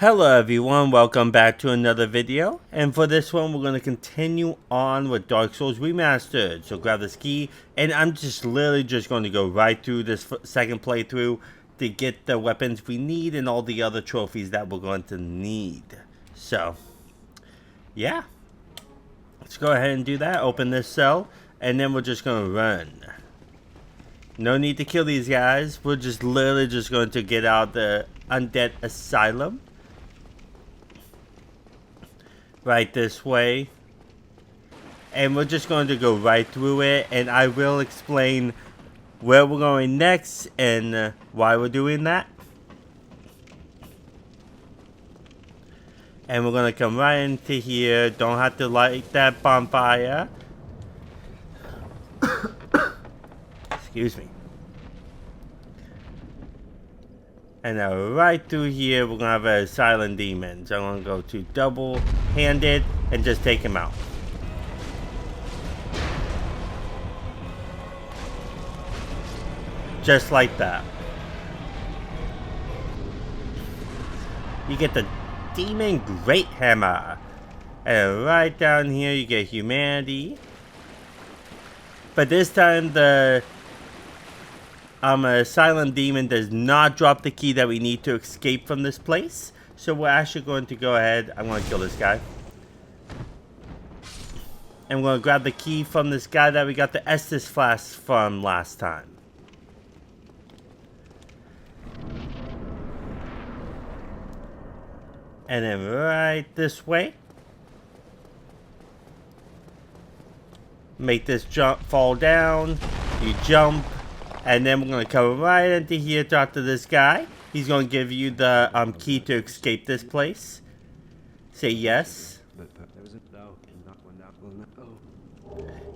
Hello everyone, welcome back to another video, and for this one we're going to continue on with Dark Souls Remastered. So grab this key, and I'm literally just going to go right through this second playthrough to get the weapons we need and all the other trophies that we're going to need. So, yeah, let's go ahead and do that. Open this cell, and then we're just going to run. No need to kill these guys, we're literally just going to get out the undead asylum. Right this way, and we're just going to go right through it, and I will explain where we're going next and why we're doing that. And we're going to come right into here. Don't have to light that bonfire. Excuse me. And now right through here, we're going to have a silent demon. So I'm going to go to double-handed and just take him out. Just like that. You get the Demon Great Hammer. And right down here, you get Humanity. But this time, the a silent demon does not drop the key that we need to escape from this place. So we're actually going to go ahead. I'm going to kill this guy. And we're going to grab the key from this guy that we got the Estus flask from last time. And then right this way. Make this jump fall down. You jump. And then we're going to come right into here, talk to this guy. He's going to give you the key to escape this place. Say yes.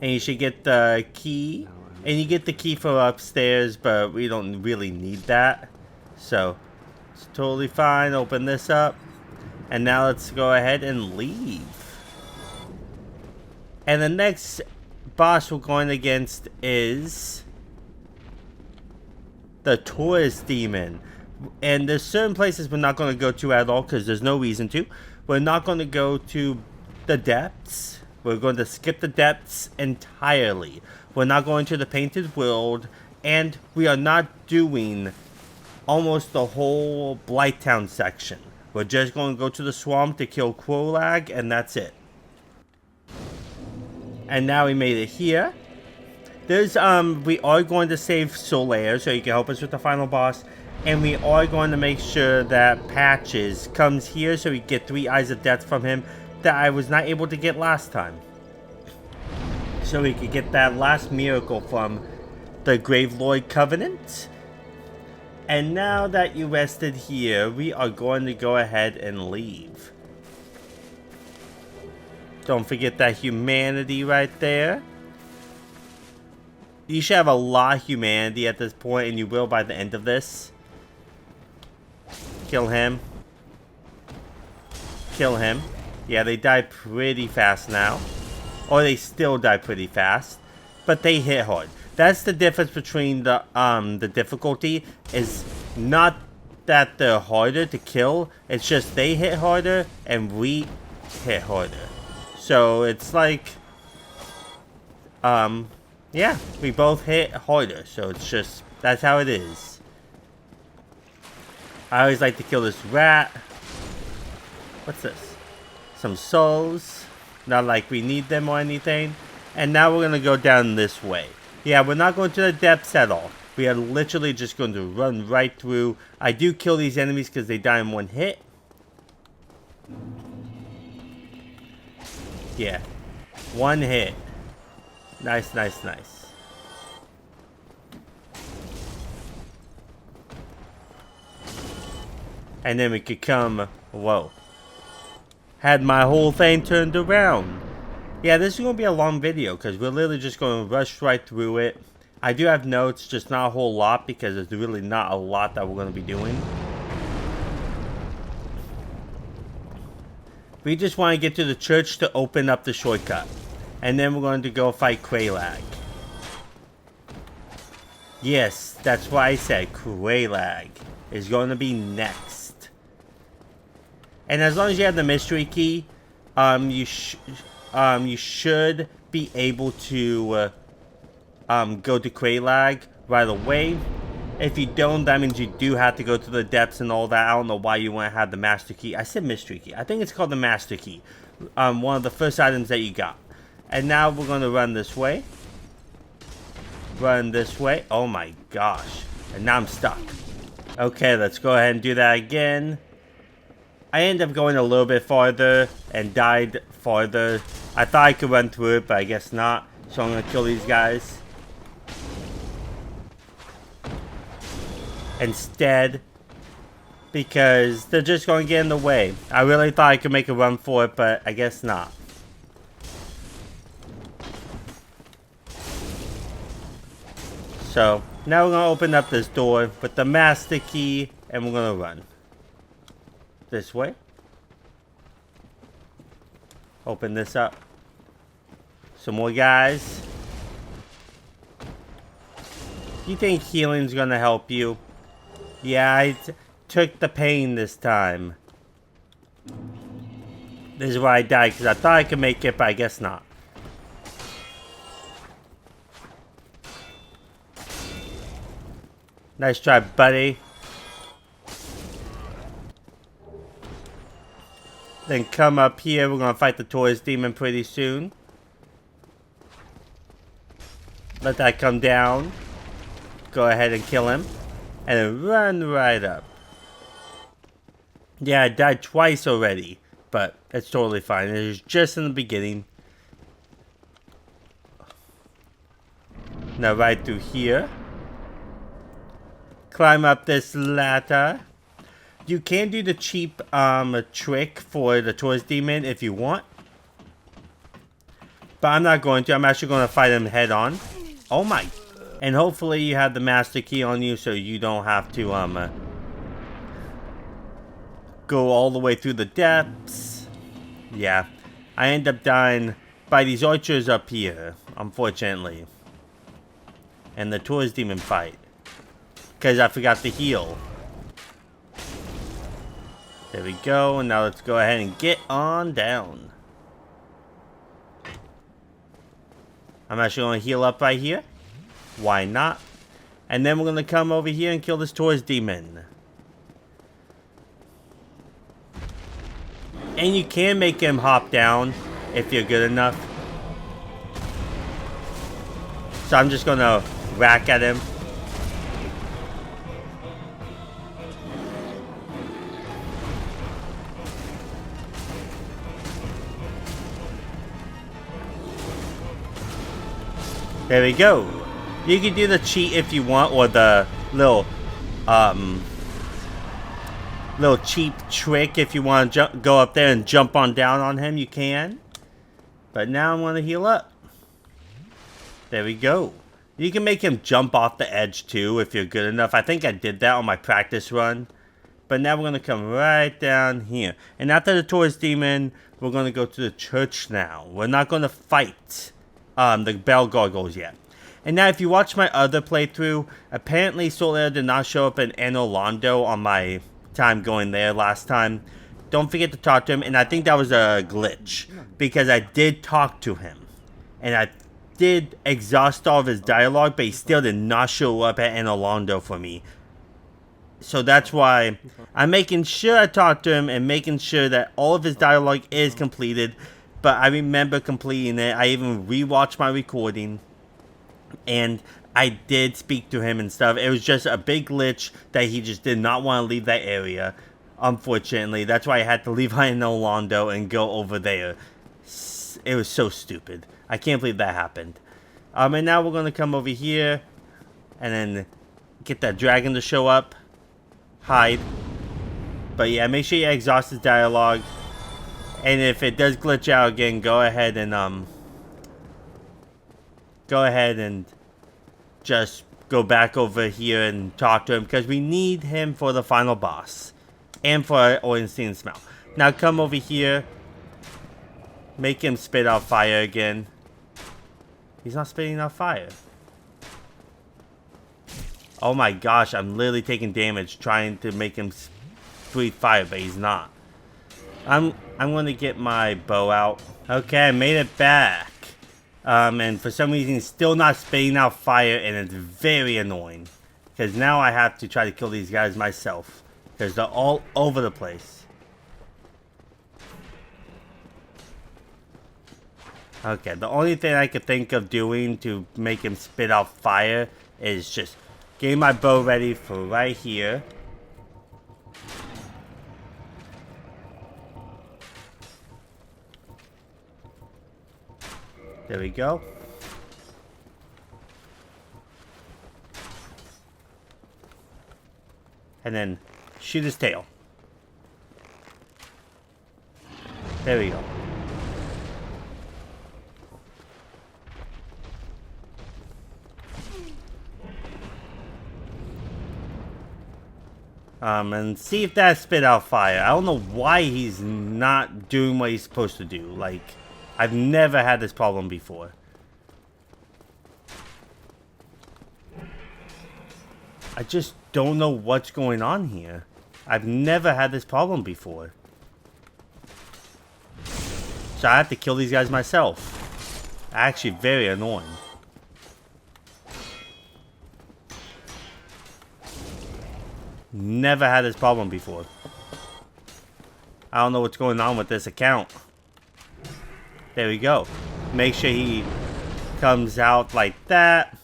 And you should get the key. And you get the key from upstairs, but we don't really need that. So, it's totally fine. Open this up. And now let's go ahead and leave. And the next boss we're going against is the Tourist Demon. And there's certain places we're not going to go to at all because there's no reason to. We're not going to go to the depths. We're going to skip the depths entirely. We're not going to the Painted World. And we are not doing almost the whole Blighttown section. We're just going to go to the swamp to kill Quolag, and that's it. And now we made it here. There's, we are going to save Solaire so he can help us with the final boss. And we are going to make sure that Patches comes here so we get 3 Eyes of Death from him that I was not able to get last time. So we could get that last miracle from the Gravelord Covenant. And now that you rested here, we are going to go ahead and leave. Don't forget that humanity right there. You should have a lot of humanity at this point, and you will by the end of this. Kill him. Kill him. Yeah, they die pretty fast now. Or they still die pretty fast. But they hit hard. That's the difference between the difficulty. Is not that they're harder to kill. It's just they hit harder and we hit harder. So it's like... yeah, we both hit harder, so it's just, that's how it is. I always like to kill this rat. What's this? Some souls. Not like we need them or anything. And now we're going to go down this way. Yeah, we're not going to the depths at all. We are literally just going to run right through. I do kill these enemies because they die in one hit. Yeah. One hit. Nice, nice, nice. And then we could come... Whoa. Had my whole thing turned around. Yeah, this is going to be a long video because we're literally just going to rush right through it. I do have notes, just not a whole lot because there's really not a lot that we're going to be doing. We just want to get to the church to open up the shortcut. And then we're going to go fight Qualag. Yes, that's why I said Qualag is going to be next. And as long as you have the mystery key, you should be able to go to Kraylag right away. If you don't, that means you do have to go to the depths and all that. I don't know why you want to have the master key. I said mystery key. I think it's called the master key. One of the first items that you got. And now we're going to run this way. Run this way. Oh my gosh. And now I'm stuck. Okay, let's go ahead and do that again. I ended up going a little bit farther and died farther. I thought I could run through it, but I guess not. So I'm going to kill these guys instead, because they're just going to get in the way. I really thought I could make a run for it, but I guess not. So now we're going to open up this door with the master key, and we're going to run this way. Open this up. Some more guys. You think healing's gonna help you? Yeah, I took the pain this time. This is why I died, because I thought I could make it, but I guess not. Nice try, buddy. Then come up here. We're gonna fight the Taurus demon pretty soon. Let that come down. Go ahead and kill him. And then run right up. Yeah, I died twice already. But it's totally fine. It was just in the beginning. Now right through here. Climb up this ladder. You can do the cheap trick for the Taurus demon if you want. But I'm not going to. I'm actually going to fight him head on. Oh my. And hopefully you have the master key on you so you don't have to go all the way through the depths. Yeah. I end up dying by these archers up here, unfortunately. And the Taurus demon fight. Because I forgot to heal. There we go. And now let's go ahead and get on down. I'm actually going to heal up right here. Why not? And then we're going to come over here and kill this Taurus demon. And you can make him hop down if you're good enough. So I'm just going to whack at him. There we go. You can do the cheat if you want, or the little cheap trick if you want to go up there and jump on down on him, you can. But now I'm going to heal up. There we go. You can make him jump off the edge too if you're good enough. I think I did that on my practice run. But now we're going to come right down here. And after the Taurus demon, we're going to go to the church now. We're not going to fight the bell gargoyles yet. And now if you watch my other playthrough, apparently Solera did not show up in Anolondo on my time going there last time. Don't forget to talk to him, and I think that was a glitch, because I did talk to him, and I did exhaust all of his dialogue, but he still did not show up at Anolondo for me. So that's why I'm making sure I talk to him and making sure that all of his dialogue is completed. But I remember completing it. I even rewatched my recording. And I did speak to him and stuff. It was just a big glitch that he just did not want to leave that area. Unfortunately. That's why I had to leave Anolondo and go over there. It was so stupid. I can't believe that happened. And now we're going to come over here. And then get that dragon to show up. Hide. But yeah, make sure you exhaust his dialogue. And if it does glitch out again, go ahead and just go back over here and talk to him, because we need him for the final boss and for Ornstein Smell. Now come over here, make him spit out fire again. He's not spitting out fire. Oh my gosh, I'm literally taking damage trying to make him breathe fire, but he's not. I'm gonna get my bow out. Okay, I made it back. And for some reason it's still not spitting out fire, and it's very annoying. Because now I have to try to kill these guys myself. Because they're all over the place. Okay, the only thing I could think of doing to make him spit out fire is just getting my bow ready for right here. There we go. And then shoot his tail. There we go. And see if that spit out fire. I don't know why he's not doing what he's supposed to do. Like, I've never had this problem before. I just don't know what's going on here. I've never had this problem before. So I have to kill these guys myself. Actually, very annoying. Never had this problem before. I don't know what's going on with this account. There we go. Make sure he comes out like that.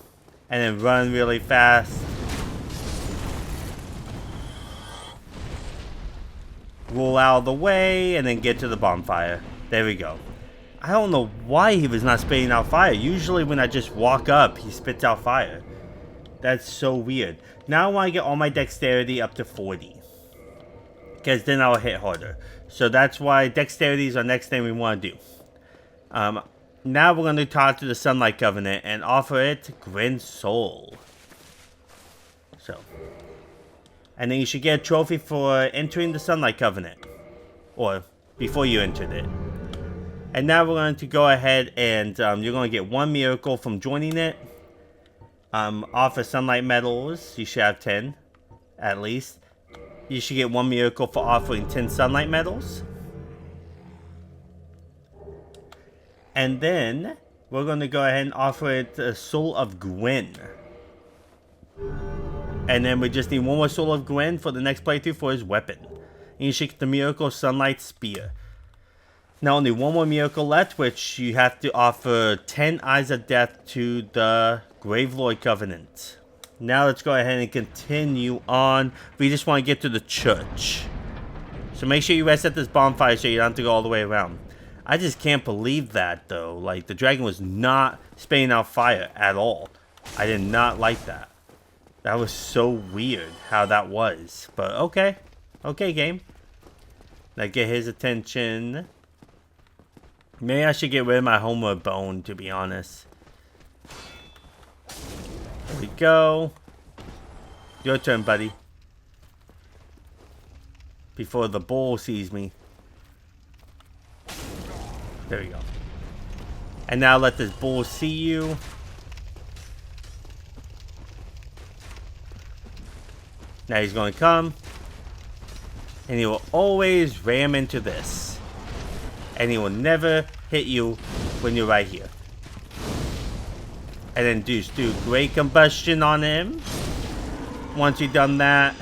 And then run really fast. Roll out of the way. And then get to the bonfire. There we go. I don't know why he was not spitting out fire. Usually when I just walk up, he spits out fire. That's so weird. Now I want to get all my dexterity up to 40. Because then I'll hit harder. So that's why dexterity is our next thing we want to do. Now we're going to talk to the Sunlight Covenant and offer it Grand Soul. So. And then you should get a trophy for entering the Sunlight Covenant. Or before you entered it. And now we're going to go ahead and you're going to get 1 miracle from joining it. Offer sunlight medals. You should have 10, at least. You should get 1 miracle for offering 10 sunlight medals. And then we're going to go ahead and offer it the Soul of Gwen. And then we just need 1 more Soul of Gwen for the next playthrough for his weapon. And you should get the Miracle Sunlight Spear. Now only 1 more miracle left, which you have to offer 10 Eyes of Death to the Gravelord Covenant. Now let's go ahead and continue on. We just want to get to the church. So make sure you rest at this bonfire so you don't have to go all the way around. I just can't believe that though. Like, the dragon was not spitting out fire at all. I did not like that. That was so weird how that was. But okay. Okay, game. Now get his attention. Maybe I should get rid of my homeward bone, to be honest. There we go. Your turn, buddy. Before the bull sees me. There we go. And now let this bull see you. Now he's going to come. And he will always ram into this. And he will never hit you when you're right here. And then do great combustion on him. Once you've done that,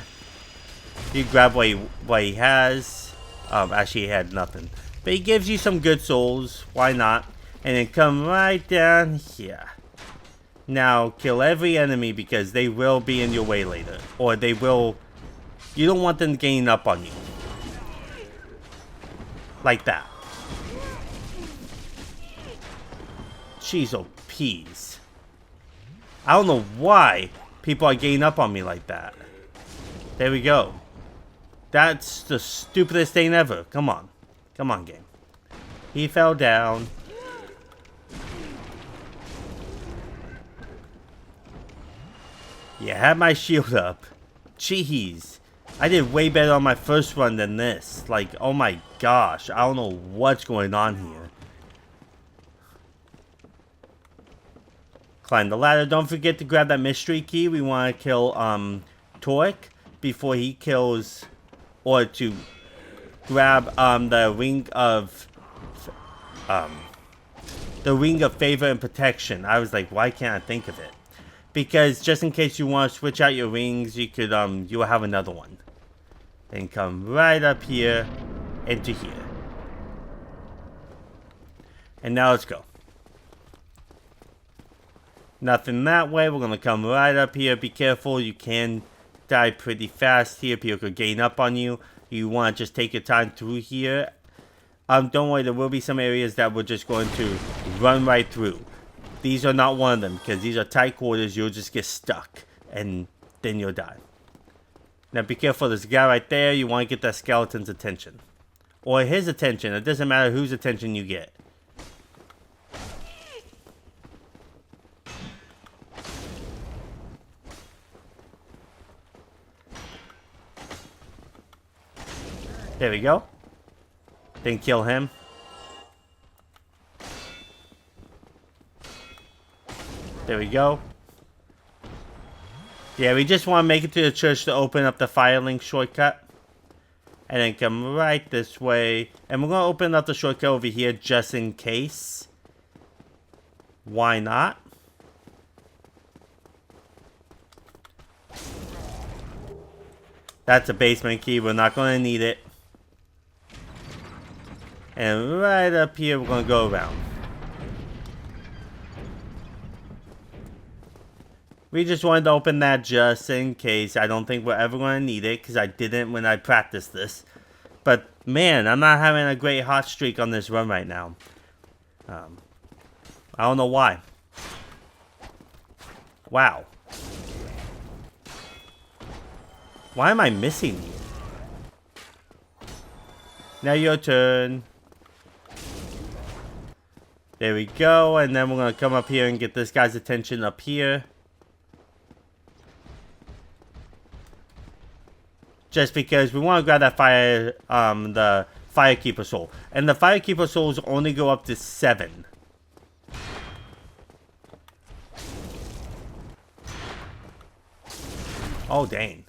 you grab what he has. Actually, he had nothing. But he gives you some good souls. Why not? And then come right down here. Now, kill every enemy because they will be in your way later. Or they will... You don't want them gaining up on you. Like that. Jeez, oh, peas. I don't know why people are gaining up on me like that. There we go. That's the stupidest thing ever. Come on. Come on, game. He fell down. Yeah, had my shield up. Jeez. I did way better on my first run than this. Like, oh my gosh. I don't know what's going on here. Climb the ladder. Don't forget to grab that mystery key. We want to kill Torek before he kills, or to grab the ring of favor and protection. I was like, why can't I think of it? Because just in case you want to switch out your rings, you could you'll have another one. And come right up here into here. And now let's go. Nothing that way. We're gonna come right up here. Be careful, you can die pretty fast here. People could gain up on you. You want to just take your time through here. Don't worry, there will be some areas that we're just going to run right through. These are not one of them, because these are tight quarters. You'll just get stuck, and then you'll die. Now be careful, there's a guy right there. You want to get that skeleton's attention. Or his attention. It doesn't matter whose attention you get. There we go. Then kill him. There we go. Yeah, we just want to make it to the church to open up the fire link shortcut. And then come right this way. And we're going to open up the shortcut over here just in case. Why not? That's a basement key. We're not going to need it. And right up here, we're going to go around. We just wanted to open that just in case. I don't think we're ever going to need it, because I didn't when I practiced this. But, man, I'm not having a great hot streak on this run right now. I don't know why. Wow. Why am I missing you? Now your turn. There we go, and then we're going to come up here and get this guy's attention up here. Just because we want to grab that fire, the Firekeeper soul. And the Firekeeper souls only go up to 7. Oh, dang.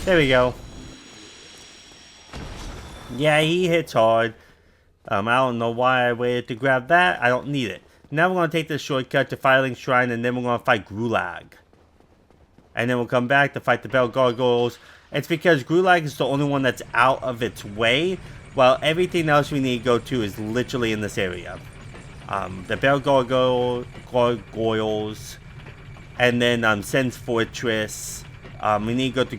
There we go. Yeah, he hits hard. I don't know why I waited to grab that. I don't need it. Now we're going to take this shortcut to Firelink Shrine, and then we're going to fight Gulag. And then we'll come back to fight the Bell Gargoyles. It's because Gulag is the only one that's out of its way, while everything else we need to go to is literally in this area. The Bell Gargoyles, and then Sen's Fortress. We need to go to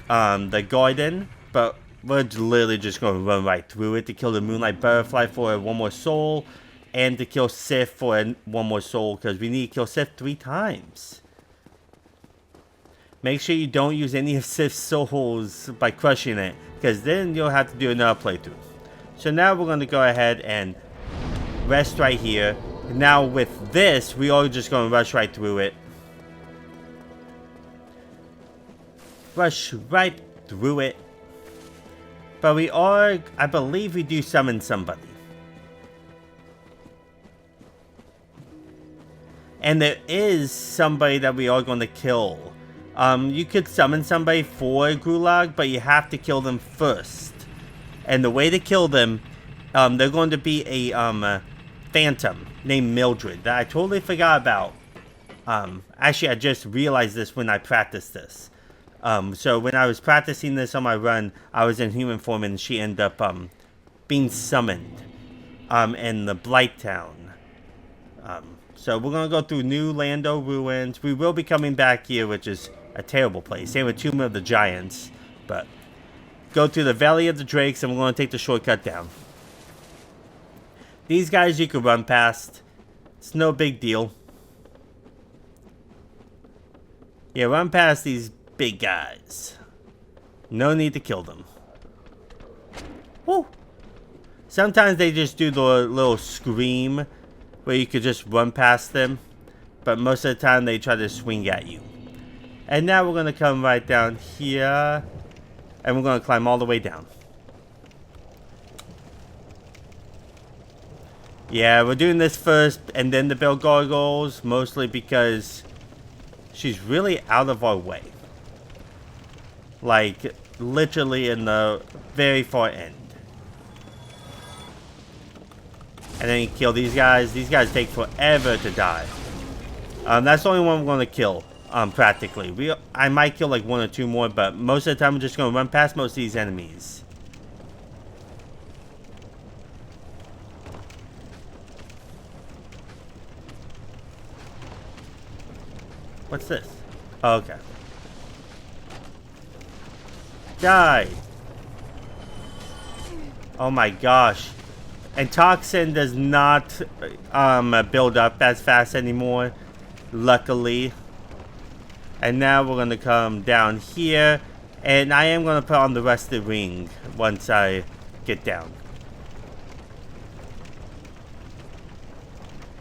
the garden, but we're literally just going to run right through it to kill the Moonlight Butterfly for 1 more soul, and to kill Sif for 1 more soul, because we need to kill Sif 3 times. Make sure you don't use any of Sif's souls by crushing it, because then you'll have to do another playthrough. So now we're going to go ahead and rest right here. Now with this, we are just going to rush right through it. Rush right through it. But we are, I believe we do summon somebody. And there is somebody that we are going to kill. You could summon somebody for Gulag, but you have to kill them first. And the way to kill them, they're going to be a phantom named Mildred that I totally forgot about. Actually, I just realized this when I practiced this. So when I was practicing this on my run, I was in human form, and she ended up being summoned in the Blight Town. So we're going to go through New Lando Ruins. We will be coming back here, which is a terrible place. Same with Tomb of the Giants. But go through the Valley of the Drakes, and we're going to take the shortcut down. These guys you can run past. It's no big deal. Yeah, run past these big guys. No need to kill them. Woo! Sometimes they just do the little scream where you could just run past them, but most of the time they try to swing at you. And now we're going to come right down here, and we're going to climb all the way down. Yeah, we're doing this first and then the bell gargoyles, mostly because she's really out of our way. Like, literally in the very far end. And then you kill these guys. These guys take forever to die. That's the only one we're going to kill, practically. I might kill like 1 or 2 more, but most of the time I'm just going to run past most of these enemies. What's this? Oh, okay. Die! Oh my gosh. And toxin does not build up as fast anymore, luckily. And now we're going to come down here, and I am going to put on the rusted ring once I get down.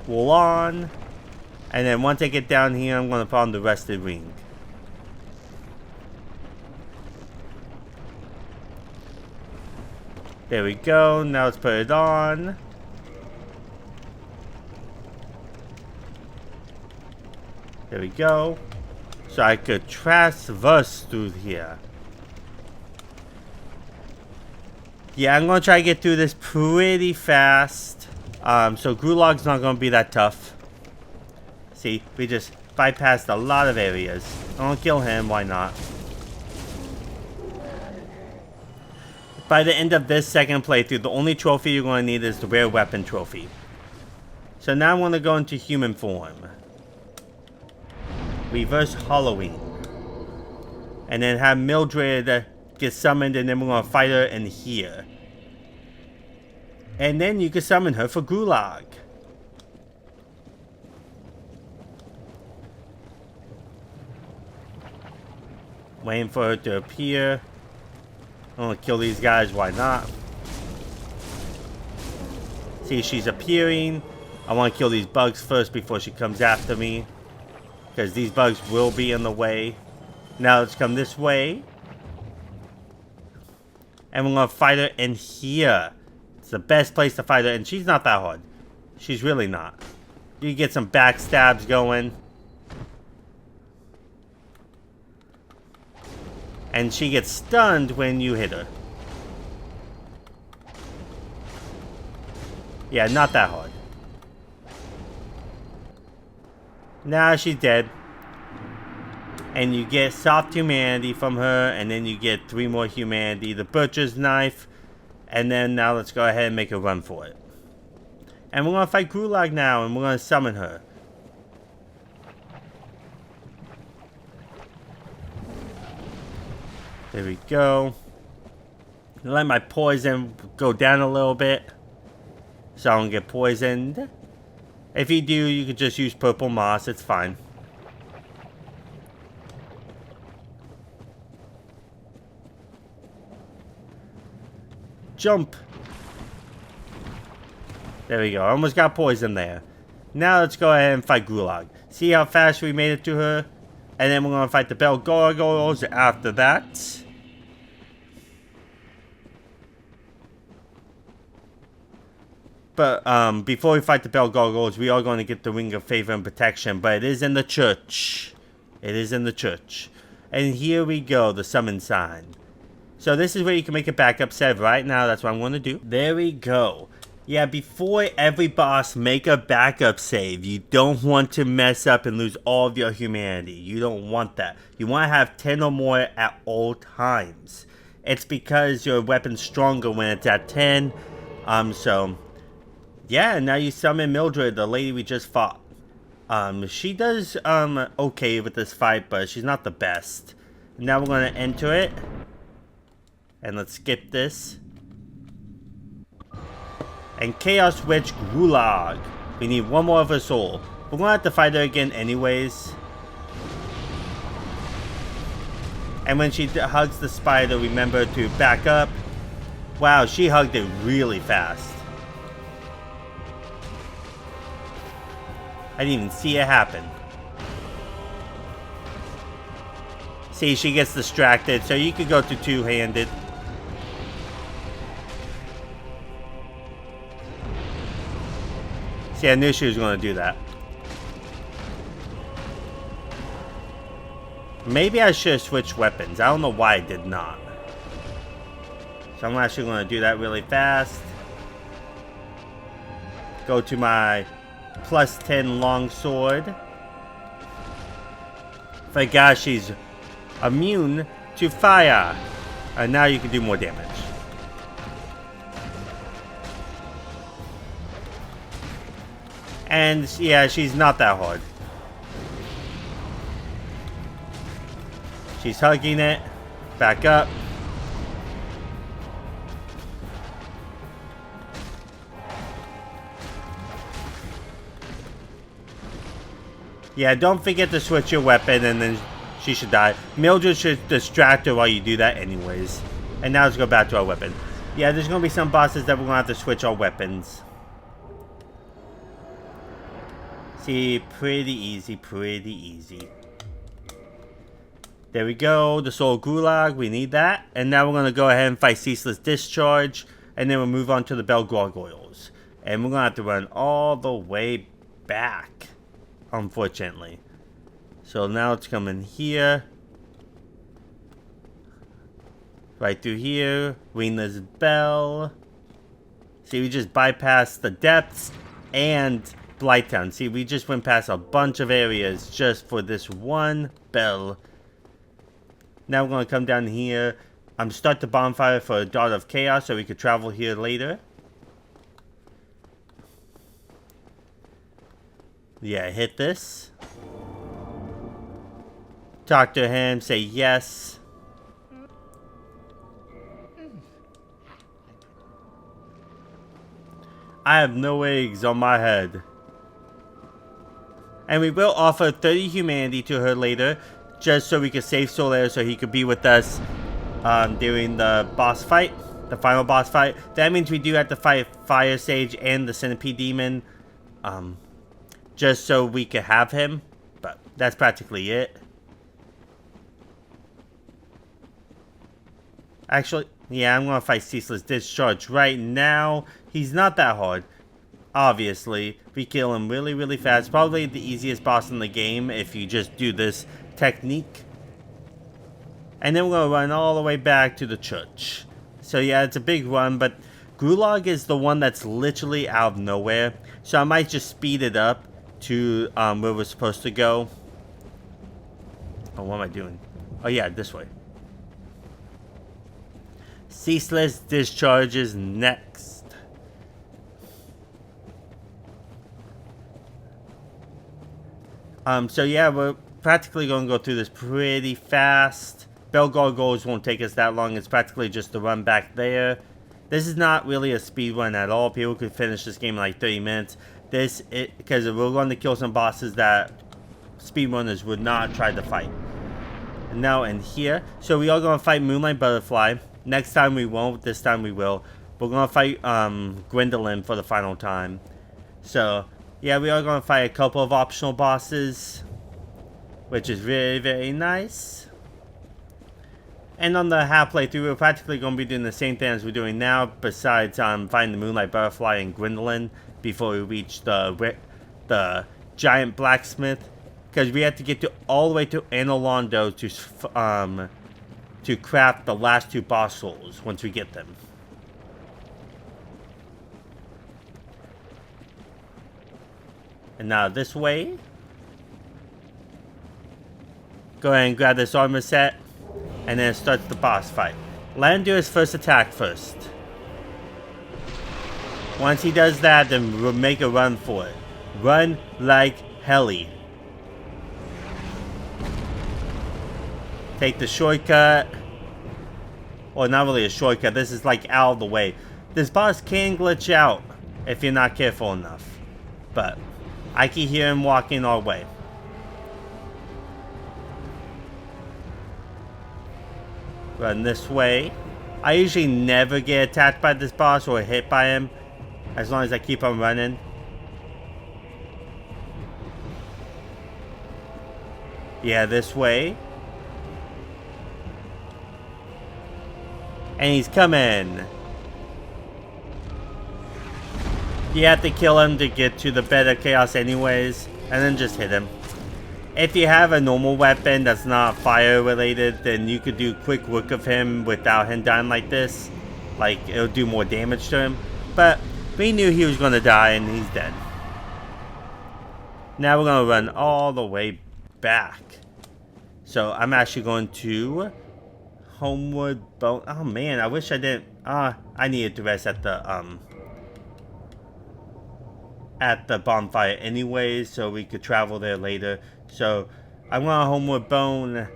Wool on, and then once I get down here, I'm going to put on the rusted ring. There we go. Now let's put it on. There we go. So I could traverse through here. Yeah, I'm going to try to get through this pretty fast. So Gulag's not going to be that tough. See, we just bypassed a lot of areas. I won't kill him, why not? By the end of this second playthrough, the only trophy you're going to need is the rare weapon trophy. So now I'm going to go into human form. Reverse hollowing. And then have Mildred get summoned, and then we're going to fight her in here. And then you can summon her for Gulag. Waiting for her to appear. I'm gonna kill these guys, why not? See, she's appearing. I want to kill these bugs first before she comes after me, because these bugs will be in the way. Now let's come this way. And we're gonna fight her in here. It's the best place to fight her, and she's not that hard. She's really not. You get some backstabs going. And she gets stunned when you hit her. Yeah, not that hard. Now she's dead. And you get soft humanity from her, and then you get 3 more humanity. The butcher's knife. And then now let's go ahead and make a run for it. And we're going to fight Gulag now, and we're going to summon her. There we go. Let my poison go down a little bit, so I don't get poisoned. If you do, you can just use purple moss. It's fine. Jump. There we go. I almost got poisoned there. Now let's go ahead and fight Gulag. See how fast we made it to her? And then we're going to fight the Bell Gargoyles after that. But before we fight the Bell Gargoyles, we are going to get the Ring of Favor and Protection. But it is in the church. It is in the church. And here we go, the summon sign. So this is where you can make a backup save right now. That's what I'm going to do. There we go. Yeah, before every boss, make a backup save. You don't want to mess up and lose all of your humanity. You don't want that. You want to have 10 or more at all times. It's because your weapon's stronger when it's at 10. So, yeah, now you summon Mildred, the lady we just fought. She does, okay with this fight, but she's not the best. Now we're going to enter it. And let's skip this. And Chaos Witch Gulag. We need 1 more of her soul. We're going to have to fight her again anyways. And when she hugs the spider, remember to back up. Wow, she hugged it really fast. I didn't even see it happen. See, she gets distracted, so you could go to 2-handed. See, I knew she was going to do that. Maybe I should have switched weapons. I don't know why I did not. So I'm actually going to do that really fast. Go to my plus 10 longsword. Forgot she's immune to fire. And now you can do more damage. And yeah, she's not that hard. She's hugging it. Back up. Yeah, don't forget to switch your weapon and then she should die. Mildred should distract her while you do that anyways. And now let's go back to our weapon. Yeah, there's going to be some bosses that we're going to have to switch our weapons. See, pretty easy, pretty easy. There we go, the Soul Gulag, we need that. And now we're going to go ahead and fight Ceaseless Discharge. And then we'll move on to the Bell Gargoyles. And we're going to have to run all the way back, unfortunately. So now let's come in here. Right through here, Rena's Bell. See, we just bypassed the depths and Blighttown. See, we just went past a bunch of areas just for this one bell. Now we're going to come down here. Start the bonfire for a Dart of Chaos so we could travel here later. Yeah, hit this. Talk to him, say yes. I have no eggs on my head. And we will offer 30 humanity to her later, just so we can save Solaire so he could be with us during the boss fight, the final boss fight. That means we do have to fight Fire Sage and the Centipede Demon, just so we could have him. But that's practically it. Actually, yeah, I'm going to fight Ceaseless Discharge right now. He's not that hard. Obviously, we kill him really, really fast. Probably the easiest boss in the game if you just do this technique. And then we're going to run all the way back to the church. So yeah, it's a big run, but Gulag is the one that's literally out of nowhere. So I might just speed it up to where we're supposed to go. Oh, what am I doing? Oh yeah, this way. Ceaseless Discharge is next. So yeah, we're practically going to go through this pretty fast. Bell Gargoyles won't take us that long. It's practically just the run back there. This is not really a speed run at all. People could finish this game in like 30 minutes. Because we're going to kill some bosses that speedrunners would not try to fight. And now in here, so we are going to fight Moonlight Butterfly. Next time we won't. This time we will. We're going to fight Gwendolyn for the final time. So yeah, we are going to fight a couple of optional bosses, which is very, very nice. And on the half playthrough, we're practically going to be doing the same thing as we're doing now, besides fighting the Moonlight Butterfly and Gwendolyn before we reach the giant blacksmith. Because we have to get all the way to Anolondo to craft the last two boss souls once we get them. And now this way. Go ahead and grab this armor set. And then it starts the boss fight. Let him do his first attack first. Once he does that, then we'll make a run for it. Run like helly. Take the shortcut. Or not really a shortcut. This is like out of the way. This boss can glitch out if you're not careful enough. But I can hear him walking our way. Run this way. I usually never get attacked by this boss or hit by him, as long as I keep on running. Yeah, this way. And he's coming. You have to kill him to get to the bed of chaos anyways, and then just hit him. If you have a normal weapon that's not fire related, then you could do quick work of him without him dying like this. Like, it'll do more damage to him. But we knew he was going to die, and he's dead. Now we're going to run all the way back. So I'm actually going to Homeward Bone. Oh man, I wish I didn't. I needed to rest at the bonfire anyways, so we could travel there later. So I'm going to Homeward Bone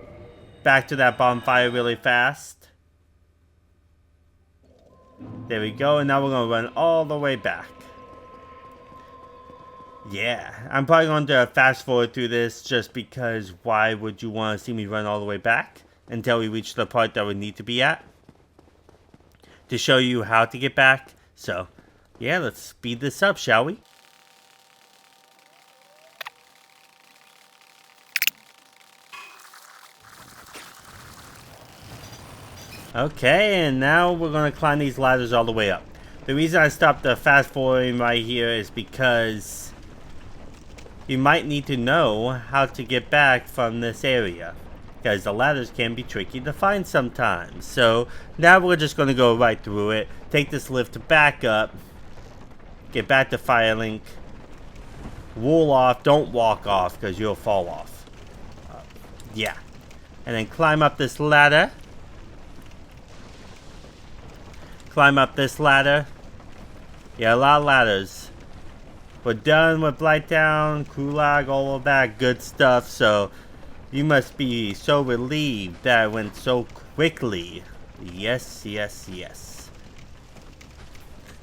back to that bonfire really fast. There we go, and now we're going to run all the way back. Yeah, I'm probably going to fast forward through this just because why would you want to see me run all the way back until we reach the part that we need to be at to show you how to get back. So, yeah, let's speed this up, shall we? Okay, and now we're going to climb these ladders all the way up. The reason I stopped the fast forwarding right here is because you might need to know how to get back from this area, because the ladders can be tricky to find sometimes. So now we're just going to go right through it, take this lift back up, get back to Firelink, wool off, don't walk off because you'll fall off. Yeah, and then climb up this ladder. Climb up this ladder. Yeah, a lot of ladders. We're done with Blighttown, Kulak, all of that good stuff, so you must be so relieved that it went so quickly. Yes, yes, yes.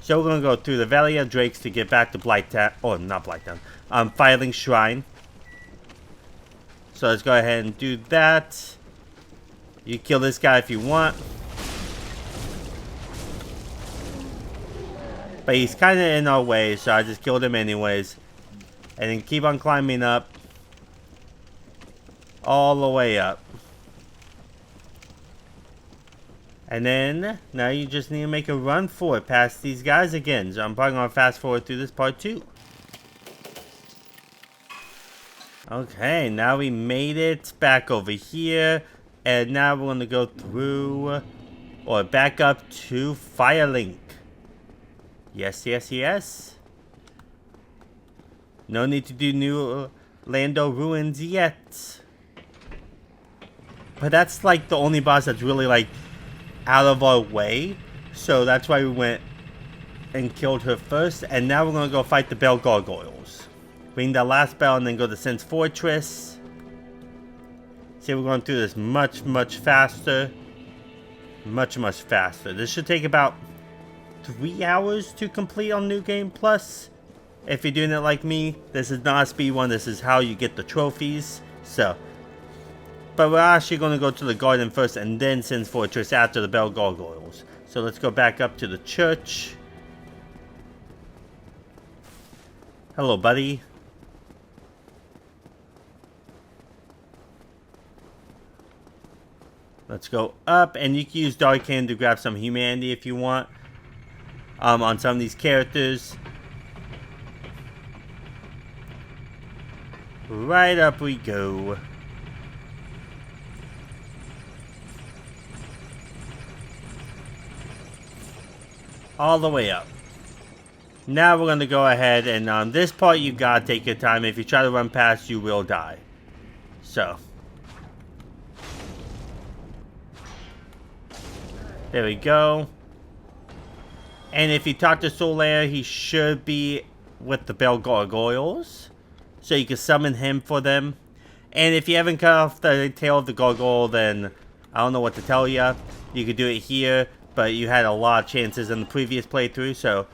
So we're going to go through the Valley of Drakes to get back to Blighttown. Oh, not Blighttown. Firelink Shrine. So let's go ahead and do that. You kill this guy if you want. But he's kind of in our way, so I just killed him anyways. And then keep on climbing up. All the way up. And then, now you just need to make a run for it past these guys again. So I'm probably going to fast forward through this part too. Okay, now we made it back over here. And now we're going to go through, or back up to Firelink. Yes, yes, yes. No need to do New Lando Ruins yet. But that's like the only boss that's really like out of our way. So that's why we went and killed her first. And now we're going to go fight the Bell Gargoyles. Ring the last bell and then go to Sen's Fortress. See, we're going through this much, much faster. Much, much faster. This should take about 3 hours to complete on New Game Plus. If you're doing it like me, this is not a speed one, this is how you get the trophies. So, but we're actually going to go to the garden first and then Sen's Fortress after the Bell Gargoyles. So let's go back up to the church. Hello, buddy. Let's go up, and you can use Dark Hand to grab some humanity if you want. On some of these characters. Right up we go. All the way up. Now we're going to go ahead and on this part you gotta take your time. If you try to run past, you will die. So. There we go. And if you talk to Solaire, he should be with the Bell Gargoyles. So you can summon him for them. And if you haven't cut off the tail of the gargoyle, then I don't know what to tell you. You could do it here, but you had a lot of chances in the previous playthrough. So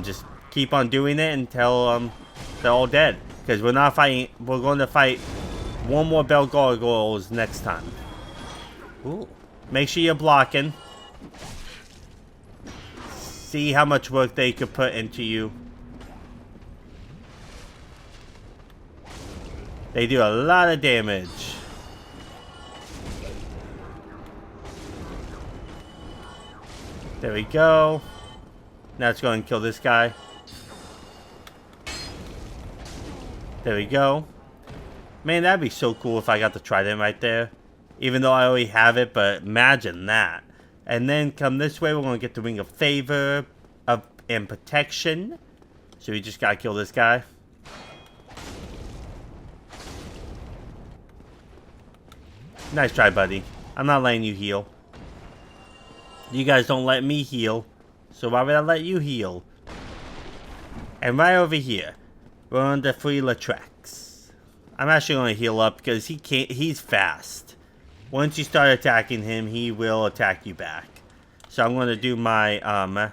just keep on doing it until they're all dead. Because we're not fighting, we're going to fight one more Bell Gargoyles next time. Ooh. Make sure you're blocking. See how much work they could put into you. They do a lot of damage. There we go. Now let's go and kill this guy. There we go. Man, that'd be so cool if I got the trident right there. Even though I already have it, but imagine that. And then come this way, we're going to get the Ring of Favor and Protection. So we just got to kill this guy. Nice try, buddy. I'm not letting you heal. You guys don't let me heal. So why would I let you heal? And right over here, we're on the free Latrex. I'm actually going to heal up because he's fast. Once you start attacking him, he will attack you back. So I'm going to do my,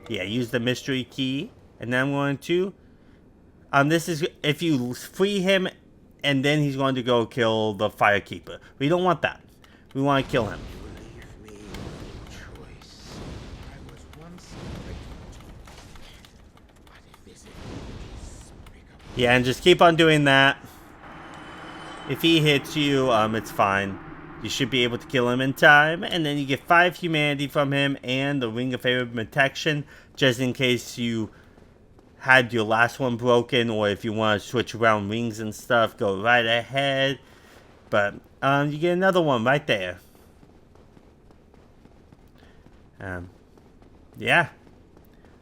use the mystery key. And then I'm going to, this is, if you free him, and then he's going to go kill the Firekeeper. We don't want that. We want to kill him. Yeah, and just keep on doing that. If he hits you, it's fine. You should be able to kill him in time. And then you get 5 humanity from him and the Ring of Favor Protection. Just in case you had your last one broken. Or if you want to switch around rings and stuff, go right ahead. But you get another one right there. Yeah.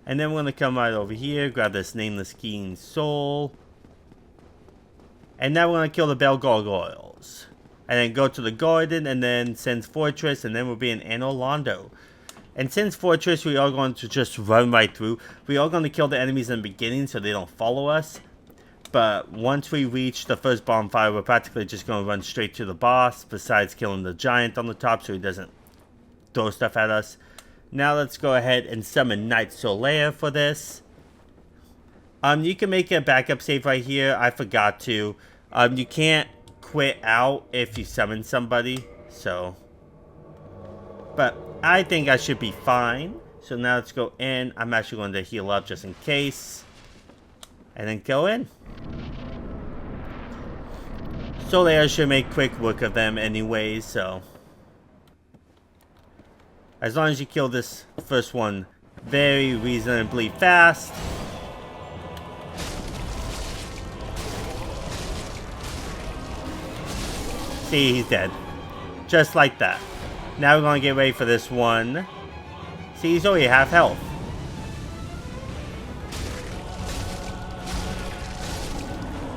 And then we're going to come right over here. Grab this Nameless Keen Soul. And now we're going to kill the Bell Gargoyles. And then go to the garden and then Sin's Fortress. And then we'll be in Anor Londo. And Sin's Fortress, we are going to just run right through. We are going to kill the enemies in the beginning so they don't follow us. But once we reach the first bonfire, we're practically just going to run straight to the boss. Besides killing the giant on the top so he doesn't throw stuff at us. Now let's go ahead and summon Knight Solaire for this. You can make a backup save right here. I forgot to. You can't quit out if you summon somebody. So. But I think I should be fine. So now let's go in. I'm actually going to heal up just in case. And then go in. Solaire should make quick work of them anyways. So. As long as you kill this first one very reasonably fast. See, he's dead. Just like that. Now we're going to get ready for this one. See, he's already half health.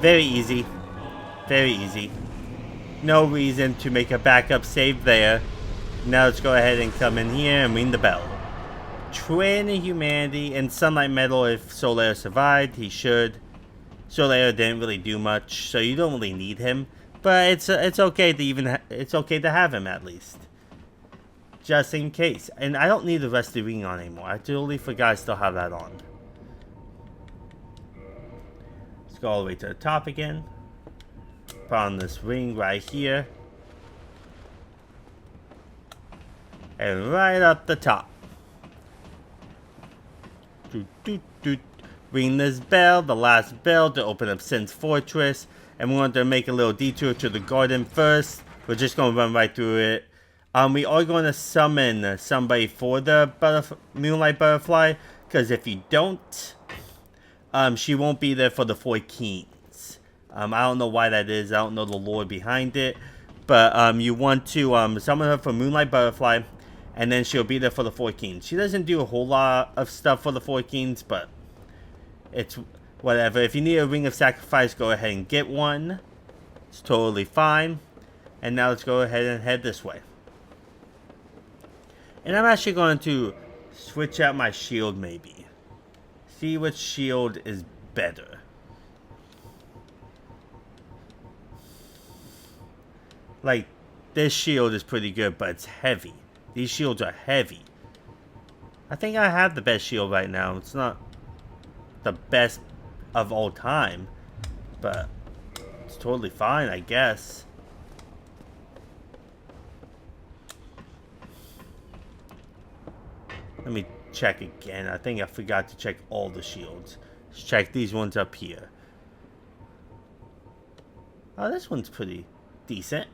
Very easy. Very easy. No reason to make a backup save there. Now let's go ahead and come in here and ring the bell. Training humanity and Sunlight Metal if Solaire survived. He should. Solaire didn't really do much, so you don't really need him. But it's okay to it's okay to have him at least. Just in case. And I don't need the rest of the ring on anymore. I totally forgot I still have that on. Let's go all the way to the top again. Put on this ring right here. And right up the top. Ring this bell, the last bell, to open up Sin's Fortress. And we're going to make a little detour to the garden first. We're just going to run right through it. We are going to summon somebody for the Moonlight Butterfly. Because if you don't, she won't be there for the 4 Kings. I don't know why that is. I don't know the lore behind it. But you want to summon her for Moonlight Butterfly. And then she'll be there for the 4 Kings. She doesn't do a whole lot of stuff for the 4 Kings, but it's whatever. If you need a Ring of Sacrifice, go ahead and get one. It's totally fine. And now let's go ahead and head this way. And I'm actually going to switch out my shield maybe. See which shield is better. Like, this shield is pretty good, but it's heavy. These shields are heavy. I think I have the best shield right now. It's not the best of all time, but it's totally fine, I guess. Let me check again. I think I forgot to check all the shields. Let's check these ones up here. Oh, this one's pretty decent.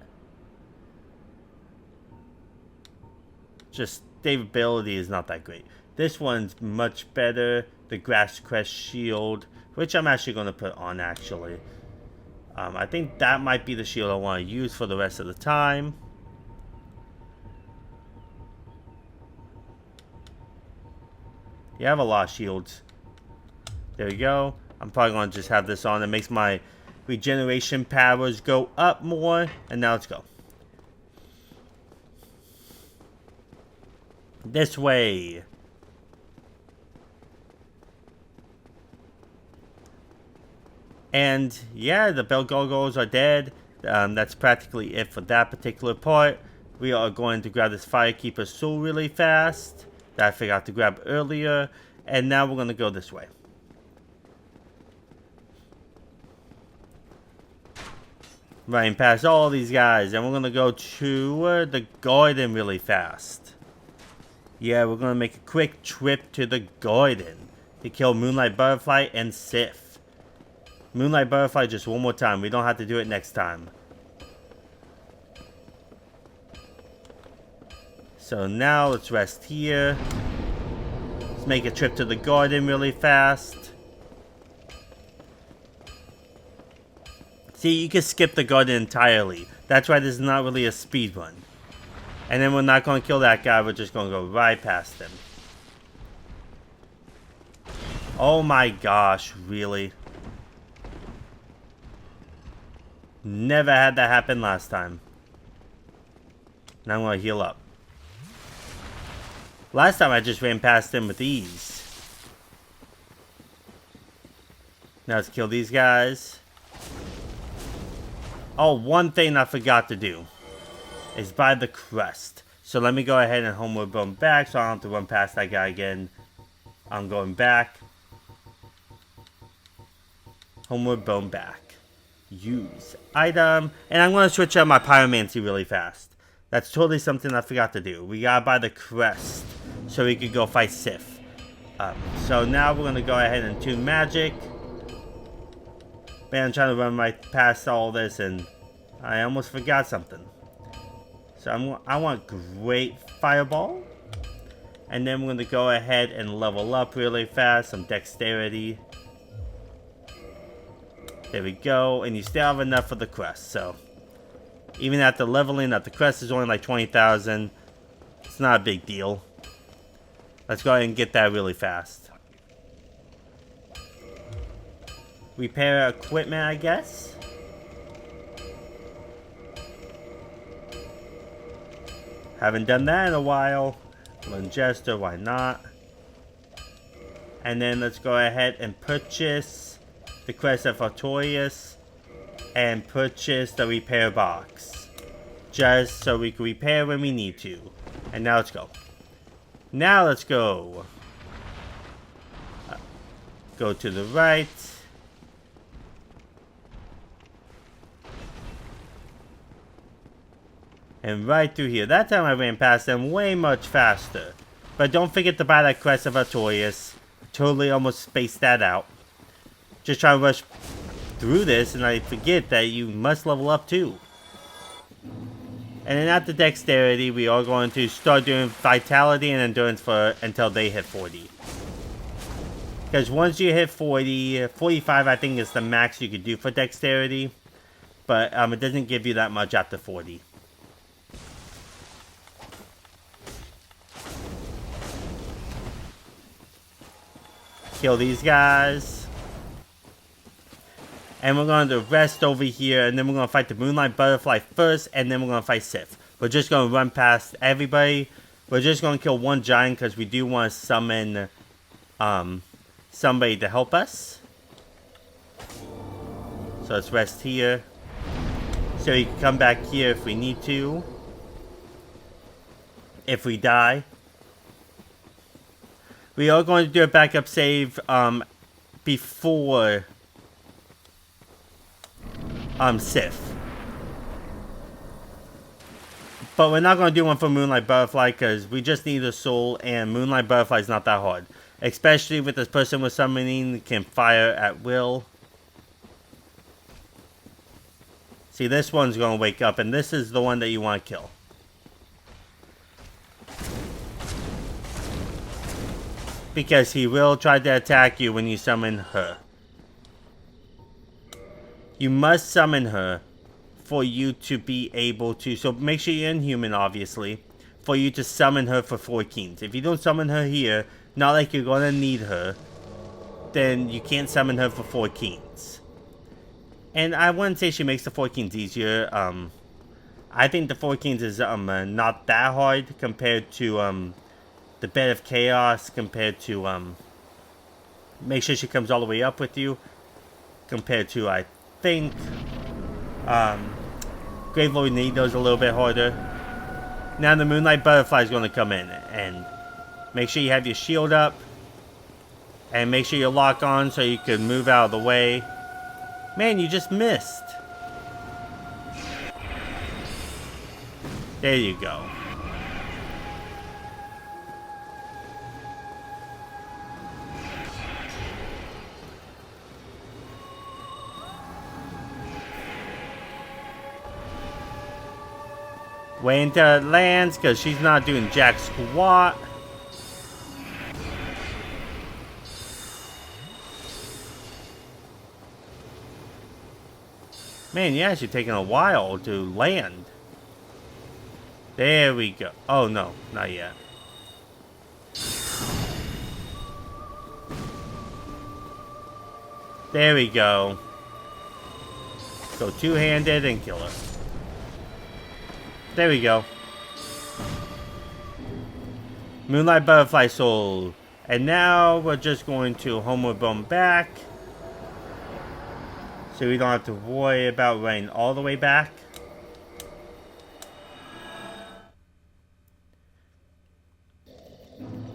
Just stability is not that great. This one's much better. The Grass Crest shield. which I'm actually going to put on, actually. I think that might be the shield I want to use for the rest of the time. You have a lot of shields. There we go. I'm probably going to just have this on. It makes my regeneration powers go up more. And now let's go. This way. And yeah, the bell gargoyles are dead. That's practically it for that particular part. We are going to grab this Firekeeper soul really fast that I forgot to grab earlier. And now we're going to go this way. Running past all these guys. And we're going to go to the garden really fast. Yeah, we're going to make a quick trip to the garden to kill Moonlight Butterfly and Sif. Moonlight Butterfly just one more time. We don't have to do it next time. So now let's rest here. Let's make a trip to the garden really fast. See, you can skip the garden entirely. That's why this is not really a speed run. And then we're not going to kill that guy. We're just going to go right past him. Oh my gosh, really? Never had that happen last time. Now I'm going to heal up. Last time I just ran past him with ease. Now let's kill these guys. Oh, one thing I forgot to do is buy the crest. So let me go ahead and homeward bone back so I don't have to run past that guy again. I'm going back. Homeward bone back. Use item. And I'm going to switch out my pyromancy really fast. That's totally something I forgot to do. We gotta buy the crest so we could go fight Sif. So now we're going to go ahead and tune magic. Man, I'm trying to run right past all this and I almost forgot something. So I want great fireball. And then we're going to go ahead and level up really fast. Some dexterity. There we go. And you still have enough for the crest. So even after leveling up, the crest is only like 20,000. It's not a big deal. Let's go ahead and get that really fast. Repair equipment, I guess. Haven't done that in a while. Lungester, why not? And then let's go ahead and purchase the Crest of Artorias and purchase the repair box. Just so we can repair when we need to. And now let's go. Now let's go. Go to the right. And right through here. That time I ran past them way much faster. But don't forget to buy that Crest of Artorias. Totally almost spaced that out. Just trying to rush through this and I forget that you must level up too. And then after dexterity, we are going to start doing vitality and endurance for until they hit 40. Because once you hit 40, 45 I think is the max you could do for dexterity. But it doesn't give you that much after 40. Kill these guys. And we're going to rest over here. And then we're going to fight the Moonlight Butterfly first. And then we're going to fight Sif. We're just going to run past everybody. We're just going to kill one giant. Because we do want to summon somebody to help us. So let's rest here. So you can come back here if we need to. If we die. We are going to do a backup save before Sif. But we're not going to do one for Moonlight Butterfly because we just need a soul and Moonlight Butterfly is not that hard. Especially with this person we're summoning can fire at will. See, this one's going to wake up and this is the one that you want to kill. Because he will try to attack you when you summon her. You must summon her for you to be able to. So make sure you're inhuman, obviously, for you to summon her for 4 keys. If you don't summon her here, not like you're gonna need her, then you can't summon her for 4 keys. And I wouldn't say she makes the 4 keys easier. I think the 4 keys is not that hard compared to the Bed of Chaos, compared to make sure she comes all the way up with you, compared to, I think, Grave Lord Nido's a little bit harder. Now the Moonlight Butterfly is going to come in, and make sure you have your shield up, and make sure you lock on so you can move out of the way. Man, you just missed. There you go. Wait until it lands, because she's not doing jack squat. Man, you're actually taking a while to land. There we go. Oh, no, not yet. There we go. Go two-handed and kill her. There we go. Moonlight Butterfly sold. And now we're just going to Homeward Bone back. So we don't have to worry about running all the way back.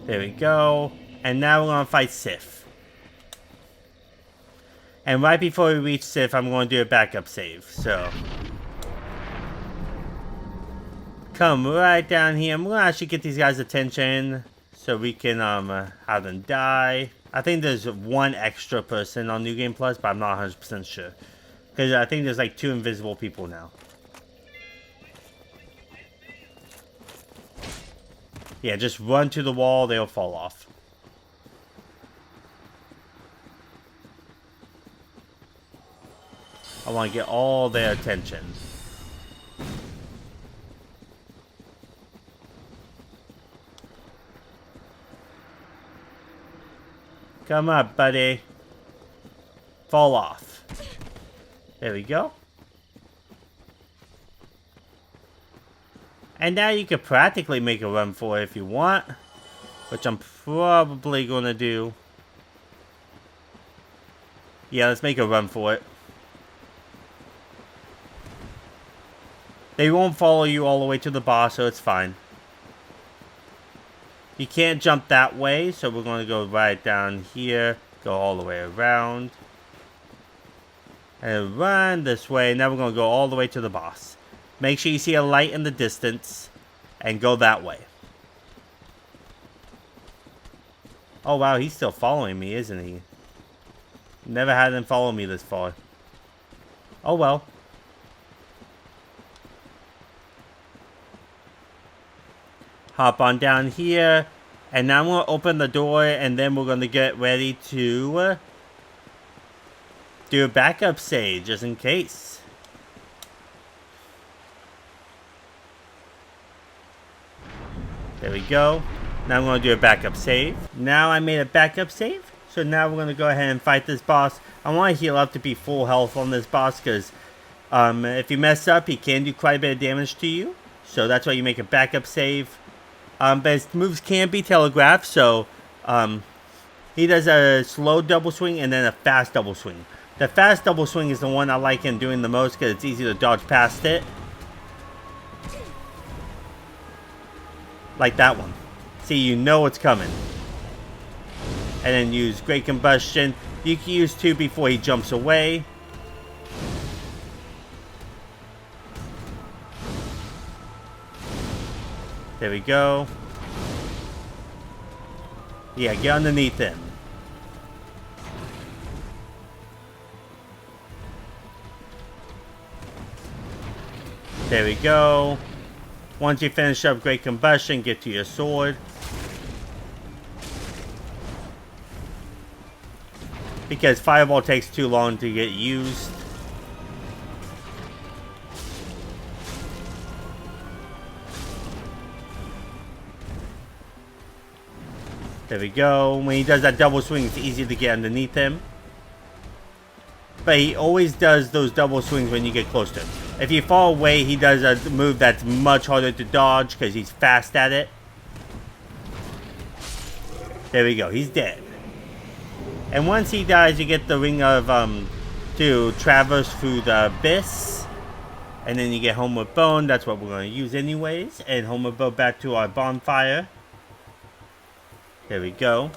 There we go. And now we're going to fight Sif. And right before we reach Sif, I'm going to do a backup save. So come right down here. I'm going to actually get these guys' attention so we can have them die. I think there's one extra person on New Game Plus, but I'm not 100% sure. Because I think there's like 2 invisible people now. Yeah, just run to the wall, they'll fall off. I want to get all their attention. Come up, buddy. Fall off. There we go. And now you could practically make a run for it if you want. Which I'm probably going to do. Yeah, let's make a run for it. They won't follow you all the way to the boss, so it's fine. You can't jump that way, so we're going to go right down here. Go all the way around. And run this way. Now we're going to go all the way to the boss. Make sure you see a light in the distance. And go that way. Oh wow, he's still following me, isn't he? Never had him follow me this far. Oh well. Hop on down here. And now I'm going to open the door. And then we're going to get ready to do a backup save, just in case. There we go. Now I'm going to do a backup save. Now I made a backup save. So now we're going to go ahead and fight this boss. I want to heal up to be full health on this boss. Because if you mess up, he can do quite a bit of damage to you. So that's why you make a backup save. But his moves can be telegraphed. So he does a slow double swing and then a fast double swing. The fast double swing is the one I like him doing the most because it's easy to dodge past it. Like that one. See, you know it's coming. And then use Great Combustion. You can use 2 before he jumps away. There we go. Yeah, get underneath him. There we go. Once you finish up Great Combustion, get to your sword. Because Fireball takes too long to get used. There we go. When he does that double swing, it's easy to get underneath him. But he always does those double swings when you get close to him. If you fall away, he does a move that's much harder to dodge because he's fast at it. There we go. He's dead. And once he dies, you get the ring of to traverse through the abyss. And then you get Homeward Bone. That's what we're going to use anyways. And Homeward Bone back to our bonfire. There we go.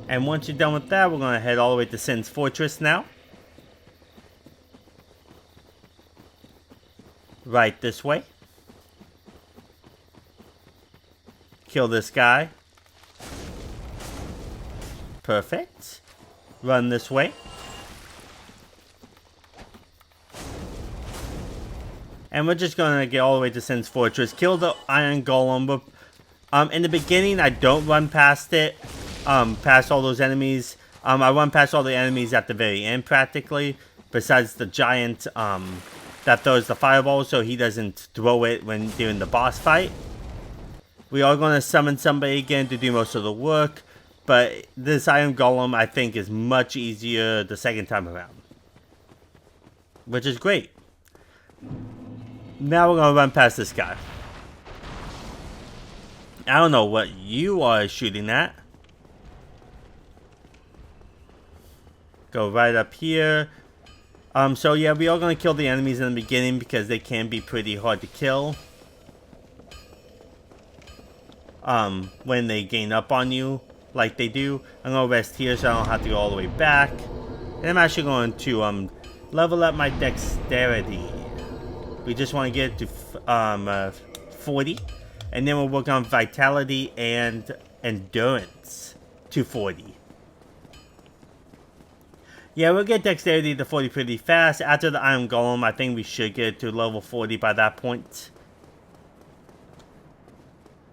And once you're done with that, we're going to head all the way to Sin's Fortress now. Right this way. Kill this guy. Perfect. Run this way. And we're just going to get all the way to Sin's Fortress. Kill the Iron Golem. In the beginning, I don't run past it. Past all those enemies. I run past all the enemies at the very end practically. Besides the giant that throws the fireball, so he doesn't throw it when doing the boss fight. We are going to summon somebody again to do most of the work. But this Iron Golem, I think, is much easier the second time around. Which is great. Now we're going to run past this guy. I don't know what you are shooting at. Go right up here. So yeah, we are going to kill the enemies in the beginning because they can be pretty hard to kill. When they gain up on you, like they do. I'm going to rest here so I don't have to go all the way back. And I'm actually going to level up my dexterity. We just want to get it to 40. And then we'll work on vitality and endurance to 40. Yeah, we'll get dexterity to 40 pretty fast. After the Iron Golem, I think we should get it to level 40 by that point.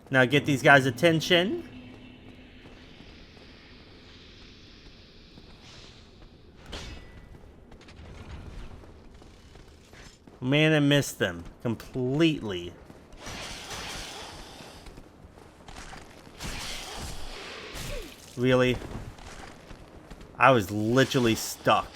Now get these guys' attention. Man, I missed them completely. Really? I was literally stuck.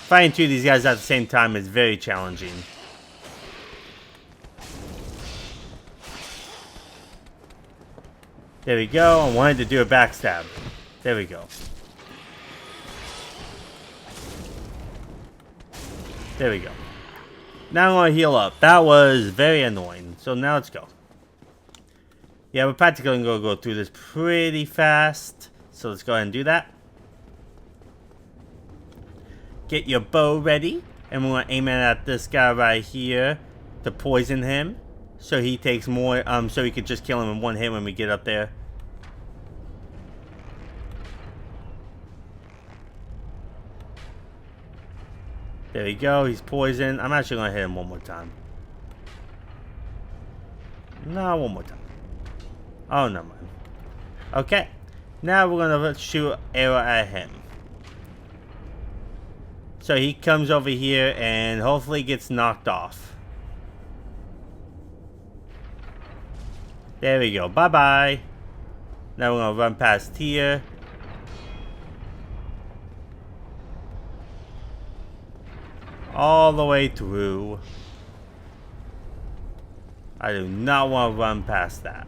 Fighting two of these guys at the same time is very challenging. There we go. I wanted to do a backstab. There we go. There we go. Now I want to heal up. That was very annoying. So now let's go. Yeah, we're practically going to go through this pretty fast. So let's go ahead and do that. Get your bow ready. And we're going to aim it at this guy right here to poison him. So he takes more, so we could just kill him in one hit when we get up there. There we go, he's poisoned. I'm actually going to hit him one more time. No, one more time. Oh, no, man. Okay. Now we're going to shoot an arrow at him. So he comes over here and hopefully gets knocked off. There we go. Bye-bye. Now we're going to run past here. All the way through. I do not want to run past that.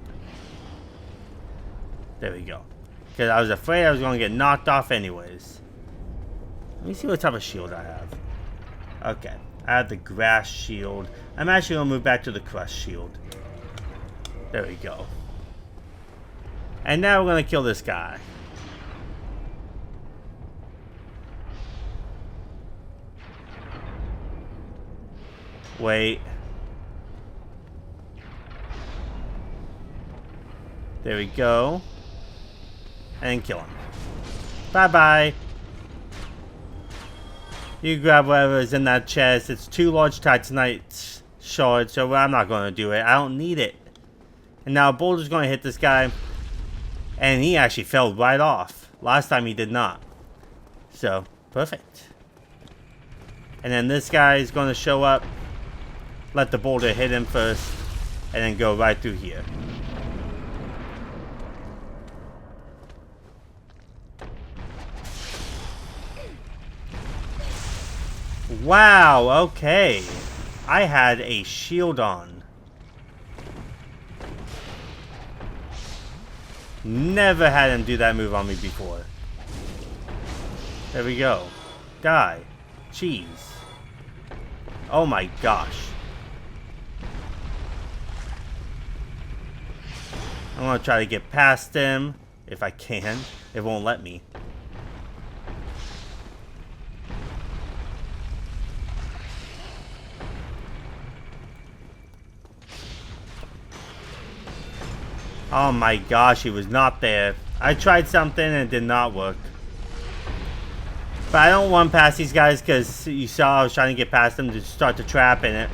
There we go. Because I was afraid I was going to get knocked off anyways. Let me see what type of shield I have. Okay. I have the grass shield. I'm actually going to move back to the crush shield. There we go. And now we're going to kill this guy. Wait. There we go. And kill him. Bye-bye. You grab whatever is in that chest. It's 2 large titanite shards, so I'm not going to do it. I don't need it. And now Boulder's going to hit this guy. And he actually fell right off. Last time he did not. So, perfect. And then this guy is going to show up. Let the boulder hit him first. And then go right through here. Wow, okay. I had a shield on. Never had him do that move on me before. There we go. Die. Jeez. Oh my gosh. I'm gonna try to get past him. If I can. It won't let me. Oh my gosh, he was not there. I tried something and it did not work. But I don't run past these guys because you saw I was trying to get past them to start the trap and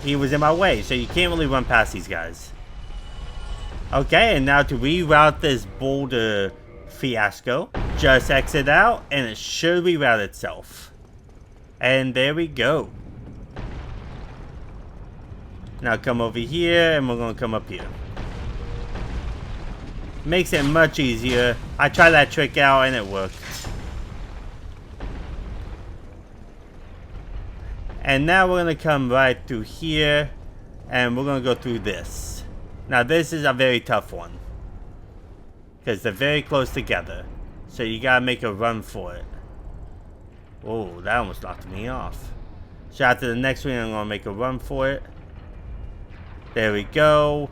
he was in my way. So you can't really run past these guys. Okay, and now to reroute this boulder fiasco, just exit out and it should reroute itself. And there we go. Now come over here and we're going to come up here. Makes it much easier. I tried that trick out and it worked. And now we're going to come right through here. And we're going to go through this. Now this is a very tough one. Because they're very close together. So you got to make a run for it. Oh, that almost knocked me off. So after the next one, I'm going to make a run for it. There we go.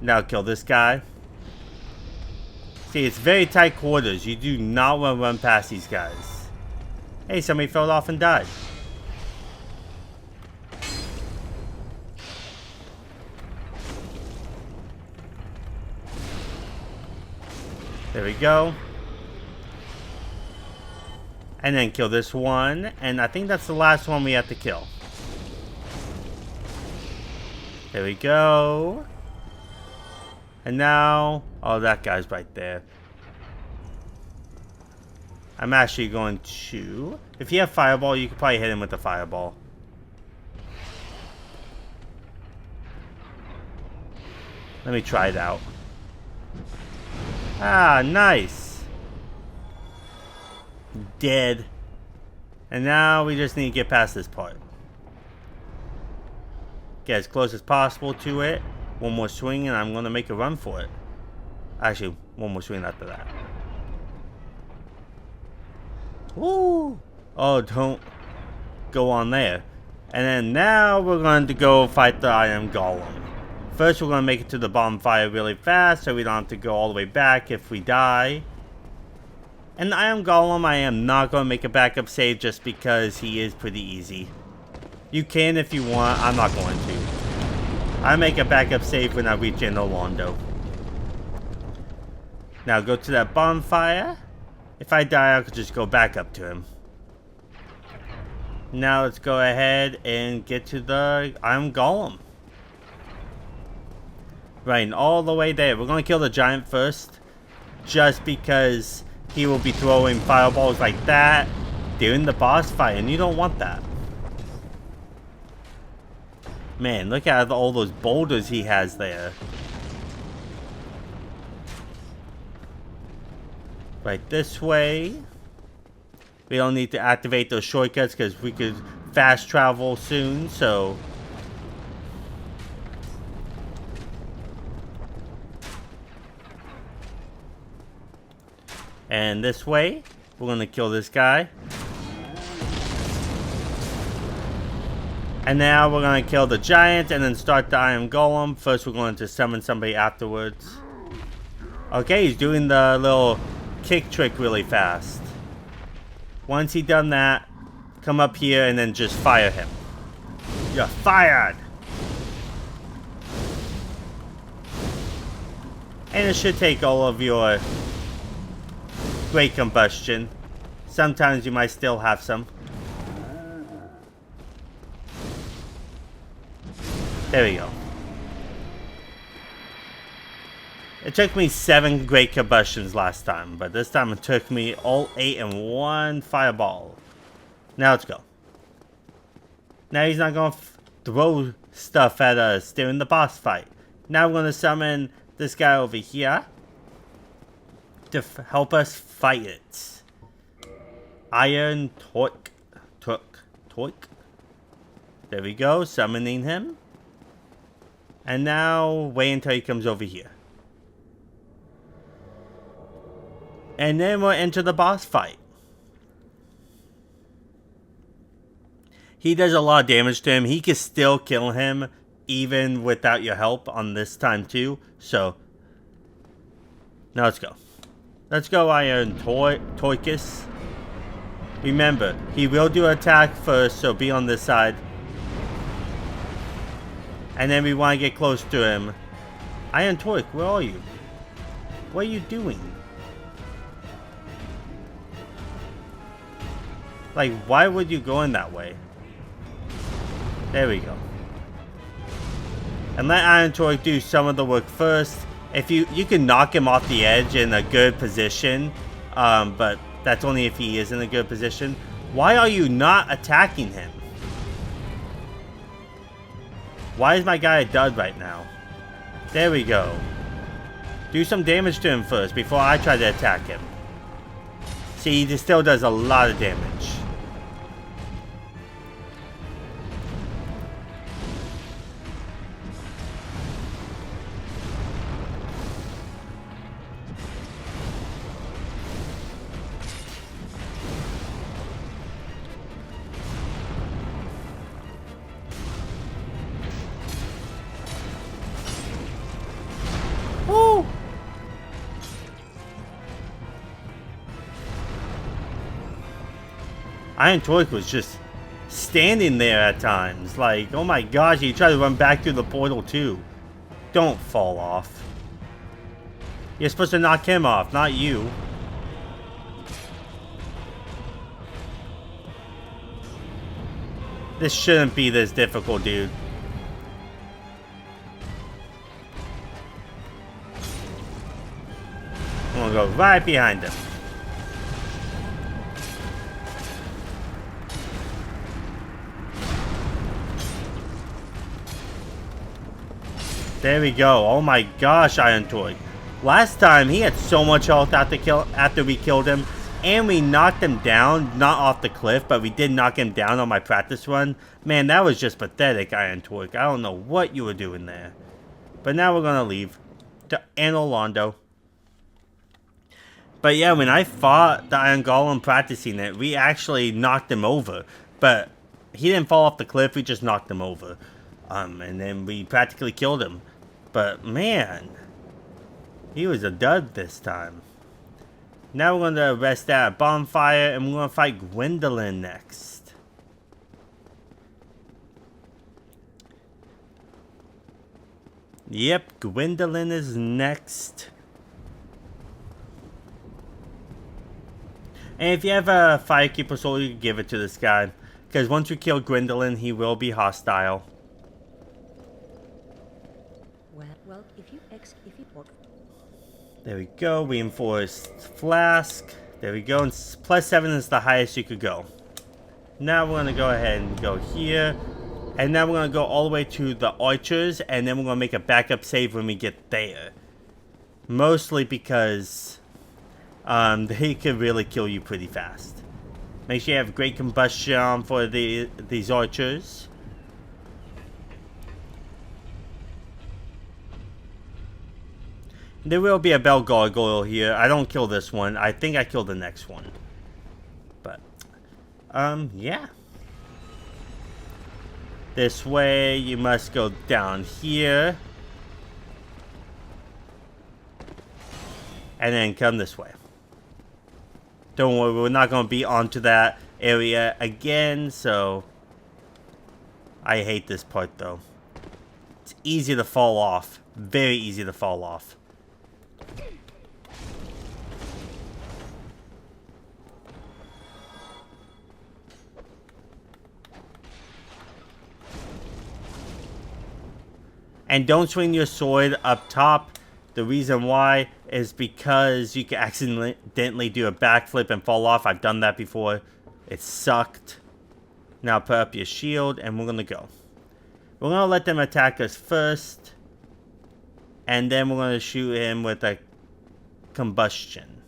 Now kill this guy. See, it's very tight quarters. You do not want to run past these guys. Hey, somebody fell off and died. There we go. And then kill this one. And I think that's the last one we have to kill. There we go. And now, oh, that guy's right there. I'm actually going to, if you have fireball, you could probably hit him with the fireball. Let me try it out. Ah, nice. Dead. And now we just need to get past this part. Get as close as possible to it. One more swing and I'm going to make a run for it. Actually, one more swing after that. Woo! Oh, don't go on there. And then now we're going to go fight the Iron Golem. First, we're going to make it to the bonfire really fast so we don't have to go all the way back if we die. And the Iron Golem, I am not going to make a backup save just because he is pretty easy. You can if you want, I'm not going to. I make a backup save when I reach Londo. Now go to that bonfire. If I die, I could just go back up to him. Now let's go ahead and get to the Iron Golem. Right, all the way there. We're going to kill the giant first. Just because he will be throwing fireballs like that during the boss fight. And you don't want that. Man, look at all those boulders he has there. Right this way. We don't need to activate those shortcuts because we could fast travel soon, so. And this way, we're going to kill this guy. And now we're going to kill the giant and then start the Iron Golem. First we're going to summon somebody afterwards. Okay, he's doing the little kick trick really fast. Once he's done that, come up here and then just fire him. You're fired! And it should take all of your great combustion. Sometimes you might still have some. There we go. It took me 7 great combustions last time, but this time it took me all 8 in one fireball. Now let's go. Now he's not going to throw stuff at us during the boss fight. Now we're going to summon this guy over here to help us fight it. Iron Torque. There we go, summoning him. And now wait until he comes over here. And then we'll enter the boss fight. He does a lot of damage to him. He can still kill him even without your help on this time too. So, now let's go. Let's go, Iron Toikus. Remember, he will do an attack first, so be on this side. And then we want to get close to him. Iron Toik, where are you? What are you doing? Like, why would you go in that way? There we go. And let Iron Toik do some of the work first. If you can knock him off the edge in a good position, but that's only if he is in a good position. Why are you not attacking him? Why is my guy a dud right now? There we go. Do some damage to him first before I try to attack him. See, he still does a lot of damage. Iron Toik was just standing there at times. Like, oh my gosh, he tried to run back through the portal too. Don't fall off. You're supposed to knock him off, not you. This shouldn't be this difficult, dude. I'm gonna go right behind him. There we go. Oh my gosh, Iron Toik. Last time he had so much health after we killed him, and we knocked him down, not off the cliff, but we did knock him down on my practice run. Man, that was just pathetic, Iron Toik. I don't know what you were doing there. But now we're gonna leave to Anolondo. But yeah, when I fought the Iron Golem practicing it, we actually knocked him over. But he didn't fall off the cliff, we just knocked him over. And then we practically killed him. But man, he was a dud this time. Now we're going to rest at Bonfire and we're going to fight Gwendolyn next. Yep, Gwendolyn is next. And if you have a Firekeeper soul, you can give it to this guy. Because once you kill Gwendolyn, he will be hostile. Well, if you there we go, reinforced flask. There we go, and +7 is the highest you could go. Now we're going to go ahead and go here. And now we're going to go all the way to the archers, and then we're going to make a backup save when we get there. Mostly because they could really kill you pretty fast. Make sure you have great combustion for these archers. There will be a bell gargoyle here. I don't kill this one. I think I kill the next one. But, yeah. This way, you must go down here. And then come this way. Don't worry, we're not going to be onto that area again, so... I hate this part, though. It's easy to fall off. Very easy to fall off. And don't swing your sword up top. The reason why is because you can accidentally do a backflip and fall off. I've done that before. It sucked. Now put up your shield and we're going to go. We're going to let them attack us first. And then we're going to shoot him with a combustion.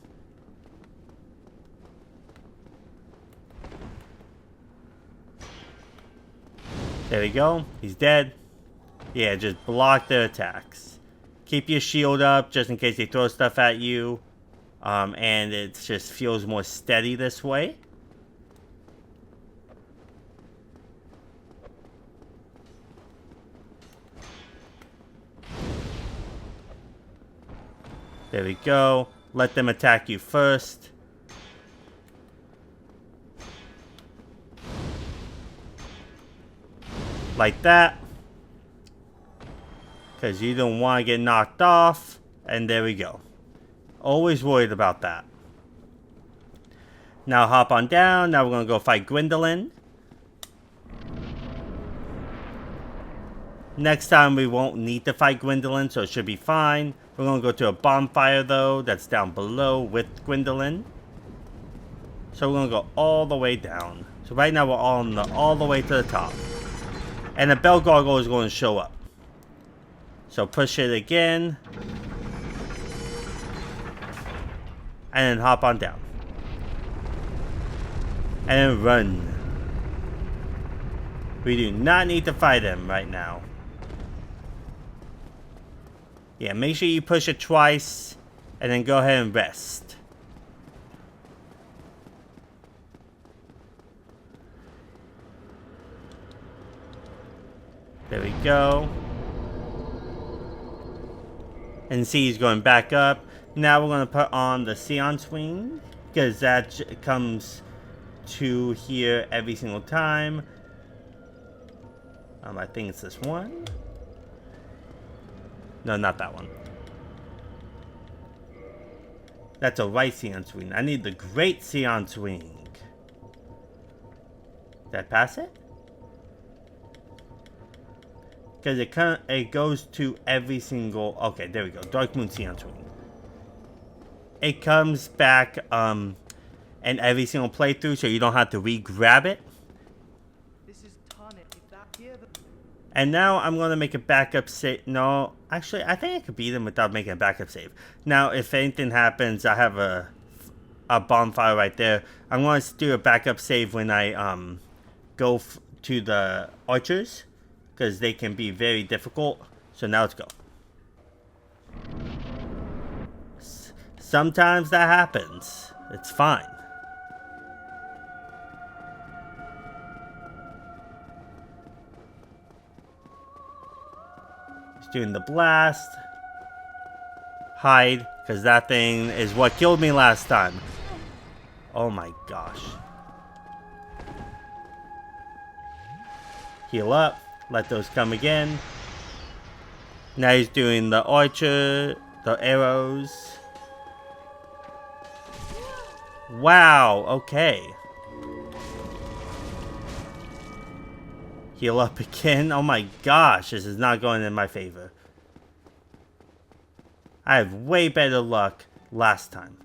There we go. He's dead. Yeah, just block their attacks. Keep your shield up just in case they throw stuff at you. And it just feels more steady this way. There we go. Let them attack you first. Like that. Because you don't want to get knocked off. And there we go. Always worried about that. Now hop on down. Now we're going to go fight Gwendolyn. Next time we won't need to fight Gwendolyn, so it should be fine. We're going to go to a bonfire though. That's down below with Gwendolyn. So we're going to go all the way down. So right now we're all the way to the top. And the bell gargoyle is going to show up. So push it again. And then hop on down. And then run. We do not need to fight him right now. Yeah, make sure you push it twice. And then go ahead and rest. There we go. And see, he's going back up. Now we're going to put on the Scion Swing. Because that comes to here every single time. I think it's this one. No, not that one. That's a right Scion Swing. I need the Great Scion Swing. Did I pass it? Because it goes to every single... Okay, there we go. Dark Moon Scion Swing. It comes back in every single playthrough, so you don't have to re-grab it. And now I'm going to make a backup save. No, actually, I think I could beat him without making a backup save. Now, if anything happens, I have a bonfire right there. I'm going to do a backup save when I go to the archers. Because they can be very difficult. So now let's go. Sometimes that happens. It's fine. He's doing the blast. Hide. Because that thing is what killed me last time. Oh my gosh. Heal up. Let those come again. Now he's doing the archer, the arrows. Wow, okay. Heal up again. Oh my gosh, this is not going in my favor. I have way better luck last time.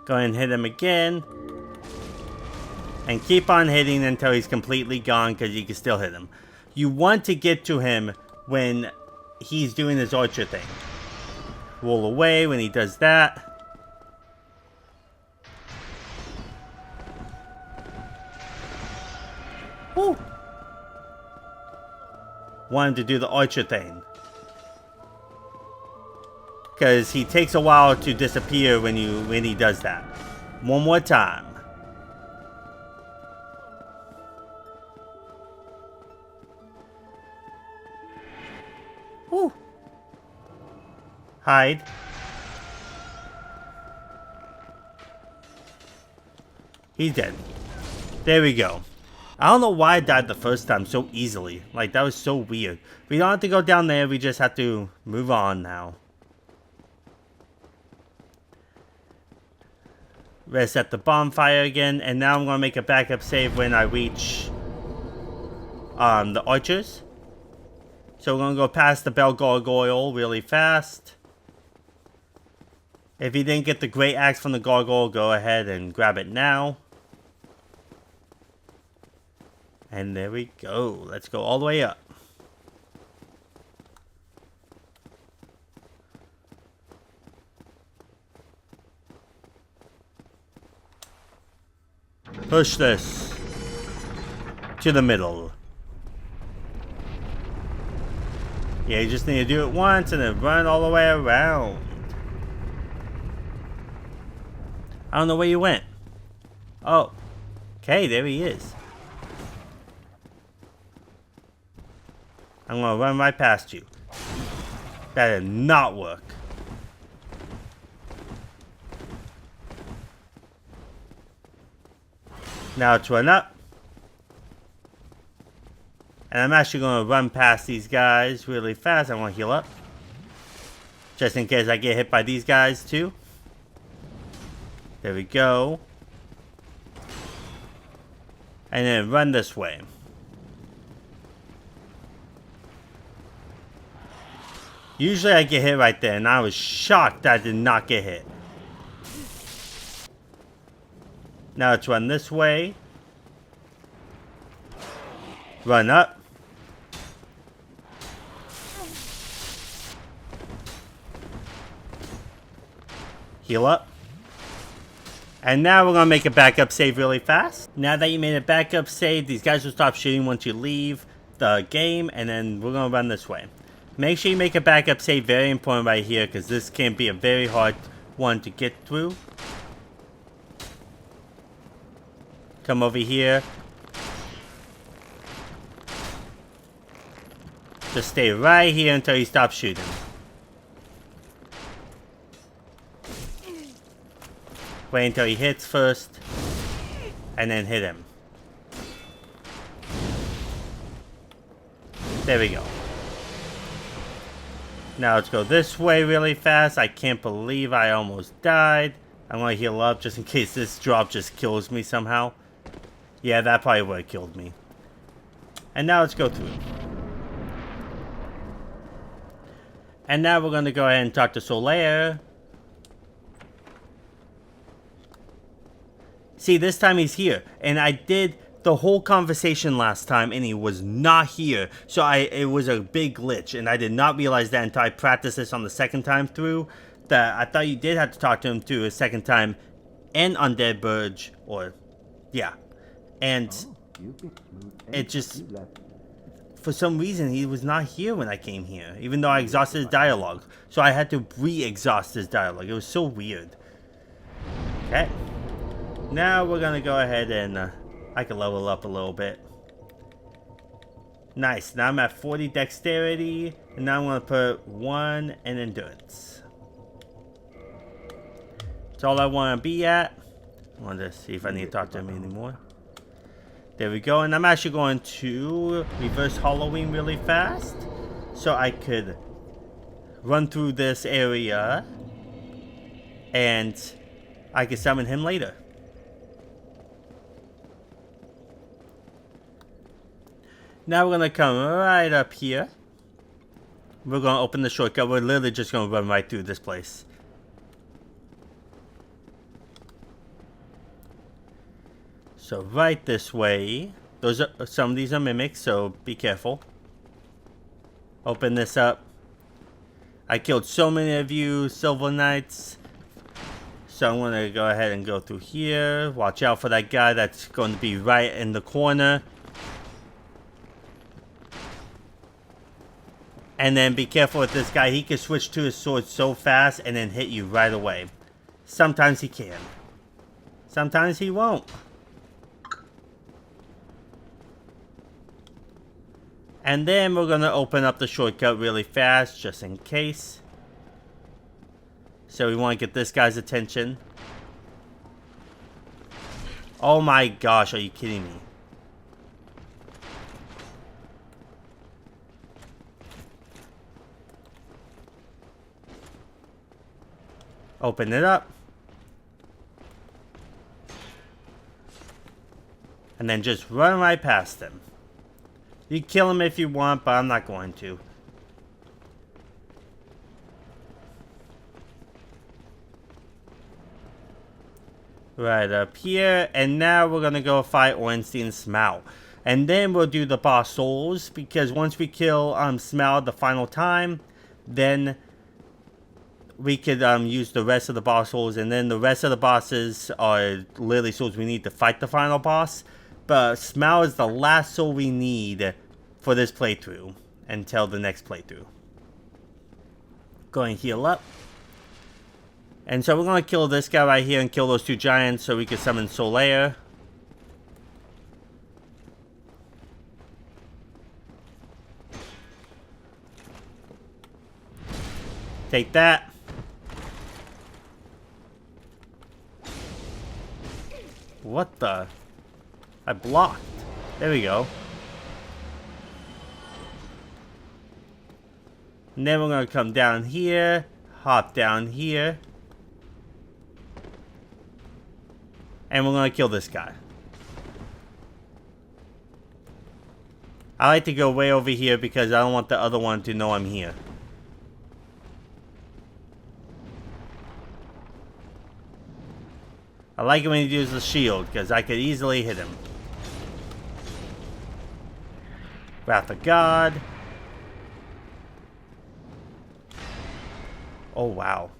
Go ahead and hit him again. And keep on hitting until he's completely gone, because you can still hit him. You want to get to him when he's doing his archer thing. Roll away when he does that. Woo! Want him to do the archer thing. Because he takes a while to disappear when he does that. One more time. Woo. Hide. He's dead. There we go. I don't know why I died the first time so easily. Like, that was so weird. We don't have to go down there. We just have to move on now. reset the bonfire again, and now I'm gonna make a backup save when I reach the archers. So we're gonna go past the bell gargoyle really fast. If you didn't get the great axe from the gargoyle, go ahead and grab it now. And there we go. Let's go all the way up. Push this to the middle. Yeah, you just need to do it once and then run all the way around. I don't know where you went. Oh. Okay, there he is. I'm gonna run right past you. That did not work. Now let's run up. And I'm actually gonna run past these guys really fast. I wanna heal up. Just in case I get hit by these guys too. There we go. And then run this way. Usually I get hit right there, and I was shocked I did not get hit. Now let's run this way. Run up. Heal up. And now we're going to make a backup save really fast. Now that you made a backup save, these guys will stop shooting once you leave the game. And then we're going to run this way. Make sure you make a backup save. Very important right here, because this can be a very hard one to get through. Come over here. Just stay right here until you stop shooting. Wait until he hits first, and then hit him. There we go. Now let's go this way really fast. I can't believe I almost died. I'm gonna heal up just in case this drop just kills me somehow. Yeah, that probably would have killed me. And now let's go through. And now we're gonna go ahead and talk to Solaire. See, this time he's here, and I did the whole conversation last time, and he was not here. So it was a big glitch, and I did not realize that until I practiced this on the second time through. That I thought you did have to talk to him too a second time, and Undead Burge, or yeah, and it just for some reason he was not here when I came here, even though I exhausted his dialogue. So I had to re-exhaust his dialogue. It was so weird. Okay. Now we're gonna go ahead and I can level up a little bit. Nice. Now I'm at 40 dexterity, and now I'm gonna put 1 in endurance. That's all I want to be at. I want to see if I need to talk to him anymore. There we go. And I'm actually going to reverse Halloween really fast, so I could run through this area, and I can summon him later. Now we're gonna come right up here. We're gonna open the shortcut. We're literally just gonna run right through this place. So right this way. Those are some of these are mimics, so be careful. Open this up. I killed so many of you Silver Knights. So I'm gonna go ahead and go through here. Watch out for that guy that's going to be right in the corner. And then be careful with this guy. He can switch to his sword so fast and then hit you right away. Sometimes he can. Sometimes he won't. And then we're going to open up the shortcut really fast just in case. So we want to get this guy's attention. Oh my gosh, are you kidding me? Open it up. and then just run right past him. You kill him if you want, but I'm not going to. Right up here, and now we're gonna go fight Ornstein and Smaug. And then we'll do the boss souls, because once we kill Smaug the final time, then we could use the rest of the boss souls, and then the rest of the bosses are literally souls we need to fight the final boss. But Smaug is the last soul we need for this playthrough until the next playthrough. Go and heal up. And so we're going to kill this guy right here and kill those two giants so we can summon Solaire. Take that. What the? I blocked. There we go. And then we're going to come down here. Hop down here. And we're going to kill this guy. I like to go way over here because I don't want the other one to know I'm here. I like it when he uses the shield because I could easily hit him. Wrath of God. Oh, wow.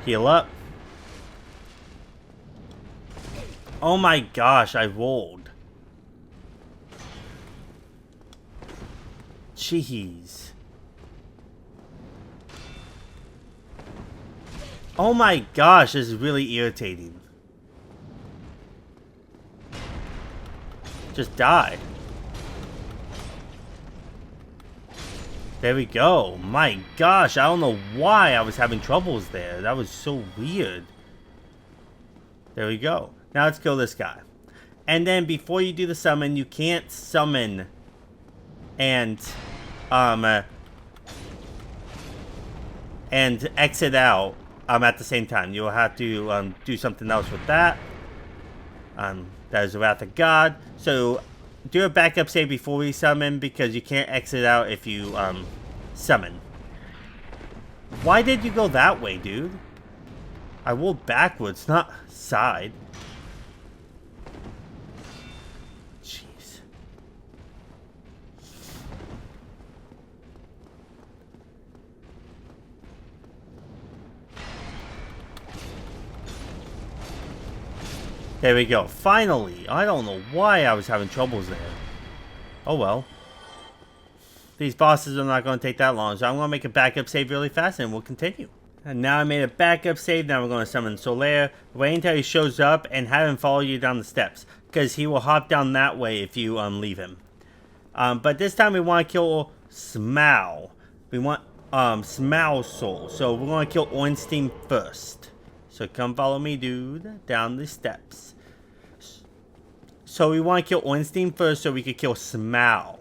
Heal up. Oh my gosh, I rolled. Jeez. Oh my gosh, this is really irritating. Just die. There we go. My gosh, I don't know why I was having troubles there. That was so weird. There we go. Now let's kill this guy. And then before you do the summon, you can't summon and exit out at the same time. You'll have to do something else with that. That is the Wrath of God. So do a backup save before we summon because you can't exit out if you summon. Why did you go that way, dude? I rolled backwards, not side. Jeez. There we go. Finally. I don't know why I was having troubles there. Oh well. These bosses are not going to take that long, so I'm going to make a backup save really fast and we'll continue. And now I made a backup save. Now we're going to summon Solaire. Wait until he shows up and have him follow you down the steps, because he will hop down that way if you leave him. But this time we want to kill Smaug. We want Smaug's soul. So we're going to kill Ornstein first. So come follow me, dude, down the steps. So we want to kill Ornstein first so we could kill Smaug.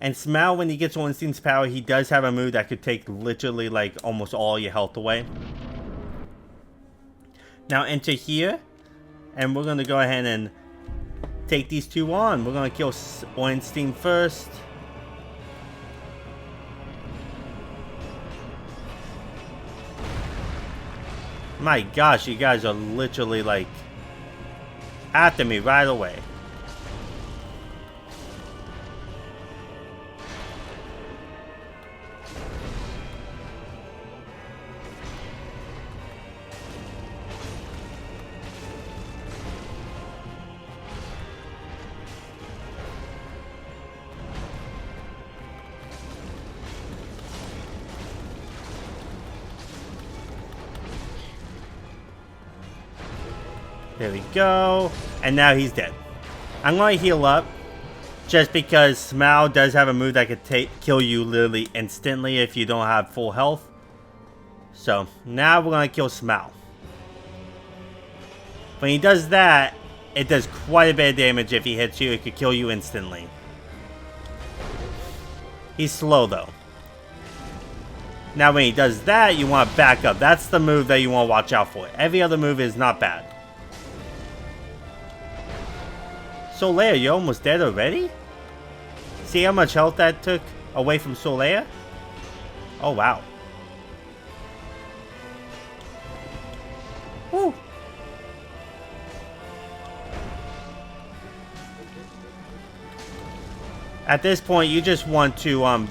And Smaug, when he gets Ornstein's power, he does have a move that could take literally like almost all your health away. Now enter here, and we're going to go ahead and take these two on. We're going to kill Ornstein first. My gosh, you guys are literally like after me right away. There we go. And now he's dead. I'm going to heal up. Just because Smaug does have a move that could kill you literally instantly if you don't have full health. So, now we're going to kill Smaug. When he does that, it does quite a bit of damage if he hits you. It could kill you instantly. He's slow though. Now when he does that, you want to back up. That's the move that you want to watch out for. Every other move is not bad. Solea, you're almost dead already? See how much health that took away from Solea? Oh, wow. Woo. At this point, you just want to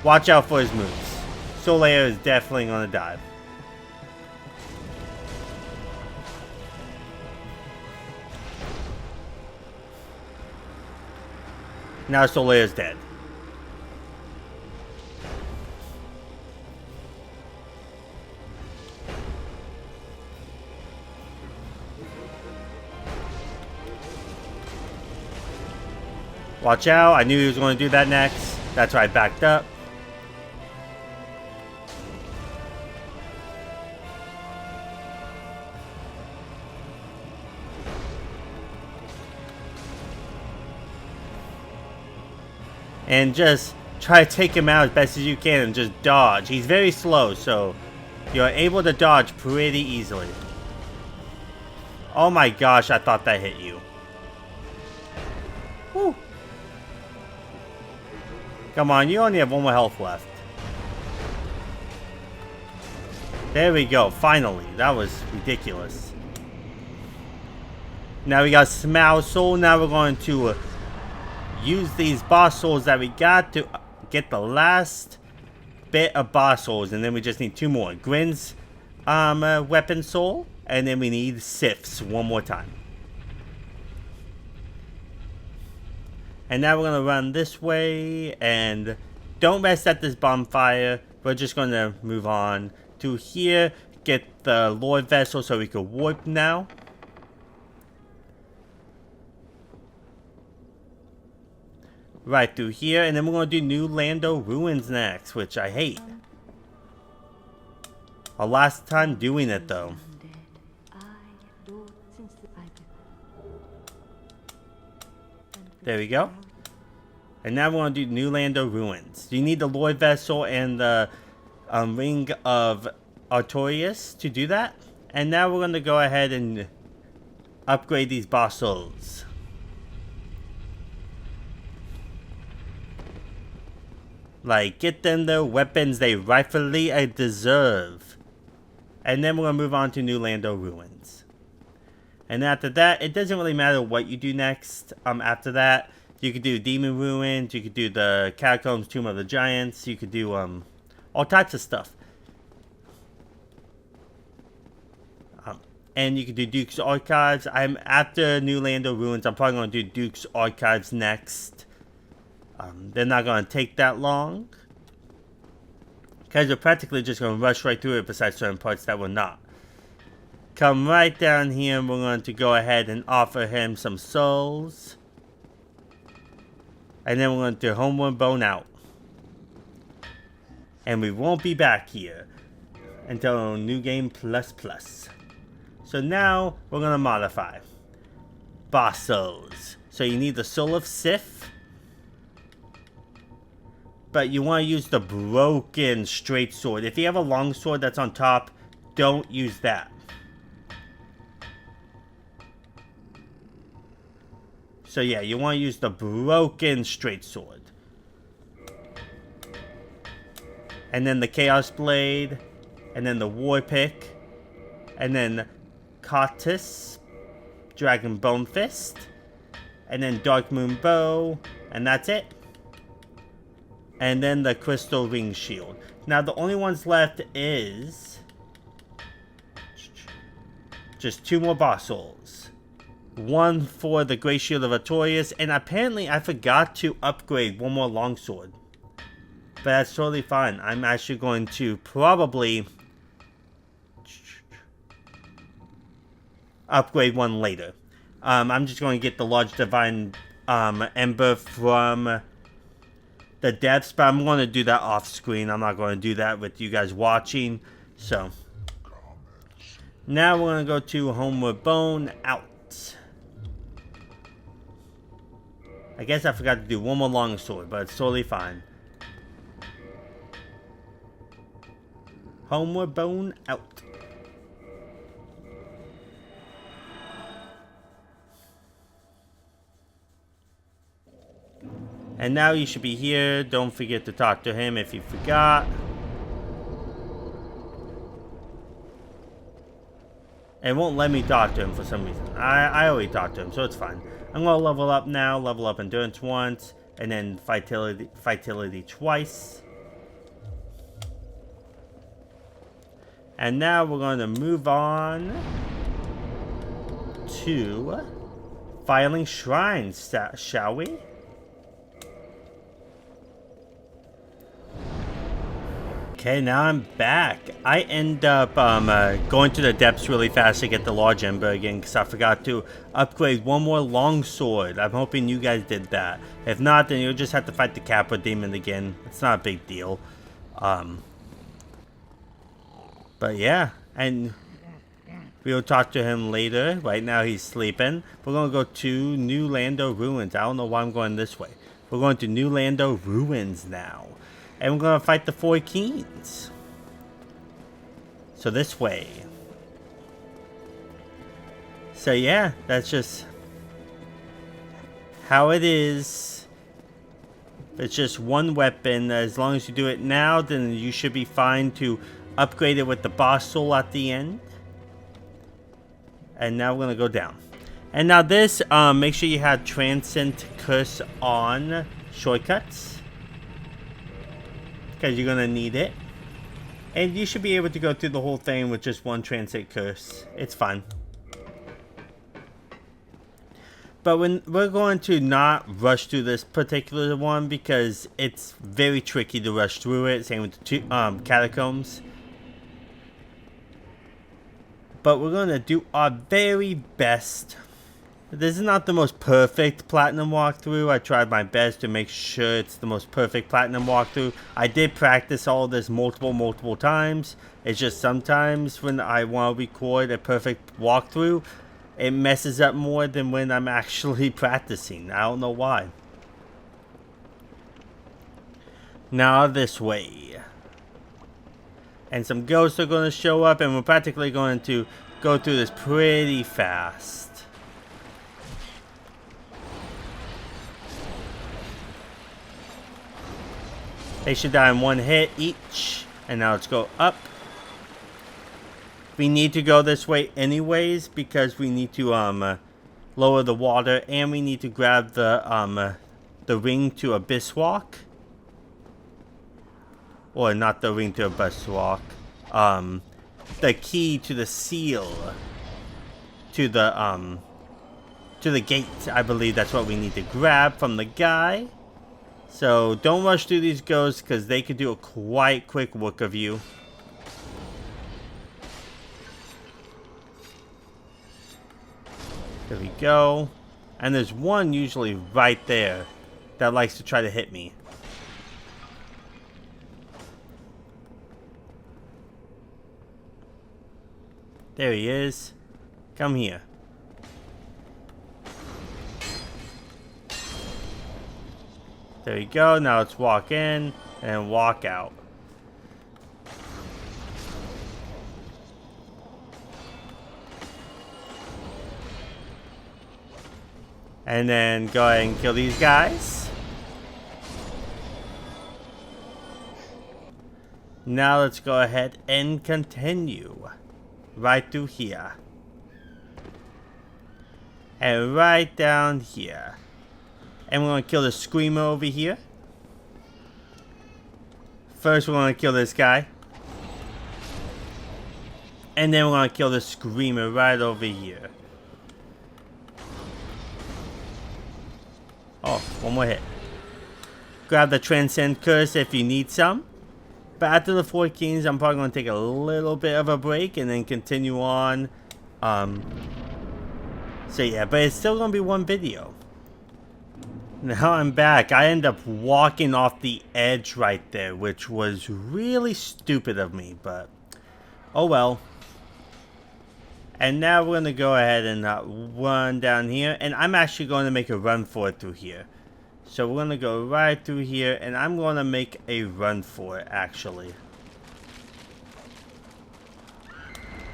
watch out for his moves. Solea is definitely going to dive. Now Solea is dead. Watch out, I knew he was going to do that next. That's why I backed up. And just try to take him out as best as you can and just dodge. He's very slow, so you're able to dodge pretty easily. Oh my gosh, I thought that hit you. Woo. Come on, you only have one more health left. There we go, finally. That was ridiculous. Now we got Smile Soul. Now we're going to use these boss souls that we got to get the last bit of boss souls. And then we just need 2 more. Grin's weapon soul. And then we need Sif's one more time. And now we're going to run this way, and don't rest at this bonfire. We're just going to move on to here, get the Lord Vessel so we can warp now. Right through here, and then we're going to do New Lando Ruins next, which I hate. Our last time doing it, though. There we go. And now we're going to do New Lando Ruins. You need the Lord Vessel and the Ring of Artorias to do that. And now we're going to go ahead and upgrade these boss souls. Like, get them the weapons they rightfully deserve. And then we're going to move on to New Lando Ruins. And after that, it doesn't really matter what you do next. After that, you could do Demon Ruins, you could do the Catacombs, Tomb of the Giants, you could do all types of stuff. And you could do Duke's Archives. I'm after New Lando Ruins. I'm probably going to do Duke's Archives next. They're not going to take that long, because we're practically just going to rush right through it besides certain parts that we're not. Come right down here and we're going to go ahead and offer him some souls. And then we're going to do Homeward Bone out. And we won't be back here until New Game Plus Plus. So now we're going to modify. Boss souls. So you need the Soul of Sith. But you want to use the broken straight sword. If you have a long sword that's on top, don't use that. So yeah, you want to use the broken straight sword. And then the Chaos Blade. And then the War Pick. And then Cottis. Dragon Bone Fist. And then Dark Moon Bow. And that's it. And then the Crystal Ring Shield. Now the only ones left is just 2 more boss souls. One for the Great Shield of Artorias, and apparently I forgot to upgrade one more longsword. But that's totally fine. I'm actually going to probably upgrade one later. I'm just going to get the Large Divine Ember from the depths, but I'm going to do that off screen. I'm not going to do that with you guys watching. So now we're going to go to Homeward Bone out. I guess I forgot to do one more longsword, but it's totally fine. Homeward Bone out. And now you should be here. Don't forget to talk to him if you forgot. It won't let me talk to him for some reason. I already talked to him, so it's fine. I'm going to level up now. Level up Endurance once. And then Vitality twice. And now we're going to move on to Filing Shrines, shall we? Okay, now I'm back. I end up going to the depths really fast to get the large ember again because I forgot to upgrade one more longsword. I'm hoping you guys did that. If not, then you'll just have to fight the Kappa demon again. It's not a big deal. But yeah, and we'll talk to him later. Right now he's sleeping. We're going to go to New Lando Ruins. I don't know why I'm going this way. We're going to New Lando Ruins now. And we're going to fight the Four Kings. So this way. So yeah, that's just how it is. It's just one weapon. As long as you do it now, then you should be fine to upgrade it with the boss soul at the end. And now we're going to go down. And now this, make sure you have Transcend Curse on shortcuts. Because you're going to need it. And you should be able to go through the whole thing with just one Transcend Curse. It's fine. But we're going to not rush through this particular one because it's very tricky to rush through it. Same with the catacombs. But we're going to do our very best. This is not the most perfect platinum walkthrough. I tried my best to make sure it's the most perfect platinum walkthrough. I did practice all this multiple times. It's just sometimes when I want to record a perfect walkthrough, it messes up more than when I'm actually practicing. I don't know why. Now this way. And some ghosts are going to show up, and we're practically going to go through this pretty fast. They should die in one hit each. And now let's go up. We need to go this way anyways because we need to lower the water, and we need to grab the ring to Abyss Walk. Or not the ring to Abyss Walk. The key to the seal to the gate. I believe that's what we need to grab from the guy. So don't rush through these ghosts because they could do a quite quick look of you. There we go. And there's one usually right there that likes to try to hit me. There he is. Come here. There you go. Now let's walk in and walk out. And then go ahead and kill these guys. Now let's go ahead and continue. Right through here. And right down here. And we're going to kill the Screamer over here. First we're going to kill this guy. And then we're going to kill the Screamer right over here. Oh, one more hit. Grab the Transcend Curse if you need some. But after the Four Kings, I'm probably going to take a little bit of a break and then continue on. So yeah, but it's still going to be one video. Now I'm back. I end up walking off the edge right there, which was really stupid of me, but oh well. And now we're going to go ahead and run down here, and I'm actually going to make a run for it through here. So we're going to go right through here, and I'm going to make a run for it, actually.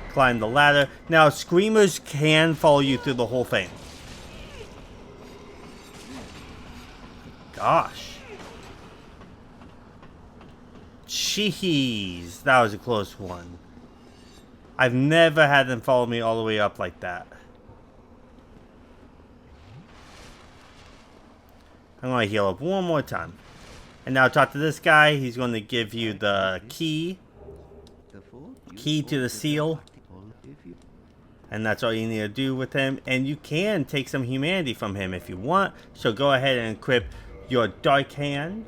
climb the ladder. Now, screamers can follow you through the whole thing. Gosh. Jeez, that was a close one. I've never had them follow me all the way up like that. I'm going to heal up one more time. And now talk to this guy. He's going to give you the key. Key to the seal. And that's all you need to do with him. And you can take some humanity from him if you want. So go ahead and equip your Dark Hand.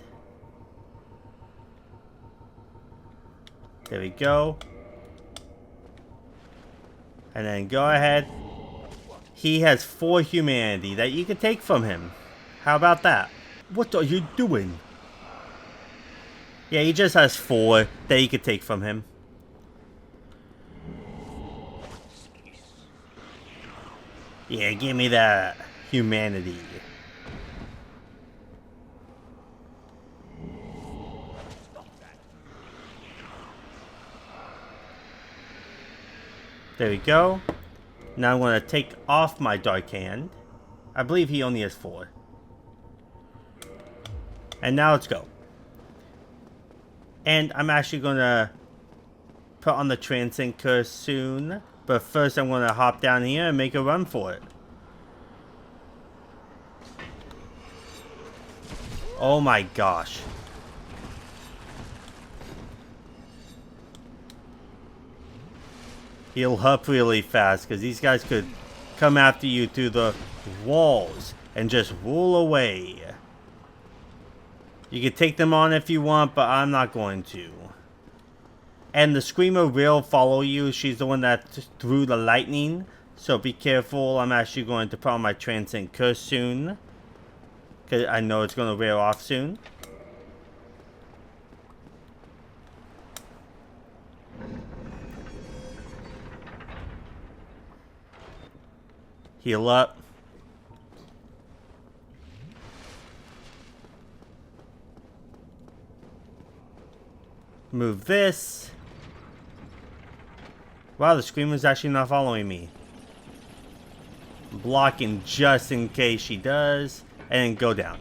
There we go. And then go ahead. He has 4 humanity that you can take from him. How about that? What are you doing? Yeah, he just has 4 that you could take from him. Yeah, give me that humanity. There we go. Now I'm going to take off my Dark Hand. I believe he only has 4. And now let's go. And I'm actually going to put on the Transcend Curse soon. But first I'm going to hop down here and make a run for it. Oh my gosh. Heal up really fast because these guys could come after you through the walls and just roll away. You can take them on if you want, but I'm not going to. And the Screamer will follow you. She's the one that threw the lightning. So be careful. I'm actually going to put on my Transcend Curse soon. Because I know it's going to wear off soon. Heal up. Move this. Wow, the Screamer's actually not following me. Blocking just in case she does. And then go down.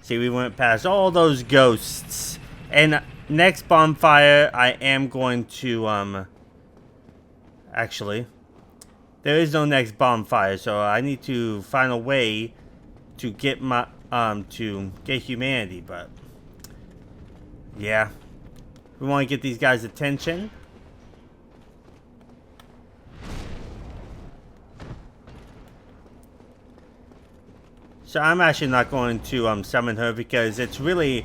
See, we went past all those ghosts. And next bonfire, I am going to, actually, there is no next bonfire, so I need to find a way to get my, to get humanity, but, yeah. We want to get these guys' attention. So I'm actually not going to summon her because it's really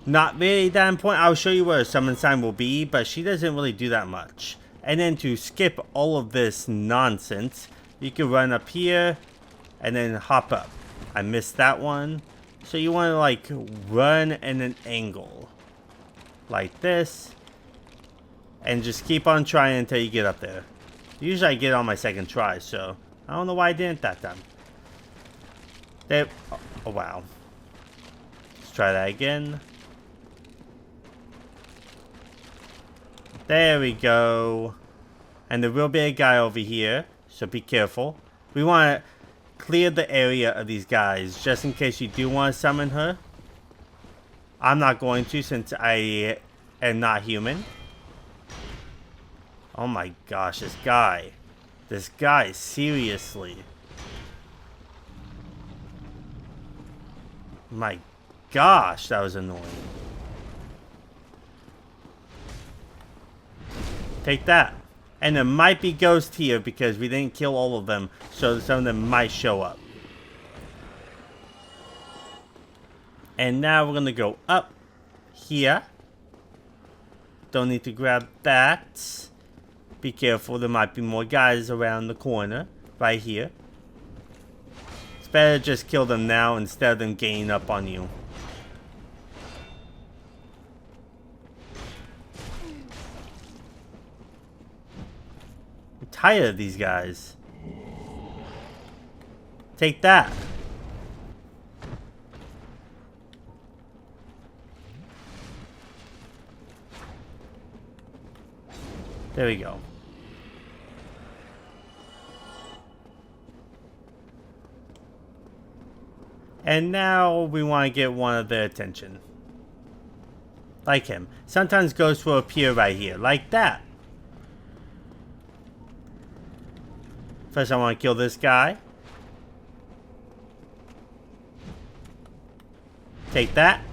not really that important. I'll show you where a summon sign will be, but she doesn't really do that much. And then to skip all of this nonsense, you can run up here and then hop up. I missed that one. So you want to like run in an angle like this and just keep on trying until you get up there. Usually I get on my second try, so I don't know why I didn't that time. There, oh wow. Let's try that again. There we go. And there will be a guy over here, so be careful. We want to clear the area of these guys just in case you do want to summon her. I'm not going to since I am not human. Oh my gosh, this guy. This guy, seriously. My gosh, that was annoying. Take that. And there might be ghosts here because we didn't kill all of them, so some of them might show up. And now we're going to go up here. Don't need to grab that. Be careful, there might be more guys around the corner. Right here. It's better to just kill them now instead of them gaining up on you. I'm tired of these guys. Take that. There we go. And now we want to get one of their attention. Like him. Sometimes ghosts will appear right here. Like that. First I want to kill this guy. Take that.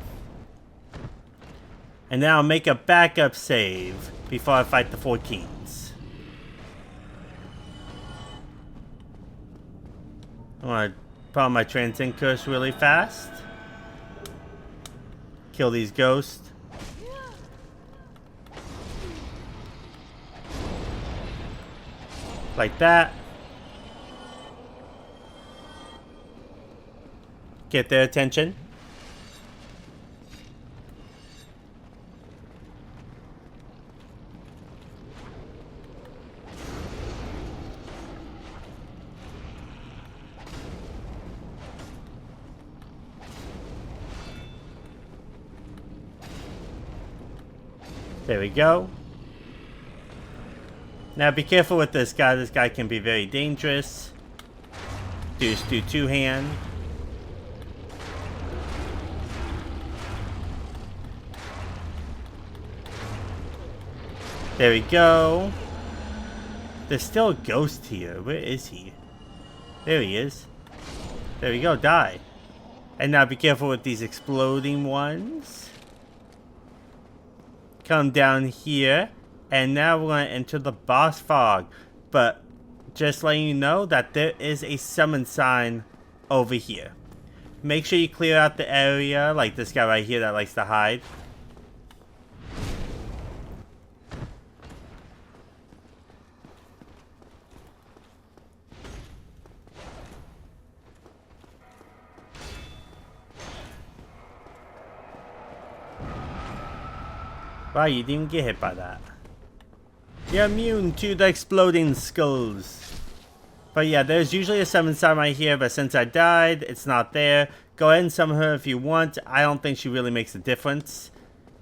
And now I'll make a backup save before I fight the 14s. I want to put on my transcend curse really fast. Kill these ghosts. Like that. Get their attention. There we go. Now be careful with this guy. This guy can be very dangerous. Just do two-hand. There we go. There's still a ghost here. Where is he? There he is. There we go. Die. And now be careful with these exploding ones. Come down here. And now we're going to enter the boss fog. But just letting you know that there is a summon sign over here. Make sure you clear out the area, like this guy right here that likes to hide. Wow, you didn't even get hit by that. You're immune to the exploding skulls. But yeah, there's usually a summon sign right here, but since I died, it's not there. Go ahead and summon her if you want. I don't think she really makes a difference.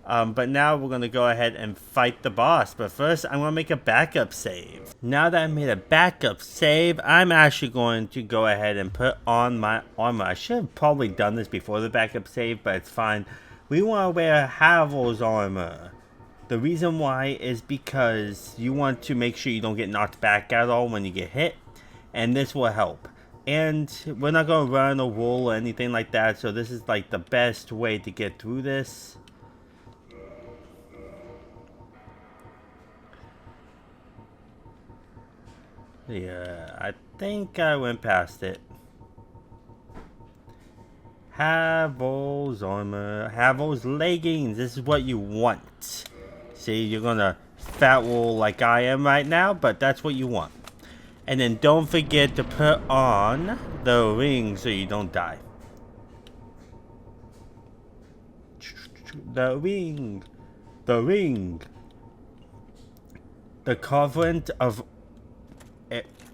But now we're going to go ahead and fight the boss. But first, I'm going to make a backup save. Now that I made a backup save, I'm actually going to go ahead and put on my armor. I should have probably done this before the backup save, but it's fine. We want to wear Havel's armor. The reason why is because you want to make sure you don't get knocked back at all when you get hit. And this will help. And we're not going to run or roll or anything like that. So this is like the best way to get through this. Yeah, I think I went past it. Havel's armor. Havel's leggings. This is what you want. See, you're gonna fat roll like I am right now, but that's what you want. And then don't forget to put on the ring so you don't die. The ring. The ring. The Covenant of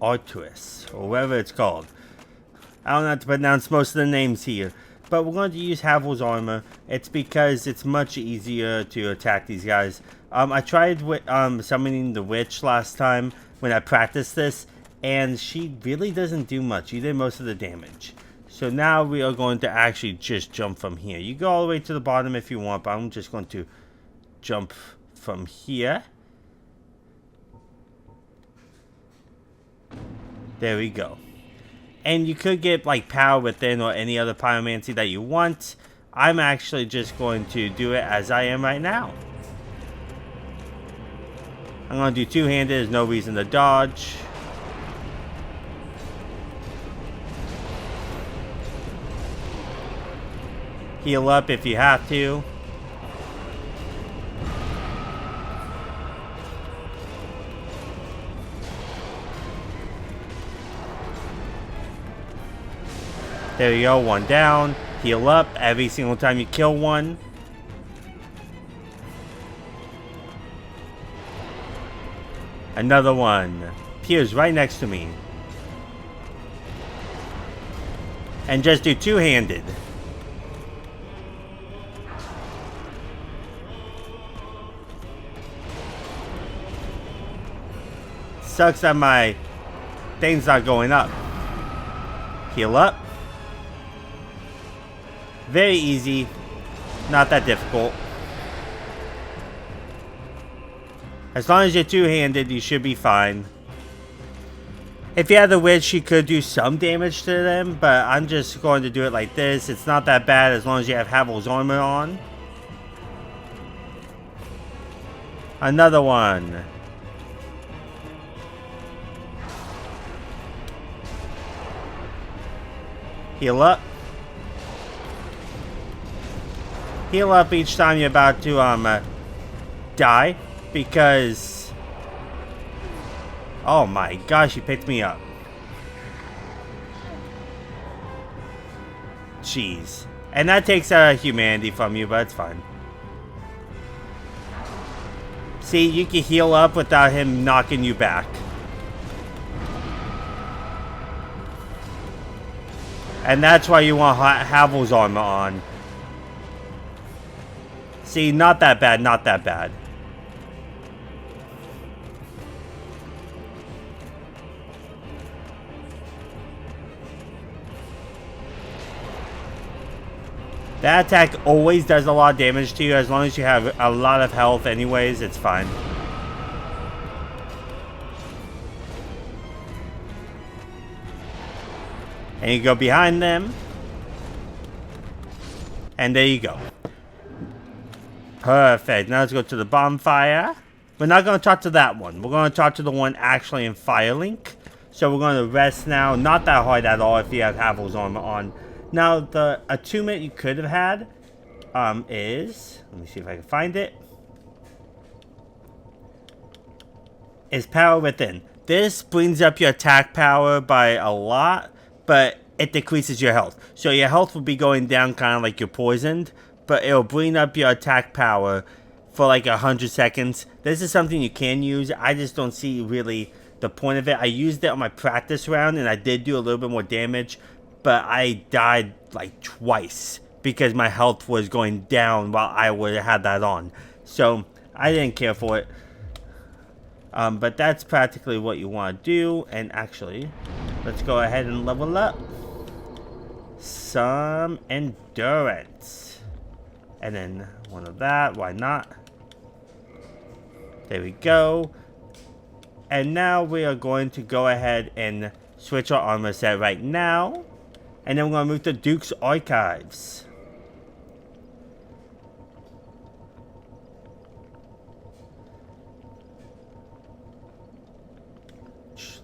Artuis, or whatever it's called. I don't have to pronounce most of the names here. But we're going to use Havel's armor. It's because it's much easier to attack these guys. I tried with summoning the witch last time when I practiced this, and she really doesn't do much. You did most of the damage. So now we are going to actually just jump from here. You go all the way to the bottom if you want, but I'm just going to jump from here. There we go. And you could get like Power Within or any other pyromancy that you want. I'm actually just going to do it as I am right now. I'm going to do two-handed. There's no reason to dodge. Heal up if you have to. There you go, one down. Heal up every single time you kill one. Another one. Appears right next to me. And just do two-handed. Sucks that my thing's not going up. Heal up. Very easy. Not that difficult. As long as you're two-handed, you should be fine. If you had the witch, you could do some damage to them, but I'm just going to do it like this. It's not that bad as long as you have Havel's armor on. Another one. Heal up. Heal up each time you're about to die, because oh my gosh, he picked me up. Jeez. And that takes humanity from you, but it's fine. See, you can heal up without him knocking you back. And that's why you want Havel's armor on. See, not that bad, not that bad. That attack always does a lot of damage to you. As long as you have a lot of health anyways, it's fine. And you go behind them. And there you go. Perfect. Now let's go to the bonfire. We're not going to talk to that one. We're going to talk to the one actually in Firelink. So we're going to rest now. Not that hard at all if you have Havel's armor on. Now, the attunement you could have had is... Let me see if I can find it. Is Power Within. This brings up your attack power by a lot, but it decreases your health. So your health will be going down kind of like you're poisoned, but it'll bring up your attack power for like 100 seconds. This is something you can use. I just don't see really the point of it. I used it on my practice round, and I did do a little bit more damage, but I died like twice because my health was going down while I would have had that on. So I didn't care for it. But that's practically what you want to do. And actually, let's go ahead and level up some endurance. And then one of that, why not? There we go. And now we are going to go ahead and switch our armor set right now. And then we're going to move to Duke's Archives.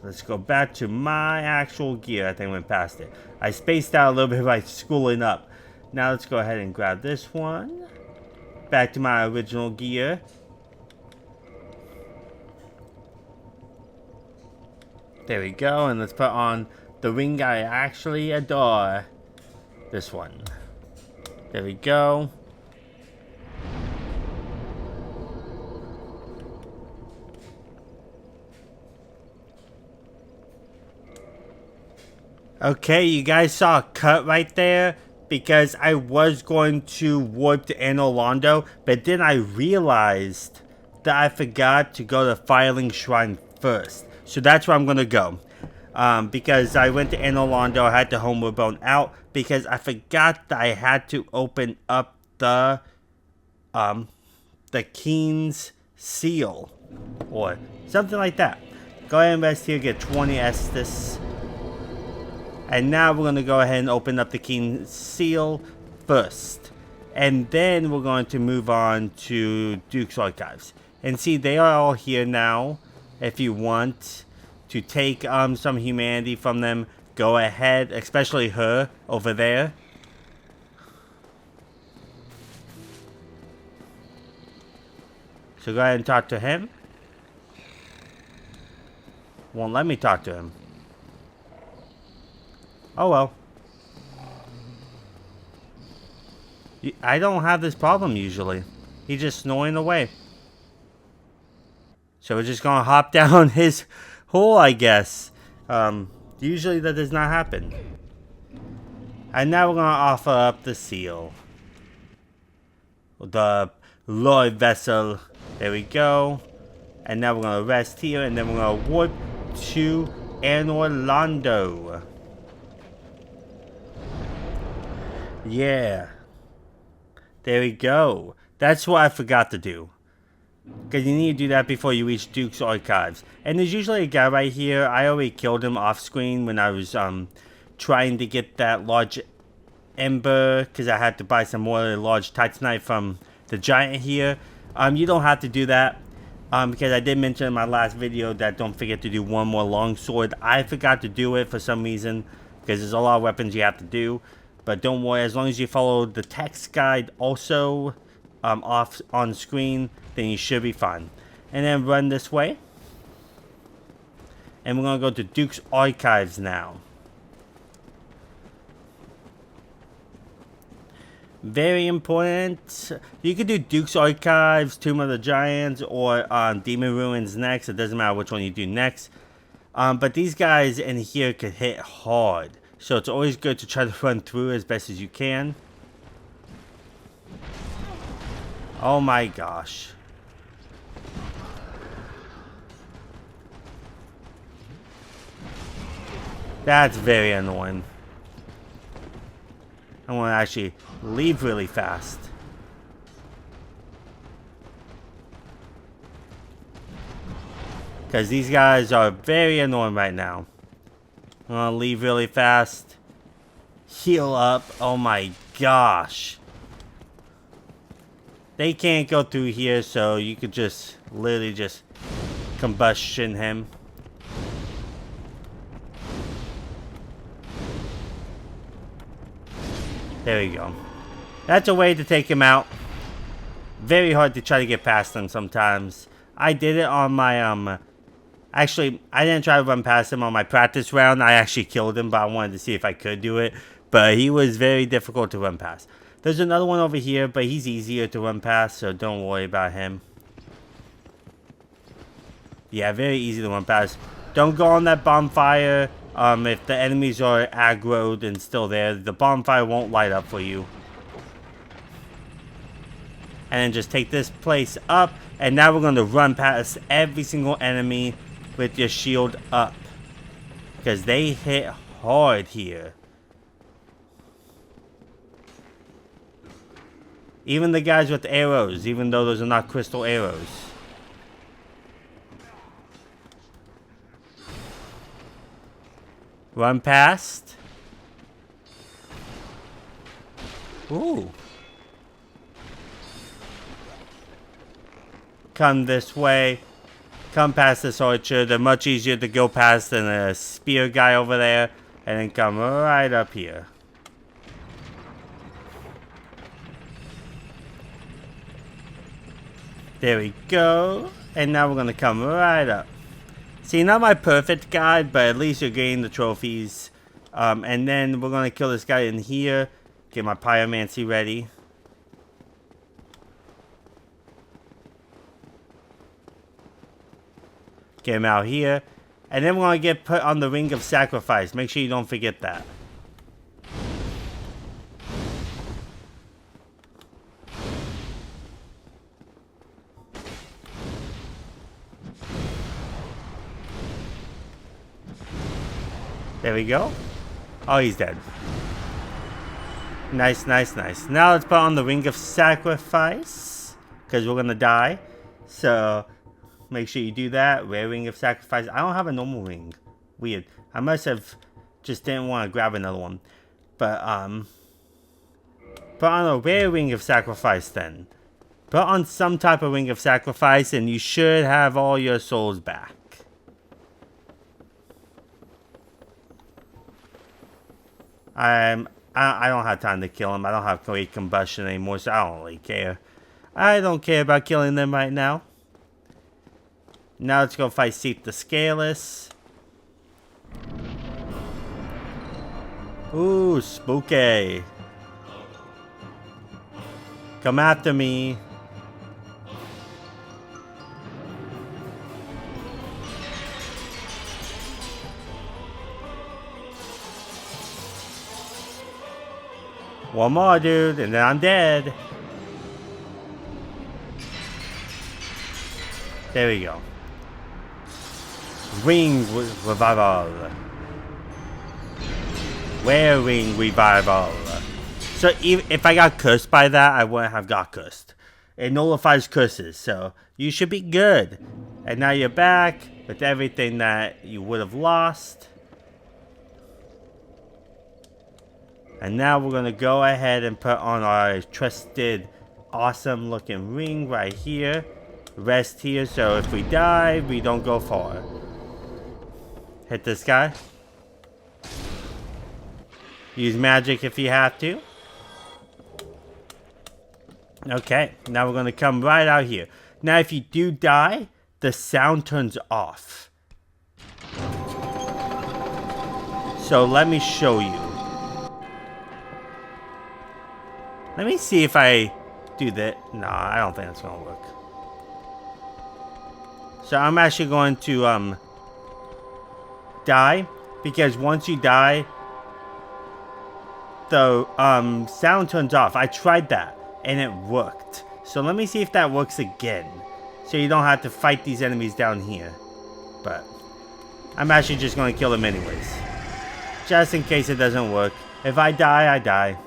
Let's go back to my actual gear. I think I went past it. I spaced out a little bit by schooling up. Now let's go ahead and grab this one. Back to my original gear. There we go. And let's put on the ring I actually adore. This one. There we go. Okay, you guys saw a cut right there because I was going to warp to Anor Londo, but then I realized that I forgot to go to Firelink Shrine first. So that's where I'm going to go. Because I went to Anor Londo, I had the Homeward Bone out because I forgot that I had to open up the Keen's Seal or something like that. Go ahead and rest here, get 20 Estus. And now we're going to go ahead and open up the Keen's Seal first. And then we're going to move on to Duke's Archives. And see, they are all here now. If you want to take some humanity from them, go ahead. Especially her over there. So go ahead and talk to him. Won't let me talk to him. Oh well. I don't have this problem usually. He's just snoring away. So we're just gonna hop down his hole, I guess. Usually that does not happen. And now we're gonna offer up the seal. The Lord Vessel. There we go. And now we're gonna rest here, and then we're gonna warp to Anor Londo. Yeah, There we go. That's what I forgot to do. Because you need to do that before you reach Duke's Archives. And there's usually a guy right here. I already killed him off screen when I was trying to get that large ember. Because I had to buy some more large titanite from the giant here. You don't have to do that. Because I did mention in my last video that don't forget to do one more longsword. I forgot to do it for some reason. Because there's a lot of weapons you have to do. But don't worry, as long as you follow the text guide also off on screen, then you should be fine. And then run this way. And we're going to go to Duke's Archives now. Very important. You could do Duke's Archives, Tomb of the Giants, or Demon Ruins next. It doesn't matter which one you do next. But these guys in here could hit hard. So it's always good to try to run through as best as you can. Oh my gosh. That's very annoying. I want to actually leave really fast. Because these guys are very annoying right now. I'm going to leave really fast. Heal up. Oh my gosh. They can't go through here, so you could just literally just combustion him. There we go. That's a way to take him out. Very hard to try to get past him sometimes. I did it on my actually, I didn't try to run past him on my practice round. I actually killed him, but I wanted to see if I could do it. But he was very difficult to run past. There's another one over here, but he's easier to run past, so don't worry about him. Yeah, very easy to run past. Don't go on that bonfire. If the enemies are aggroed and still there, the bonfire won't light up for you. And then just take this place up. And now we're going to run past every single enemy with your shield up. Because they hit hard here. Even the guys with arrows, even though those are not crystal arrows. Run past. Ooh. Come this way. Come past this archer. They're much easier to go past than a spear guy over there. And then come right up here. There we go. And now we're going to come right up. See, not my perfect guide, but at least you're getting the trophies. And then we're going to kill this guy in here. Get my pyromancy ready. Get him out here. And then we're going to get put on the Ring of Sacrifice. Make sure you don't forget that. There we go. Oh, he's dead. Nice, nice, nice. Now let's put on the Ring of Sacrifice. Because we're going to die. So, make sure you do that. Rare Ring of Sacrifice. I don't have a normal ring. Weird. I must have just didn't want to grab another one. But, put on a rare Ring of Sacrifice then. Put on some type of Ring of Sacrifice and you should have all your souls back. I don't have time to kill him. I don't have great combustion anymore, so I don't really care. I don't care about killing them right now. Now let's go fight Seep the Scaleless. Ooh, spooky. Come after me. One more, dude, and then I'm dead. There we go. Ring Revival. Rare Ring Revival. So if I got cursed by that, I wouldn't have got cursed. It nullifies curses, so you should be good. And now you're back with everything that you would have lost. And now we're going to go ahead and put on our trusted, awesome looking ring right here. Rest here, so if we die, we don't go far. Hit this guy. Use magic if you have to. Okay, now we're going to come right out here. Now if you do die, the sound turns off. So let me show you. Let me see if I do that. No, I don't think that's going to work. So I'm actually going to die, because once you die, the sound turns off. I tried that and it worked. So let me see if that works again, so you don't have to fight these enemies down here. But I'm actually just going to kill them anyways, just in case it doesn't work. If I die, I die.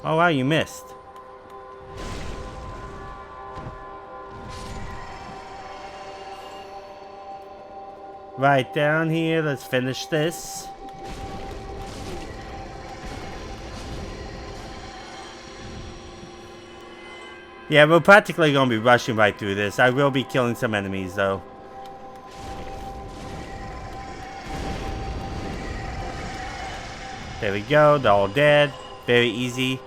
Oh wow, you missed. Right down here, let's finish this. Yeah, we're practically going to be rushing right through this. I will be killing some enemies though. There we go, they're all dead. Very easy.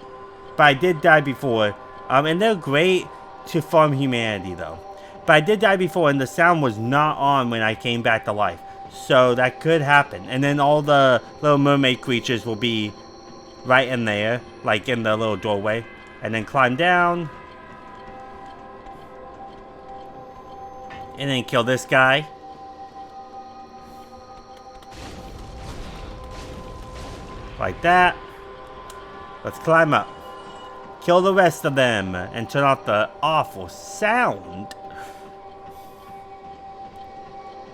But I did die before. And they're great to farm humanity though. But I did die before and the sound was not on when I came back to life. So that could happen. And then all the little mermaid creatures will be right in there. Like in the little doorway. And then climb down. And then kill this guy. Like that. Let's climb up. Kill the rest of them. And turn off the awful sound.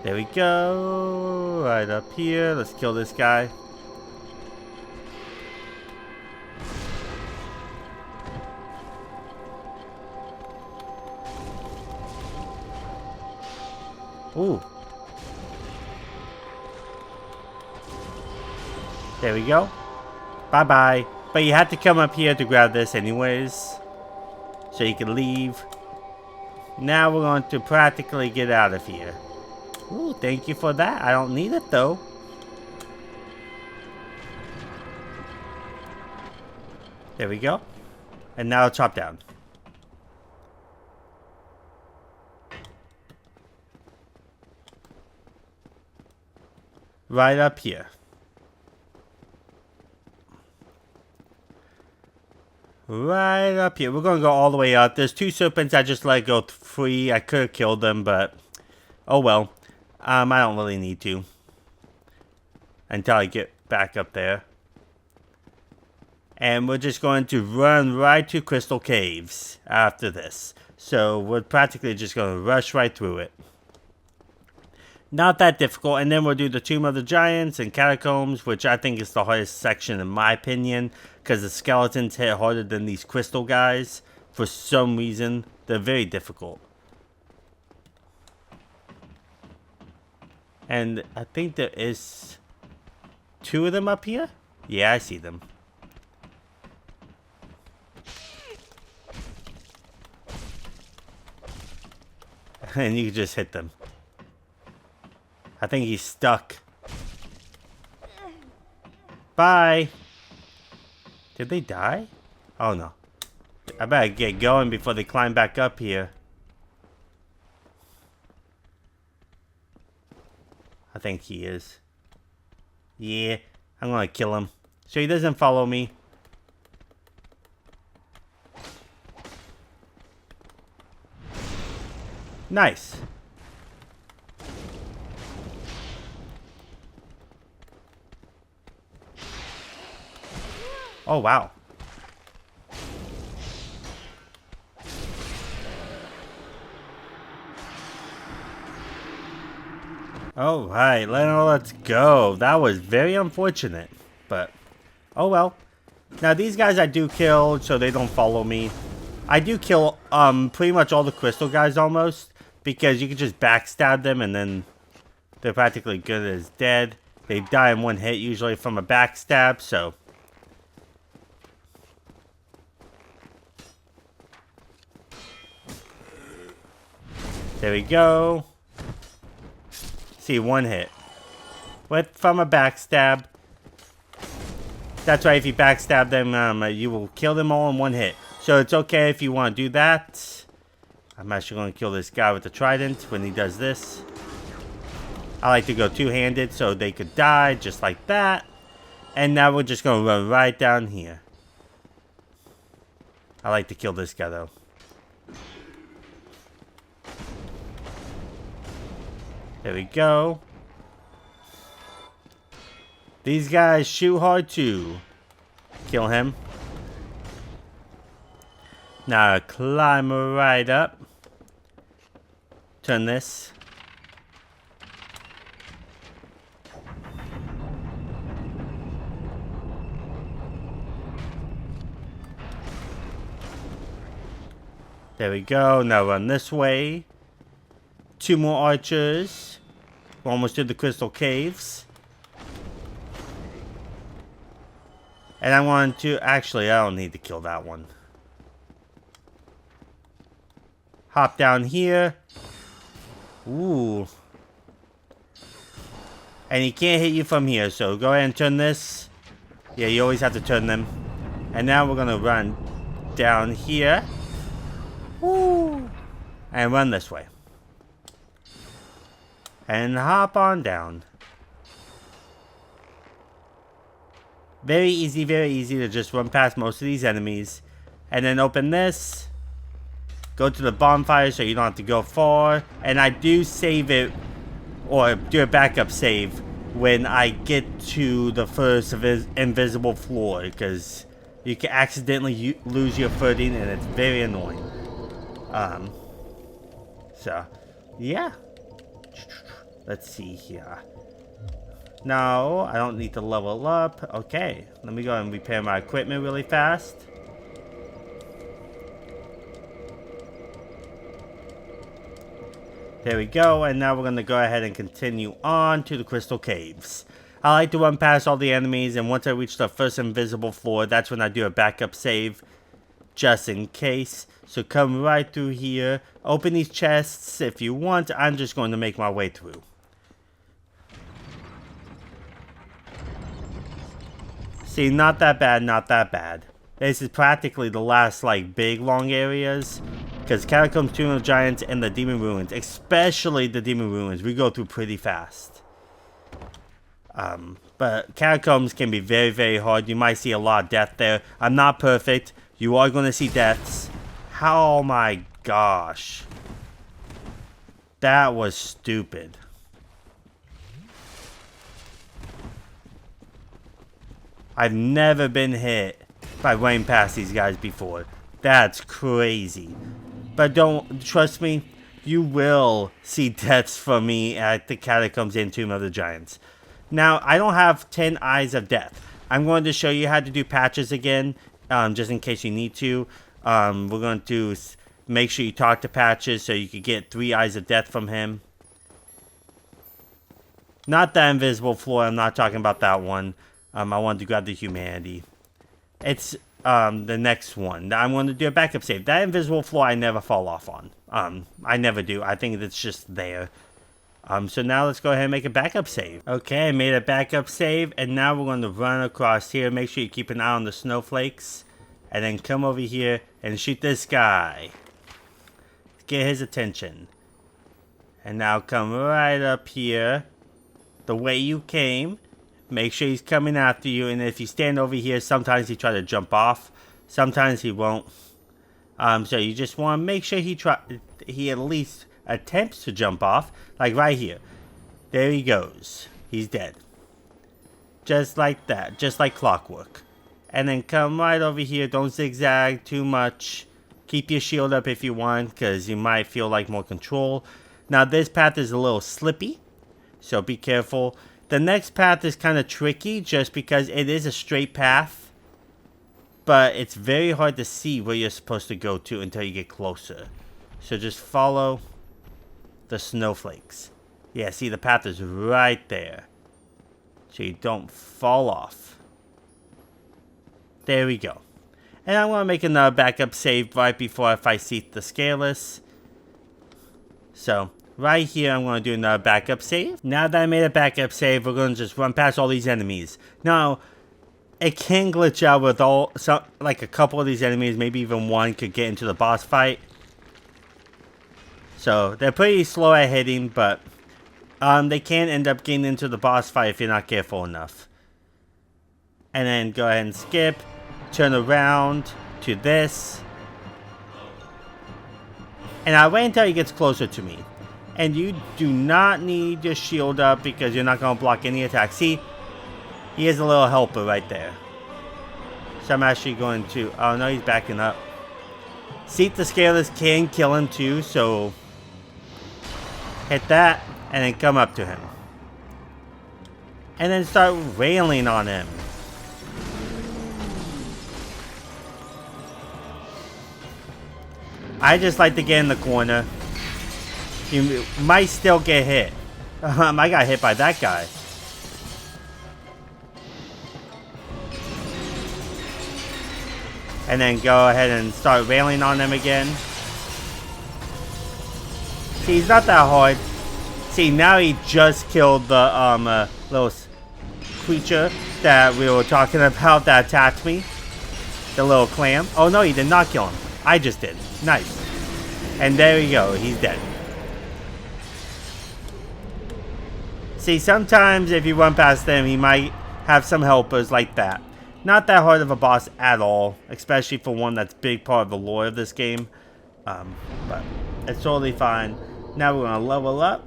There we go. Right up here. Let's kill this guy. Ooh. There we go. Bye-bye. But you have to come up here to grab this anyways, so you can leave. Now we're going to practically get out of here. Ooh, thank you for that. I don't need it though. There we go. And now chop down. Right up here. Right up here. We're going to go all the way up. There's two serpents I just let go free. I could have killed them, but oh well. I don't really need to until I get back up there. And we're just going to run right to Crystal Caves after this. So we're practically just going to rush right through it. Not that difficult. And then we'll do the Tomb of the Giants and Catacombs, which I think is the hardest section in my opinion, because the skeletons hit harder than these crystal guys. For some reason, they're very difficult. And I think there is two of them up here. Yeah, I see them. And you can just hit them. I think he's stuck. Bye. Did they die? Oh no. I better get going before they climb back up here. I think he is. Yeah, I'm gonna kill him so he doesn't follow me. Nice. Oh, wow. Alright, let's go. That was very unfortunate. But, oh well. Now these guys I do kill so they don't follow me. I do kill pretty much all the crystal guys almost. Because you can just backstab them and then they're practically good as dead. They die in one hit usually from a backstab, so. There we go. See, one hit. From a backstab. That's right, if you backstab them, you will kill them all in one hit. So it's okay if you want to do that. I'm actually going to kill this guy with the trident when he does this. I like to go two-handed so they could die just like that. And now we're just going to run right down here. I like to kill this guy though. There we go. These guys shoot hard too. Kill him. Now climb right up. Turn this. There we go. Now run this way. 2 more archers. We're almost to the crystal caves. And I want to... Actually, I don't need to kill that one. Hop down here. Ooh. And he can't hit you from here, so go ahead and turn this. Yeah, you always have to turn them. And now we're going to run down here. Woo! And run this way. And hop on down. Very easy to just run past most of these enemies. And then open this. Go to the bonfire so you don't have to go far. And I do save it, or do a backup save, when I get to the first invisible floor. Because you can accidentally lose your footing and it's very annoying. So, yeah. Let's see here. No, I don't need to level up. Okay, let me go and repair my equipment really fast. There we go, and now we're going to go ahead and continue on to the crystal caves. I like to run past all the enemies, and once I reach the first invisible floor, that's when I do a backup save, just in case. So come right through here, open these chests if you want. I'm just going to make my way through. See, not that bad, not that bad. This is practically the last, like, big, long areas. Because Catacombs, Tomb of Giants, and the Demon Ruins, especially the Demon Ruins, we go through pretty fast. But Catacombs can be very hard. You might see a lot of death there. I'm not perfect. You are going to see deaths. Oh my gosh. That was stupid. I've never been hit by running past these guys before. That's crazy. But don't, trust me, you will see deaths from me at the Catacombs and Tomb of the Giants. Now, I don't have 10 Eyes of Death. I'm going to show you how to do patches again, just in case you need to. We're going to make sure you talk to Patches so you can get 3 Eyes of Death from him. Not that invisible floor, I'm not talking about that one. I wanted to grab the humanity. It's the next one. I'm going to do a backup save. That invisible floor I never fall off on. I never do. I think it's just there. So now let's go ahead and make a backup save. Okay, I made a backup save, and now we're going to run across here. Make sure you keep an eye on the snowflakes. And then come over here and shoot this guy. Get his attention. And now come right up here. The way you came. Make sure he's coming after you, and if you stand over here, sometimes he tries to jump off. Sometimes he won't. So you just want to make sure he at least attempts to jump off. Like right here. There he goes. He's dead. Just like that. Just like clockwork. And then come right over here. Don't zigzag too much. Keep your shield up if you want, because you might feel like more control. Now this path is a little slippy. So be careful. The next path is kind of tricky just because it is a straight path. But it's very hard to see where you're supposed to go to until you get closer. So just follow the snowflakes. Yeah, see, the path is right there. So you don't fall off. There we go. And I'm going to make another backup save right before I fight the Scaleless. So, right here, I'm going to do another backup save. Now that I made a backup save, we're going to just run past all these enemies. Now, it can glitch out with like a couple of these enemies. Maybe even one could get into the boss fight. So, they're pretty slow at hitting, but they can end up getting into the boss fight if you're not careful enough. And then go ahead and skip. Turn around to this. And I'll wait until he gets closer to me. And you do not need your shield up because you're not going to block any attacks. See, he is a little helper right there. So I'm actually going to... Oh no, he's backing up. See, the Scaleless can kill him too, so... Hit that, and then come up to him. And then start railing on him. I just like to get in the corner. You might still get hit. I got hit by that guy. And then go ahead and start railing on them again. See, he's not that hard. See, now he just killed the little creature that we were talking about that attacked me. The little clam. Oh no, he did not kill him. I just did. Nice. And there we go. He's dead. See, sometimes if you run past them, he might have some helpers like that. Not that hard of a boss at all, especially for one that's a big part of the lore of this game. But it's totally fine. Now we're going to level up.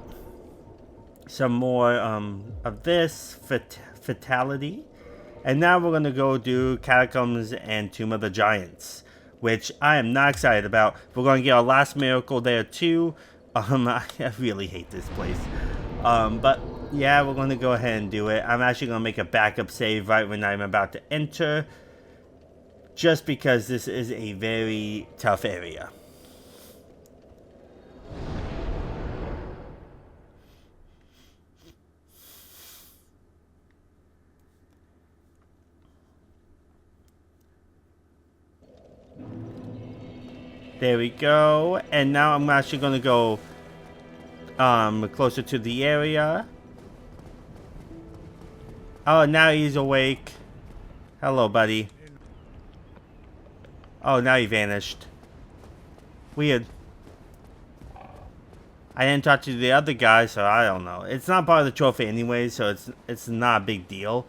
Some more of this fatality. And now we're going to go do Catacombs and Tomb of the Giants, which I am not excited about. We're going to get our last miracle there too. I really hate this place. But yeah, we're going to go ahead and do it. I'm actually going to make a backup save right when I'm about to enter. Just because this is a very tough area. There we go. And now I'm actually going to go closer to the area. Oh, now he's awake. Hello, buddy. Oh, now he vanished. Weird. I didn't talk to the other guy, so I don't know. It's not part of the trophy anyway, so it's not a big deal.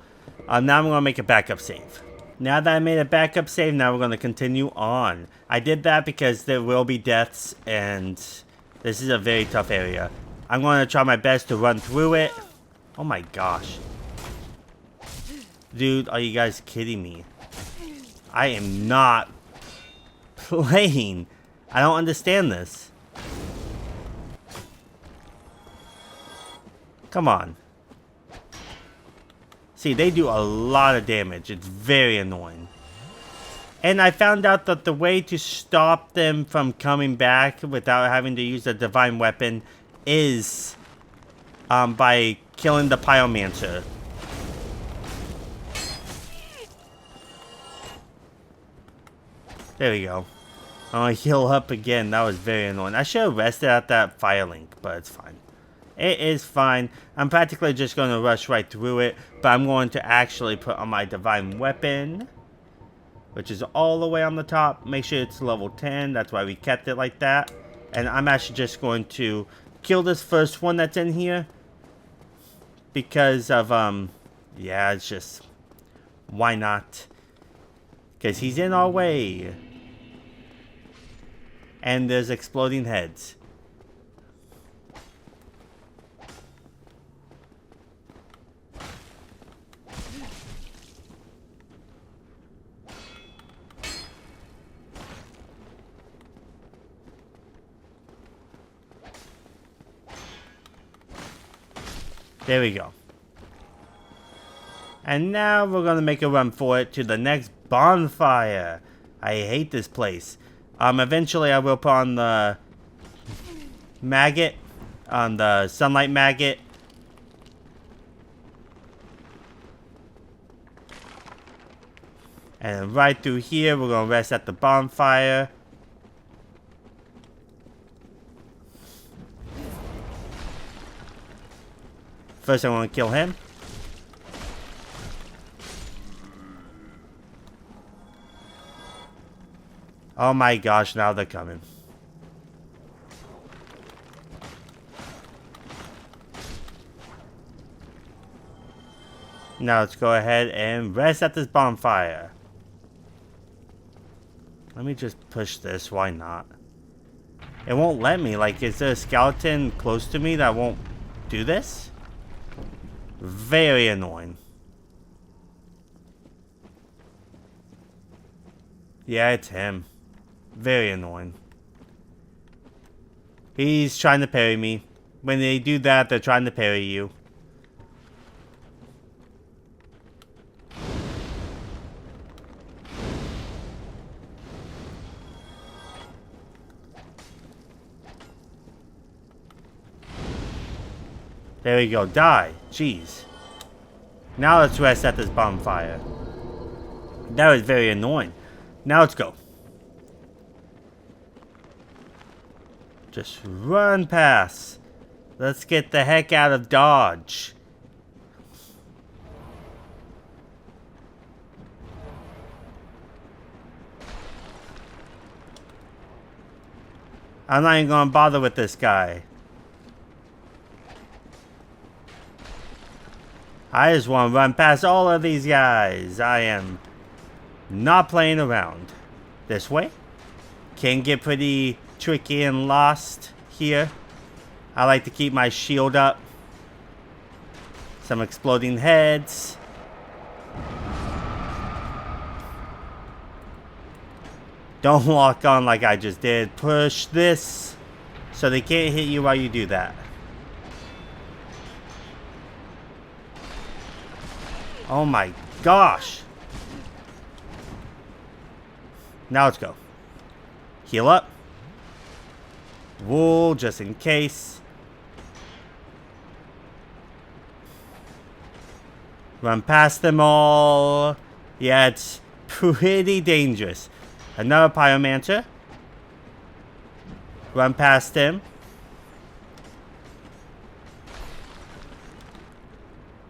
Now I'm going to make a backup save. Now that I made a backup save, now we're going to continue on. I did that because there will be deaths, and this is a very tough area. I'm going to try my best to run through it. Oh my gosh. Dude, are you guys kidding me? I am not playing. I don't understand this. Come on. See, they do a lot of damage. It's very annoying. And I found out that the way to stop them from coming back without having to use a divine weapon is by killing the Pyromancer. There we go. Oh, heal up again. That was very annoying. I should have rested at that fire link, but it's fine. It is fine. I'm practically just going to rush right through it, but I'm going to actually put on my divine weapon, which is all the way on the top. Make sure it's level 10. That's why we kept it like that. And I'm actually just going to kill this first one that's in here because of, yeah, it's just, why not? Because he's in our way. And there's exploding heads. There we go. And now we're gonna make a run for it to the next bonfire. I hate this place. Eventually I will put on the maggot, on the sunlight maggot. And right through here, we're gonna rest at the bonfire. First, I want to kill him. Oh my gosh, now they're coming. Now let's go ahead and rest at this bonfire. Let me just push this, why not? It won't let me, like, is there a skeleton close to me that won't do this? Very annoying. Yeah, it's him. Very annoying. He's trying to parry me. When they do that, they're trying to parry you. There we go. Die. Jeez. Now let's rest at this bonfire. That was very annoying. Now let's go. Just run past. Let's get the heck out of Dodge. I'm not even gonna bother with this guy. I just want to run past all of these guys. I am not playing around. This way. Can get pretty tricky and lost here. I like to keep my shield up. Some exploding heads. Don't lock on like I just did. Push this so they can't hit you while you do that. Oh my gosh. Now let's go. Heal up. Wool just in case. Run past them all. Yeah, it's pretty dangerous. Another pyromancer. Run past him.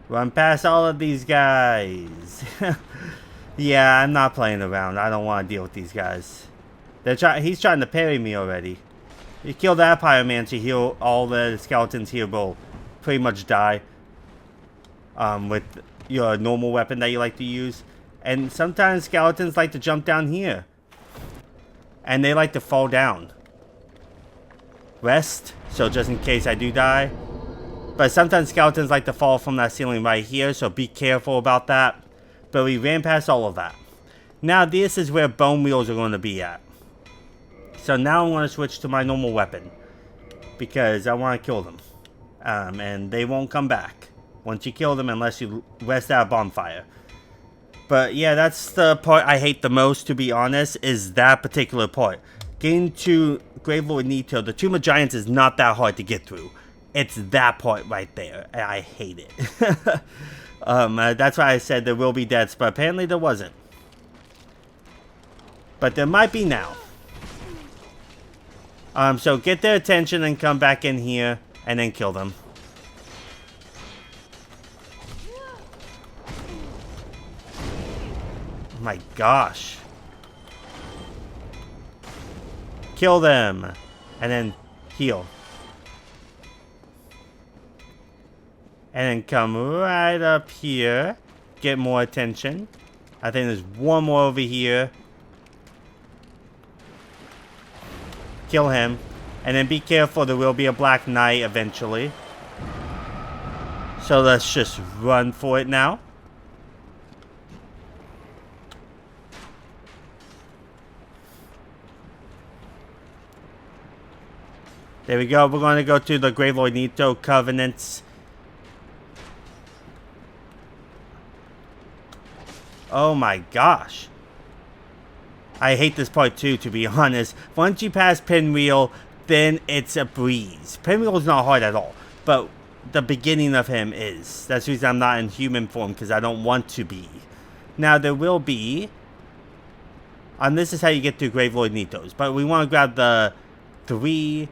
Run past all of these guys. Yeah, I'm not playing around. I don't want to deal with these guys. He's trying to parry me already. You kill that pyromancer, all the skeletons here will pretty much die. With your normal weapon that you like to use. And sometimes skeletons like to jump down here. And they like to fall down. Rest, so just in case I do die. But sometimes skeletons like to fall from that ceiling right here, so be careful about that. But we ran past all of that. Now this is where bone wheels are going to be at. So now I'm going to switch to my normal weapon. Because I want to kill them. And they won't come back once you kill them unless you rest at a bonfire. But yeah, that's the part I hate the most, to be honest, is that particular part. Getting to Gravelord Nito, the Tomb of Giants, is not that hard to get through. It's that part right there. I hate it. That's why I said there will be deaths, but apparently there wasn't. But there might be now. So get their attention and come back in here and then kill them. Oh my gosh. Kill them. And then heal. And then come right up here. Get more attention. I think there's one more over here. Kill him. And then be careful, there will be a Black Knight eventually. So let's just run for it now. There we go. We're going to go to the Gravelord Nito Covenants. Oh my gosh. I hate this part too, to be honest. Once you pass Pinwheel, then it's a breeze. Pinwheel is not hard at all, but the beginning of him is. That's the reason I'm not in human form, because I don't want to be. Now, there will be... this is how you get to Graveloid Nitos, but we want to grab the 3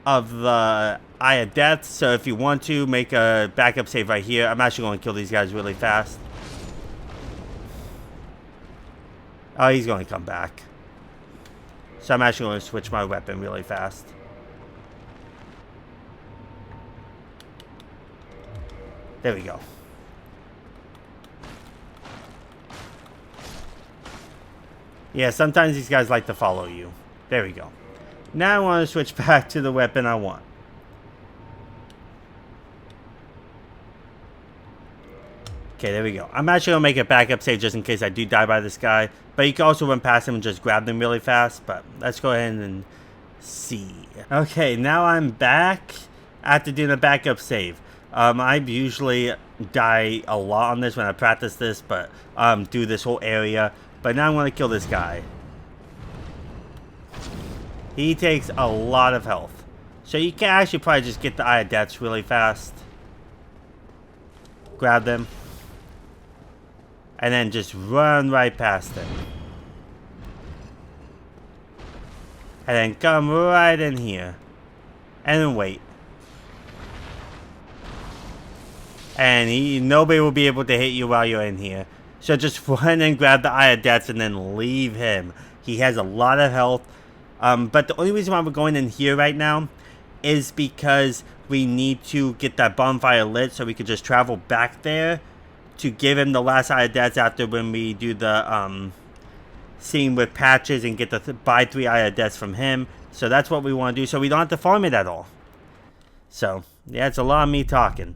of the Eye of Death, so if you want to, make a backup save right here. I'm actually going to kill these guys really fast. Oh, he's going to come back. So I'm actually going to switch my weapon really fast. There we go. Yeah, sometimes these guys like to follow you. There we go. Now I want to switch back to the weapon I want. Okay, there we go. I'm actually going to make a backup save just in case I do die by this guy. But you can also run past him and just grab them really fast. But let's go ahead and see. Okay, now I'm back after doing a backup save. I usually die a lot on this when I practice this, but do this whole area. But now I'm going to kill this guy. He takes a lot of health. So you can actually probably just get the Eye of Deaths really fast. Grab them. And then just run right past them. And then come right in here. And then wait. And nobody will be able to hit you while you're in here. So just run and grab the Eye of Deaths and then leave him. He has a lot of health. But the only reason why we're going in here right now is because we need to get that bonfire lit so we could just travel back there to give him the last Eye of Deaths after when we do the scene with Patches and get the buy 3 Eye of Deaths from him. So that's what we want to do, so we don't have to farm it at all. So, yeah, it's a lot of me talking.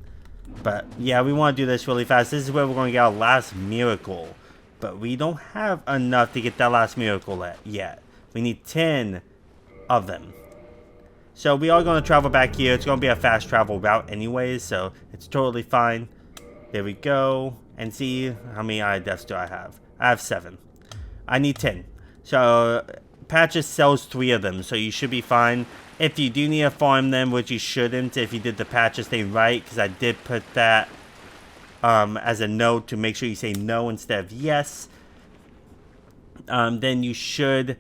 But, yeah, we want to do this really fast. This is where we're going to get our last miracle. But we don't have enough to get that last miracle yet. We need 10 of them. So we are going to travel back here. It's going to be a fast travel route anyways, so it's totally fine. There we go. And see how many Eye of Deaths do I have. I have 7. I need 10. So Patches sells 3 of them, so you should be fine. If you do need to farm them, which you shouldn't if you did the Patches thing right, because I did put that as a note to make sure you say no instead of yes. Then you should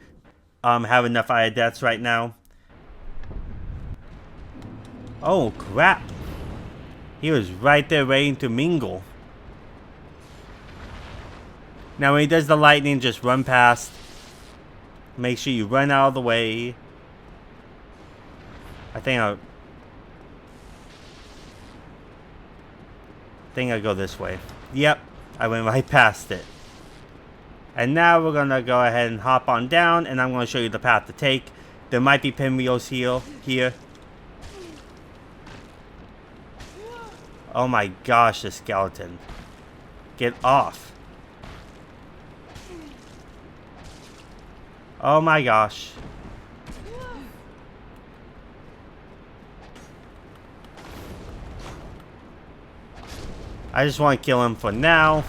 have enough Eye of Deaths right now. Oh, crap. He was right there waiting to mingle. Now when he does the lightning, just run past. Make sure you run out of the way. I think I go this way. Yep, I went right past it. And now we're gonna go ahead and hop on down, and I'm gonna show you the path to take. There might be pinwheels here. Oh my gosh, the skeleton. Get off. Oh my gosh. I just want to kill him for now.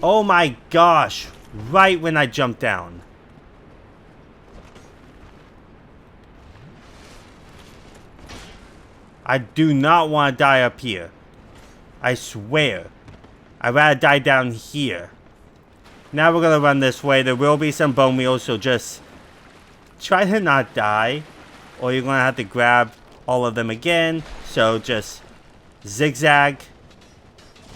Oh my gosh. Right when I jumped down. I do not want to die up here. I swear. I'd rather die down here. Now we're going to run this way. There will be some bone wheels, so just try to not die. Or you're going to have to grab all of them again. So just zigzag.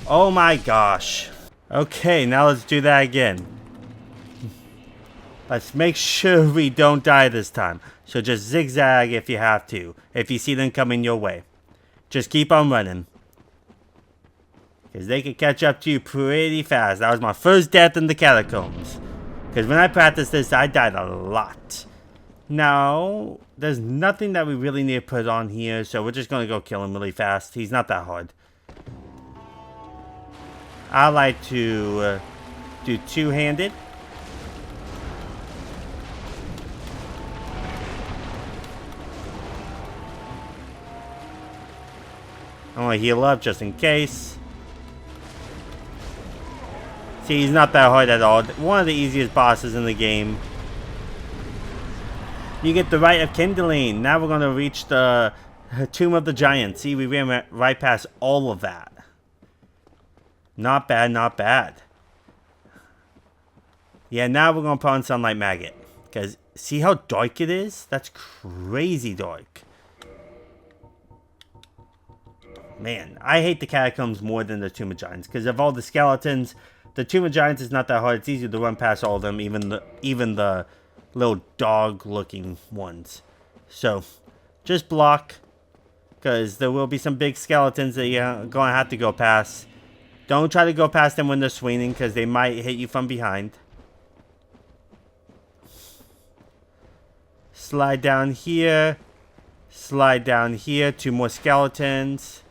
Oh my gosh. Okay, now let's do that again. Let's make sure we don't die this time. So just zigzag if you have to. If you see them coming your way. Just keep on running. Because they can catch up to you pretty fast. That was my first death in the catacombs. Because when I practiced this, I died a lot. Now, there's nothing that we really need to put on here. So we're just going to go kill him really fast. He's not that hard. I like to do two-handed. I want to heal up just in case. See, he's not that hard at all. One of the easiest bosses in the game. You get the Rite of Kindling. Now we're going to reach the Tomb of the Giants. See, we ran right past all of that. Not bad, not bad. Yeah, now we're going to put on Sunlight Maggot. Because see how dark it is? That's crazy dark. Man, I hate the Catacombs more than the Tomb of Giants. Because of all the skeletons, the Tomb of Giants is not that hard. It's easy to run past all of them, even the little dog-looking ones. So, just block. Because there will be some big skeletons that you're going to have to go past. Don't try to go past them when they're swinging, because they might hit you from behind. Slide down here. Slide down here. 2 more skeletons.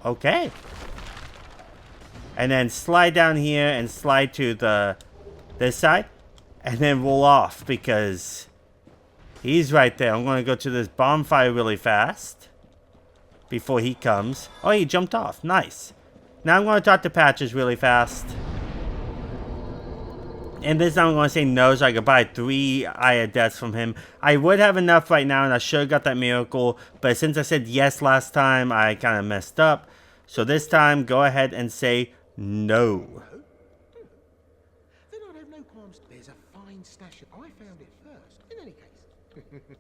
Okay. And then slide down here and slide to this side. And then roll off because he's right there. I'm going to go to this bonfire really fast before he comes. Oh, he jumped off. Nice. Now I'm going to talk to Patches really fast. And this time I'm going to say no so I could buy 3 Eye of Deaths from him. I would have enough right now and I should have got that miracle. But since I said yes last time, I kind of messed up. So this time, go ahead and say no. Then I'd have no qualms. There's a fine stash. I found it first. In any case.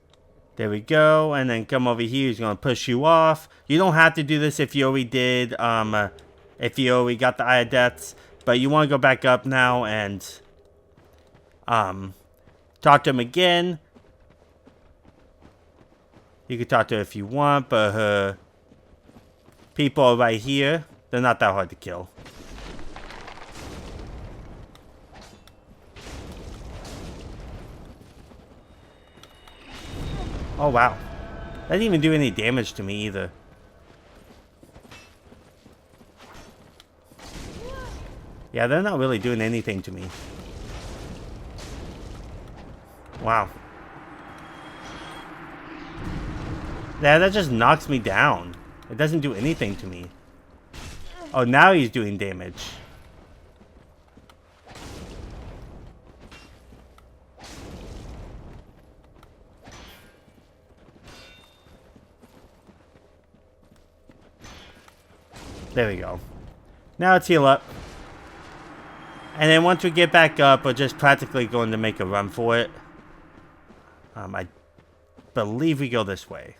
There we go. And then come over here. He's going to push you off. You don't have to do this if you already did. If you already got the Eye of Deaths. But you want to go back up now and talk to him again. You can talk to her if you want, but her people are right here. They're not that hard to kill. Oh, wow. That didn't even do any damage to me either. Yeah, they're not really doing anything to me. Wow. Yeah, that just knocks me down. It doesn't do anything to me. Oh, now he's doing damage. There we go. Now let's heal up. And then once we get back up, we're just practically going to make a run for it. I believe we go this way.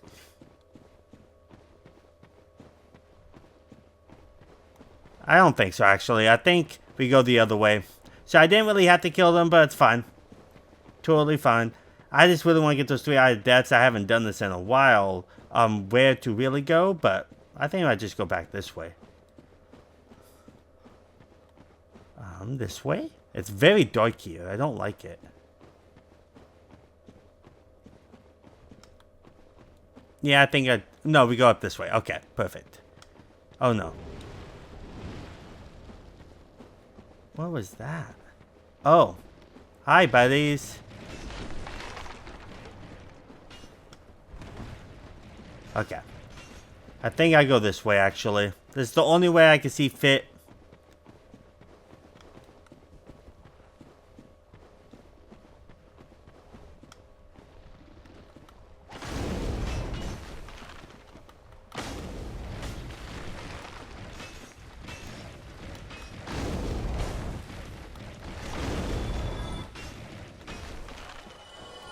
I don't think so, actually. I think we go the other way. So I didn't really have to kill them, but it's fine. Totally fine. I just really want to get those 3 Eye of Deaths. I haven't done this in a while. Where to really go, but I think I just go back this way. This way? It's very dark here. I don't like it. Yeah, I think no, we go up this way. Okay, perfect. Oh, no. What was that? Oh. Hi, buddies. Okay. I think I go this way, actually. This is the only way I can see fit.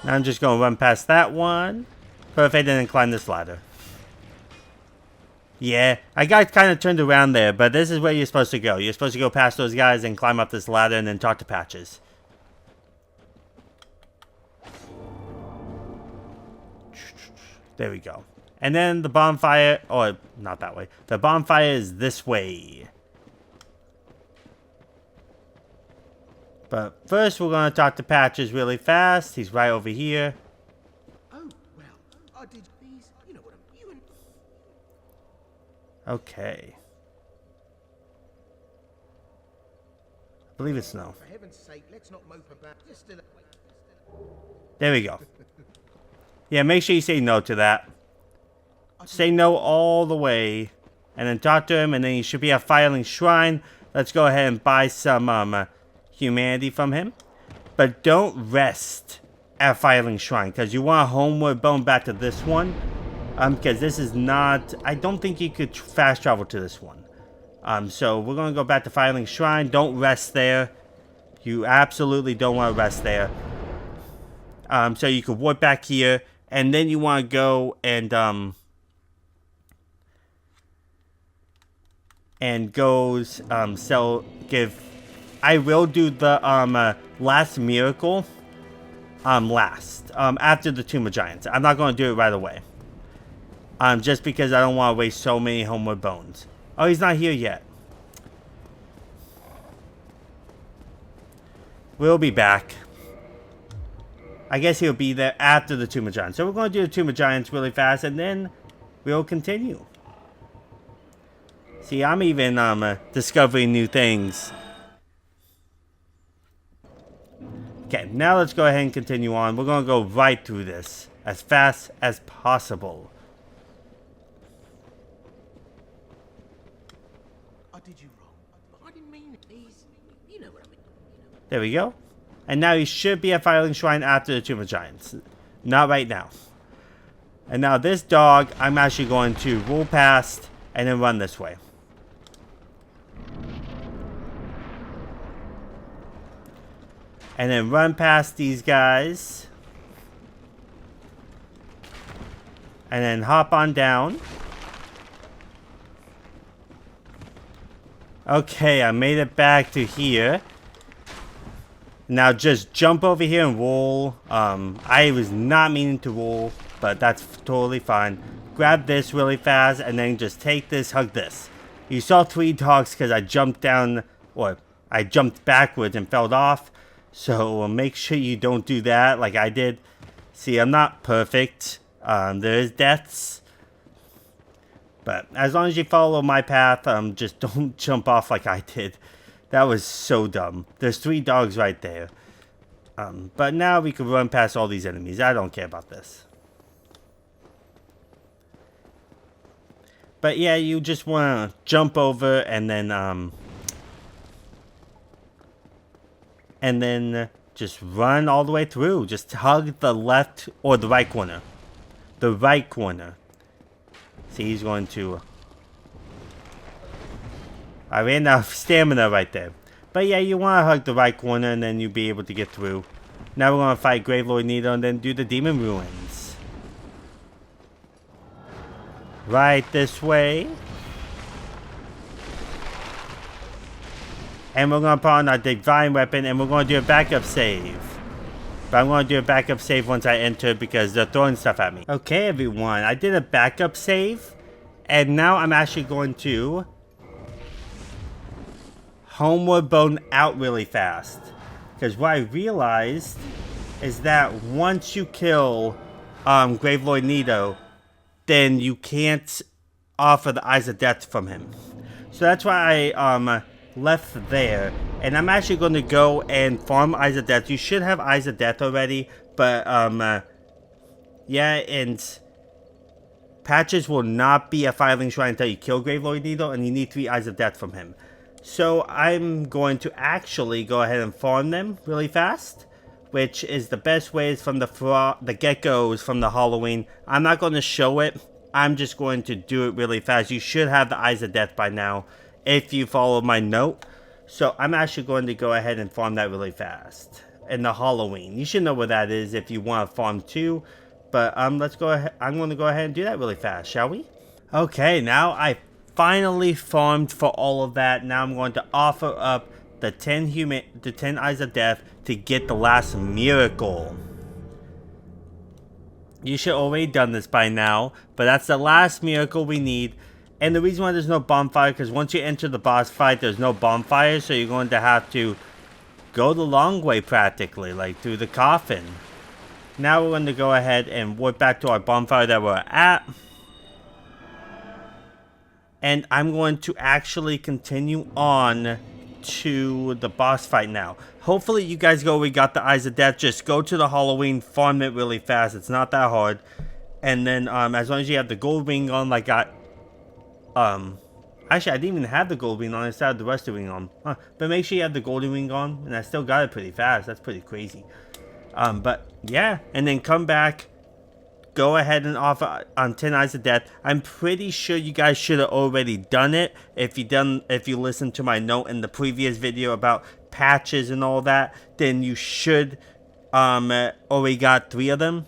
Now I'm just going to run past that one. Perfect, and then climb this ladder. Yeah, I got kind of turned around there, but this is where you're supposed to go. You're supposed to go past those guys and climb up this ladder and then talk to Patches. There we go. And then the bonfire, or not that way. The bonfire is this way. But first, we're going to talk to Patches really fast. He's right over here. Oh, well, I did these. You know what I'm doing. Okay. I believe it's no. For heaven's sake, let's not mope about. Just still. There we go. Yeah, make sure you say no to that. Say no all the way. and then talk to him, and then he should be at Firelink Shrine. Let's go ahead and buy some humanity from him. But don't rest at Firelink Shrine, because you want a Homeward Bone back to this one. Because this is not... I don't think you could fast travel to this one. So we're going to go back to Firelink Shrine. Don't rest there. You absolutely don't want to rest there. So you could warp back here, and then you want to go and I will do the last miracle last after the Tomb of Giants. I'm not going to do it right away. Just because I don't want to waste so many Homeward Bones. Oh, he's not here yet. We'll be back. I guess he'll be there after the Tomb of Giants. So we're going to do the Tomb of Giants really fast, and then we'll continue. See, I'm even discovering new things. Okay, now let's go ahead and continue on. We're going to go right through this as fast as possible. I did you wrong. I didn't mean it. Please, you know what I mean. There we go. And now he should be at Firelink Shrine after the Tomb of Giants. Not right now. And now this dog, I'm actually going to roll past and then run this way. And then run past these guys. And then hop on down. Okay, I made it back to here. Now just jump over here and roll. I was not meaning to roll, but that's totally fine. Grab this really fast and then just take this, hug this. You saw 3 dogs because I jumped down, or I jumped backwards and fell off. So make sure you don't do that like I did. See, I'm not perfect. There is deaths. But as long as you follow my path, just don't jump off like I did. That was so dumb. There's 3 dogs right there. But now we can run past all these enemies. I don't care about this. But yeah, you just want to jump over and then just run all the way through. Just hug the left or the right corner. The right corner. See, he's going to... I ran out of stamina right there. But yeah, you want to hug the right corner and then you'll be able to get through. Now we're going to fight Gravelord Nito and then do the Demon Ruins. Right this way. And we're going to put on our Divine Weapon and we're going to do a backup save. But I'm going to do a backup save once I enter because they're throwing stuff at me. Okay, everyone. I did a backup save. And now I'm actually going to... Homeward Bone out really fast. Because what I realized is that once you kill Gravelord Nito, then you can't offer the Eyes of Death from him. So that's why I left there. And I'm actually going to go and farm Eyes of Death. You should have Eyes of Death already. But yeah, and Patches will not be a Firelink Shrine until you kill Gravelord Nito, and you need 3 Eyes of Death from him. So I'm going to actually go ahead and farm them really fast, which is the best ways from the geckos from the Halloween. I'm not going to show it. I'm just going to do it really fast. You should have the Eyes of Death by now if you follow my note. So I'm actually going to go ahead and farm that really fast. In the Halloween. You should know what that is if you want to farm too. But let's go ahead. I'm going to go ahead and do that really fast, shall we? Okay, now I finally farmed for all of that. Now I'm going to offer up the 10 Eyes of Death to get the last miracle. You should already done this by now, but that's the last miracle we need. And the reason why there's no bonfire, because once you enter the boss fight, there's no bonfire, so you're going to have to go the long way practically, like through the coffin. Now we're going to go ahead and warp back to our bonfire that we're at. And I'm going to actually continue on to the boss fight now. Hopefully you guys we got the Eyes of Death. Just go to the Halloween, farm it really fast. It's not that hard. And then as long as you have the gold ring on like Actually, I didn't even have the gold ring on. I still had the rusted ring on. Huh. But make sure you have the golden ring on. And I still got it pretty fast. That's pretty crazy. But yeah. And then come back. Go ahead and offer on 10 Eyes of Death. I'm pretty sure you guys should have already done it. If you listened to my note in the previous video about patches and all that, then you should already got 3 of them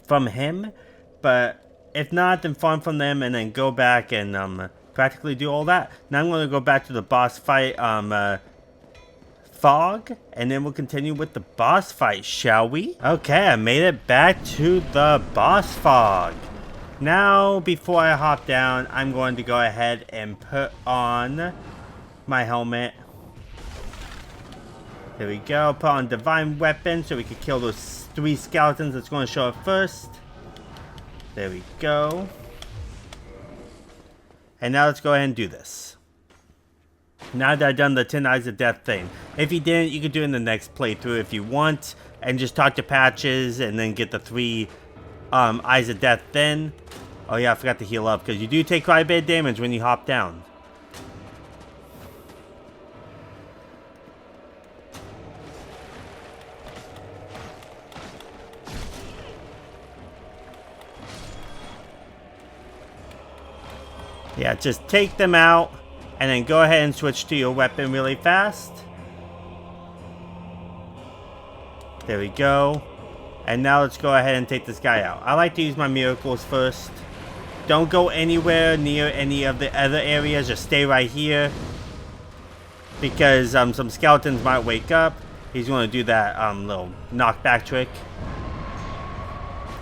from him. But if not, then farm from them and then go back and practically do all that. Now I'm going to go back to the boss fight Fog, and then we'll continue with the boss fight, shall we? Okay, I made it back to the boss Fog. Now, before I hop down, I'm going to go ahead and put on my helmet. There we go. Put on Divine Weapon so we can kill those 3 skeletons that's going to show up first. There we go. And now let's go ahead and do this. Now that I've done the 10 Eyes of Death thing. If you didn't, you could do it in the next playthrough if you want. And just talk to Patches and then get the 3 Eyes of Death then. Oh yeah, I forgot to heal up because you do take quite a bit of damage when you hop down. Yeah, just take them out. And then go ahead and switch to your weapon really fast. There we go. And now let's go ahead and take this guy out. I like to use my miracles first. Don't go anywhere near any of the other areas. Just stay right here. Because some skeletons might wake up. He's going to do that little knockback trick.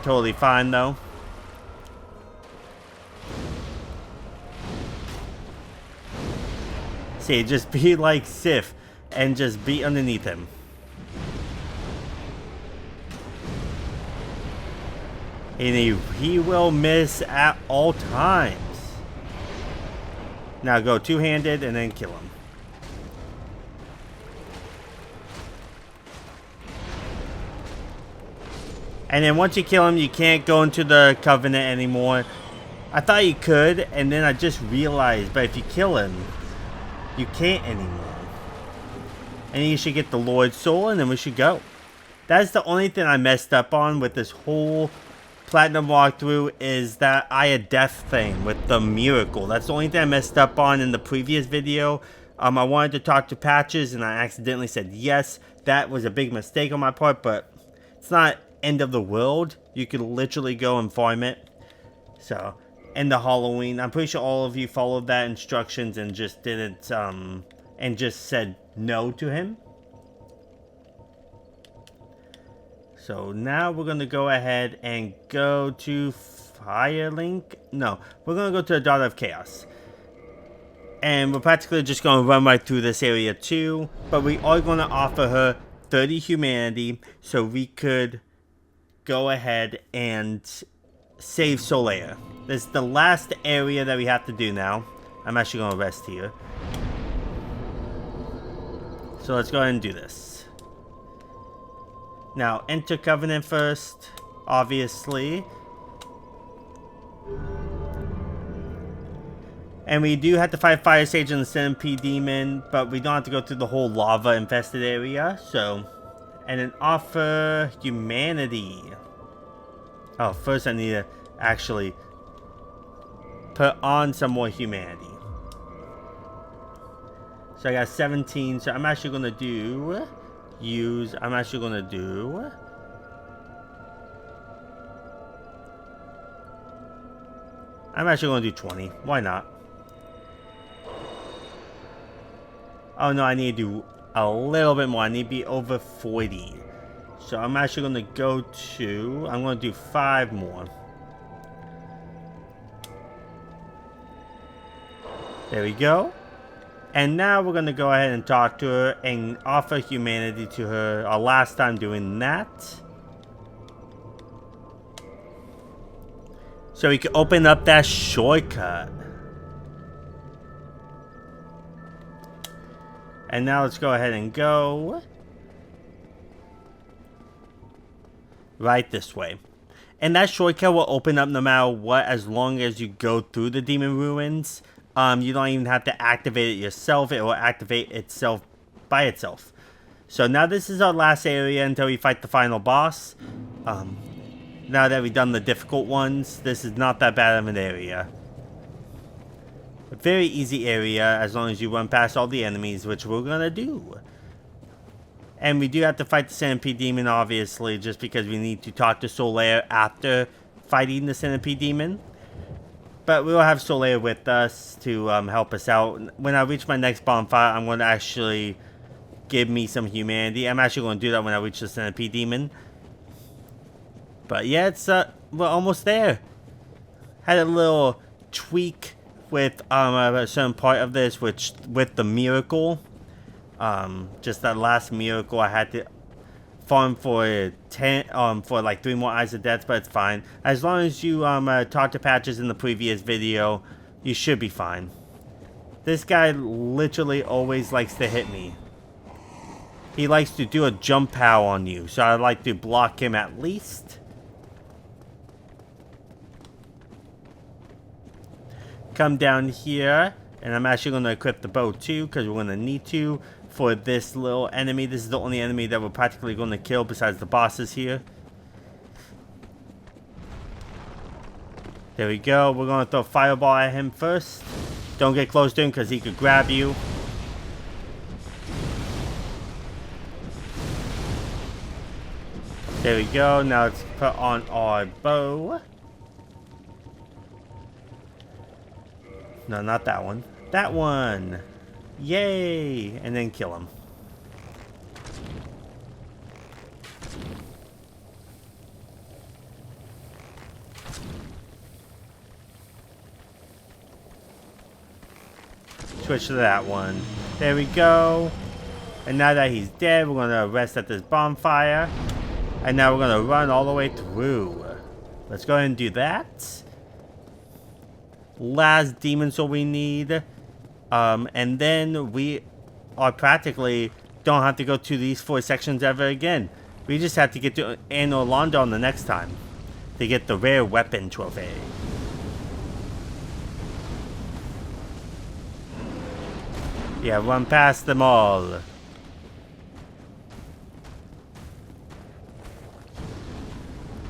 Totally fine though. See, just be like Sif and just be underneath him. And he will miss at all times. Now go two-handed and then kill him. And then once you kill him, you can't go into the Covenant anymore. I thought you could, and then I just realized, but if you kill him, you can't anymore. And you should get the Lord's Soul, and then we should go. That's the only thing I messed up on with this whole Platinum walkthrough, is that Eye of Death thing with the miracle. That's the only thing I messed up on in the previous video. I wanted to talk to Patches, and I accidentally said yes. That was a big mistake on my part, but it's not end of the world. You could literally go and farm it. So, and the Halloween, I'm pretty sure all of you followed that instructions and just didn't, and just said no to him. So now we're going to go ahead and go to Firelink. No, we're going to go to the Daughter of Chaos. And we're practically just going to run right through this area too. But we are going to offer her 30 humanity so we could go ahead and save Solea. This is the last area that we have to do now. I'm actually going to rest here. So let's go ahead and do this. Now, enter Covenant first, obviously. And we do have to fight Fire Sage and the Centipede Demon, but we don't have to go through the whole lava-infested area, so... And then offer humanity. Oh, first I need to actually put on some more humanity. So I got 17, so I'm actually going to do... I'm actually going to do... I'm actually going to do 20. Why not? Oh no, I need to do a little bit more. I need to be over 40. So I'm actually going to go to... I'm going to do 5 more. There we go. And now we're going to go ahead and talk to her and offer humanity to her. Our last time doing that. So we can open up that shortcut. And now let's go ahead and go right this way. And that shortcut will open up no matter what, as long as you go through the demon ruins. You don't even have to activate it yourself. It will activate itself by itself. So now this is our last area until we fight the final boss. Now that we've done the difficult ones, this is not that bad of an area. A very easy area as long as you run past all the enemies, which we're gonna do. And we do have to fight the Centipede Demon, obviously, just because we need to talk to Solaire after fighting the Centipede Demon. But we'll have Solaire with us to help us out. When I reach my next bonfire, I'm going to actually give me some humanity. I'm actually going to do that when I reach the Centipede Demon. But yeah, it's we're almost there. Had a little tweak with a certain part of this, which with the miracle. Just that last miracle, I had to farm for 10 for like 3 more Eyes of Death, but it's fine. As long as you talk to Patches in the previous video, you should be fine. This guy literally always likes to hit me. He likes to do a jump pow on you, so I like to block him at least. Come down here, and I'm actually going to equip the bow too, because we're going to need to for this little enemy. This is the only enemy that we're practically going to kill besides the bosses here. There we go. We're going to throw a fireball at him first. Don't get close to him because he could grab you. There we go. Now let's put on our bow. No, not that one. That one. Yay! And then kill him. Switch to that one. There we go. And now that he's dead, we're going to rest at this bonfire. And now we're going to run all the way through. Let's go ahead and do that. Last demon soul we need. And then we are practically don't have to go to these 4 sections ever again. We just have to get to Anor Londo on the next time to get the rare weapon trophy. Yeah, run past them all.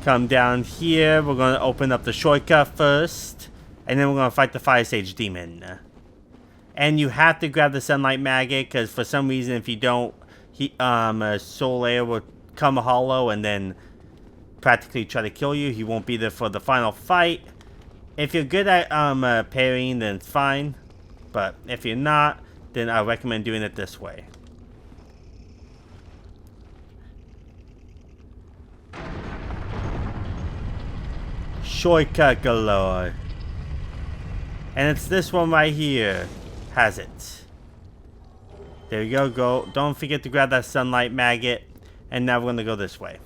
Come down here. We're going to open up the shortcut first. And then we're going to fight the Fire Sage Demon. And you have to grab the Sunlight Maggot, because for some reason if you don't, Solaire will come hollow and then practically try to kill you. He won't be there for the final fight. If you're good at parrying, then it's fine. But if you're not, then I recommend doing it this way. Shortcut galore. And it's this one right here. Has it. There you go. Don't forget to grab that Sunlight Maggot. And now we're going to go this way.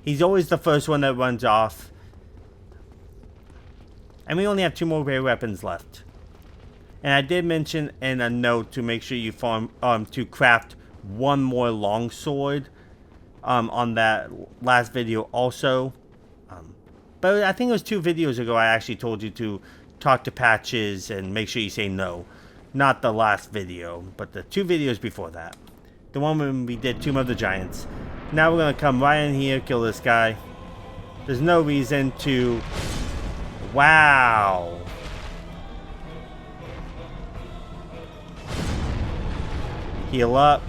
He's always the first one that runs off. And we only have 2 more rare weapons left. And I did mention in a note to make sure you farm to craft 1 more longsword on that last video also. But I think it was 2 videos ago I actually told you to talk to Patches and make sure you say no. Not the last video, but the 2 videos before that. The one when we did Tomb of the Giants. Now we're going to come right in here, kill this guy. There's no reason to... Wow. Heal up.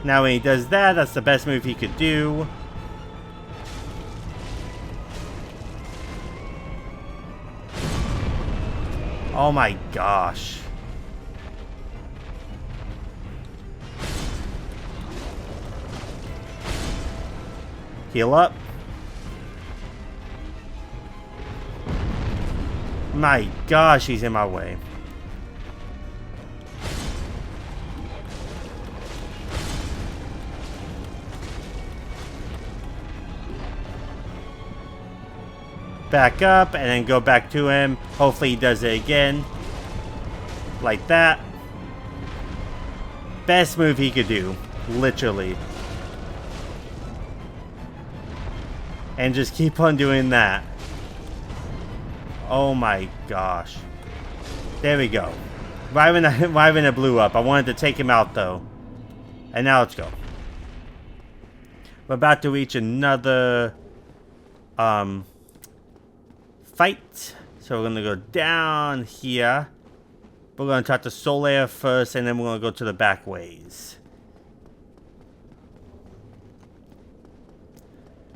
Now when he does that, that's the best move he could do. Oh my gosh. Heal up. My gosh, he's in my way. Back up and then go back to him. Hopefully he does it again. Like that. Best move he could do. Literally. And just keep on doing that. Oh my gosh. There we go. Right when it blew up. I wanted to take him out though. And now let's go. We're about to reach another fight. So we're gonna go down here. We're gonna talk to Solaire first, and then we're gonna go to the back ways.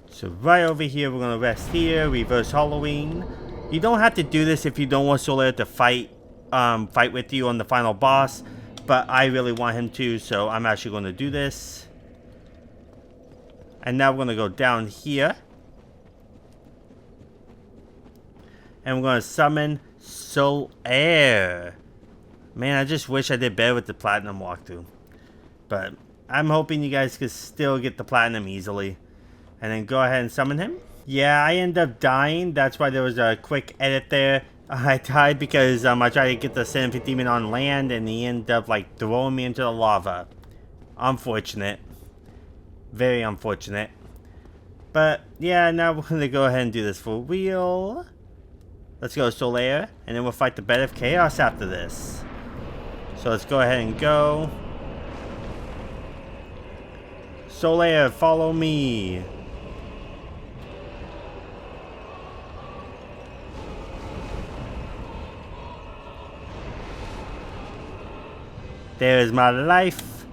So right over here, we're gonna rest here. Reverse Halloween. You don't have to do this if you don't want Solaire to fight with you on the final boss, but I really want him to, so I'm actually gonna do this. And now we're gonna go down here. And we're gonna summon Solaire. Man, I just wish I did better with the platinum walkthrough. But I'm hoping you guys could still get the platinum easily. And then go ahead and summon him. Yeah, I ended up dying. That's why there was a quick edit there. I died because I tried to get the Sinific Demon on land, and he ended up like throwing me into the lava. Unfortunate. Very unfortunate. But yeah, now we're gonna go ahead and do this for real. Let's go Solaire, and then we'll fight the Bed of Chaos after this. So let's go ahead and go. Solaire, follow me. There is my life.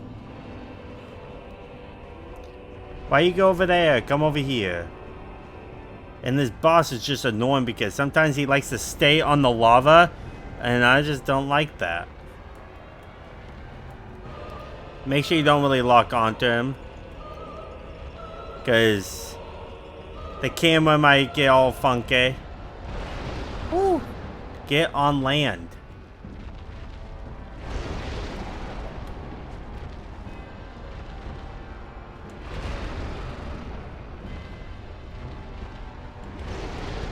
Why you go over there? Come over here. And this boss is just annoying because sometimes he likes to stay on the lava, and I just don't like that. Make sure you don't really lock onto him, because the camera might get all funky. Ooh. Get on land.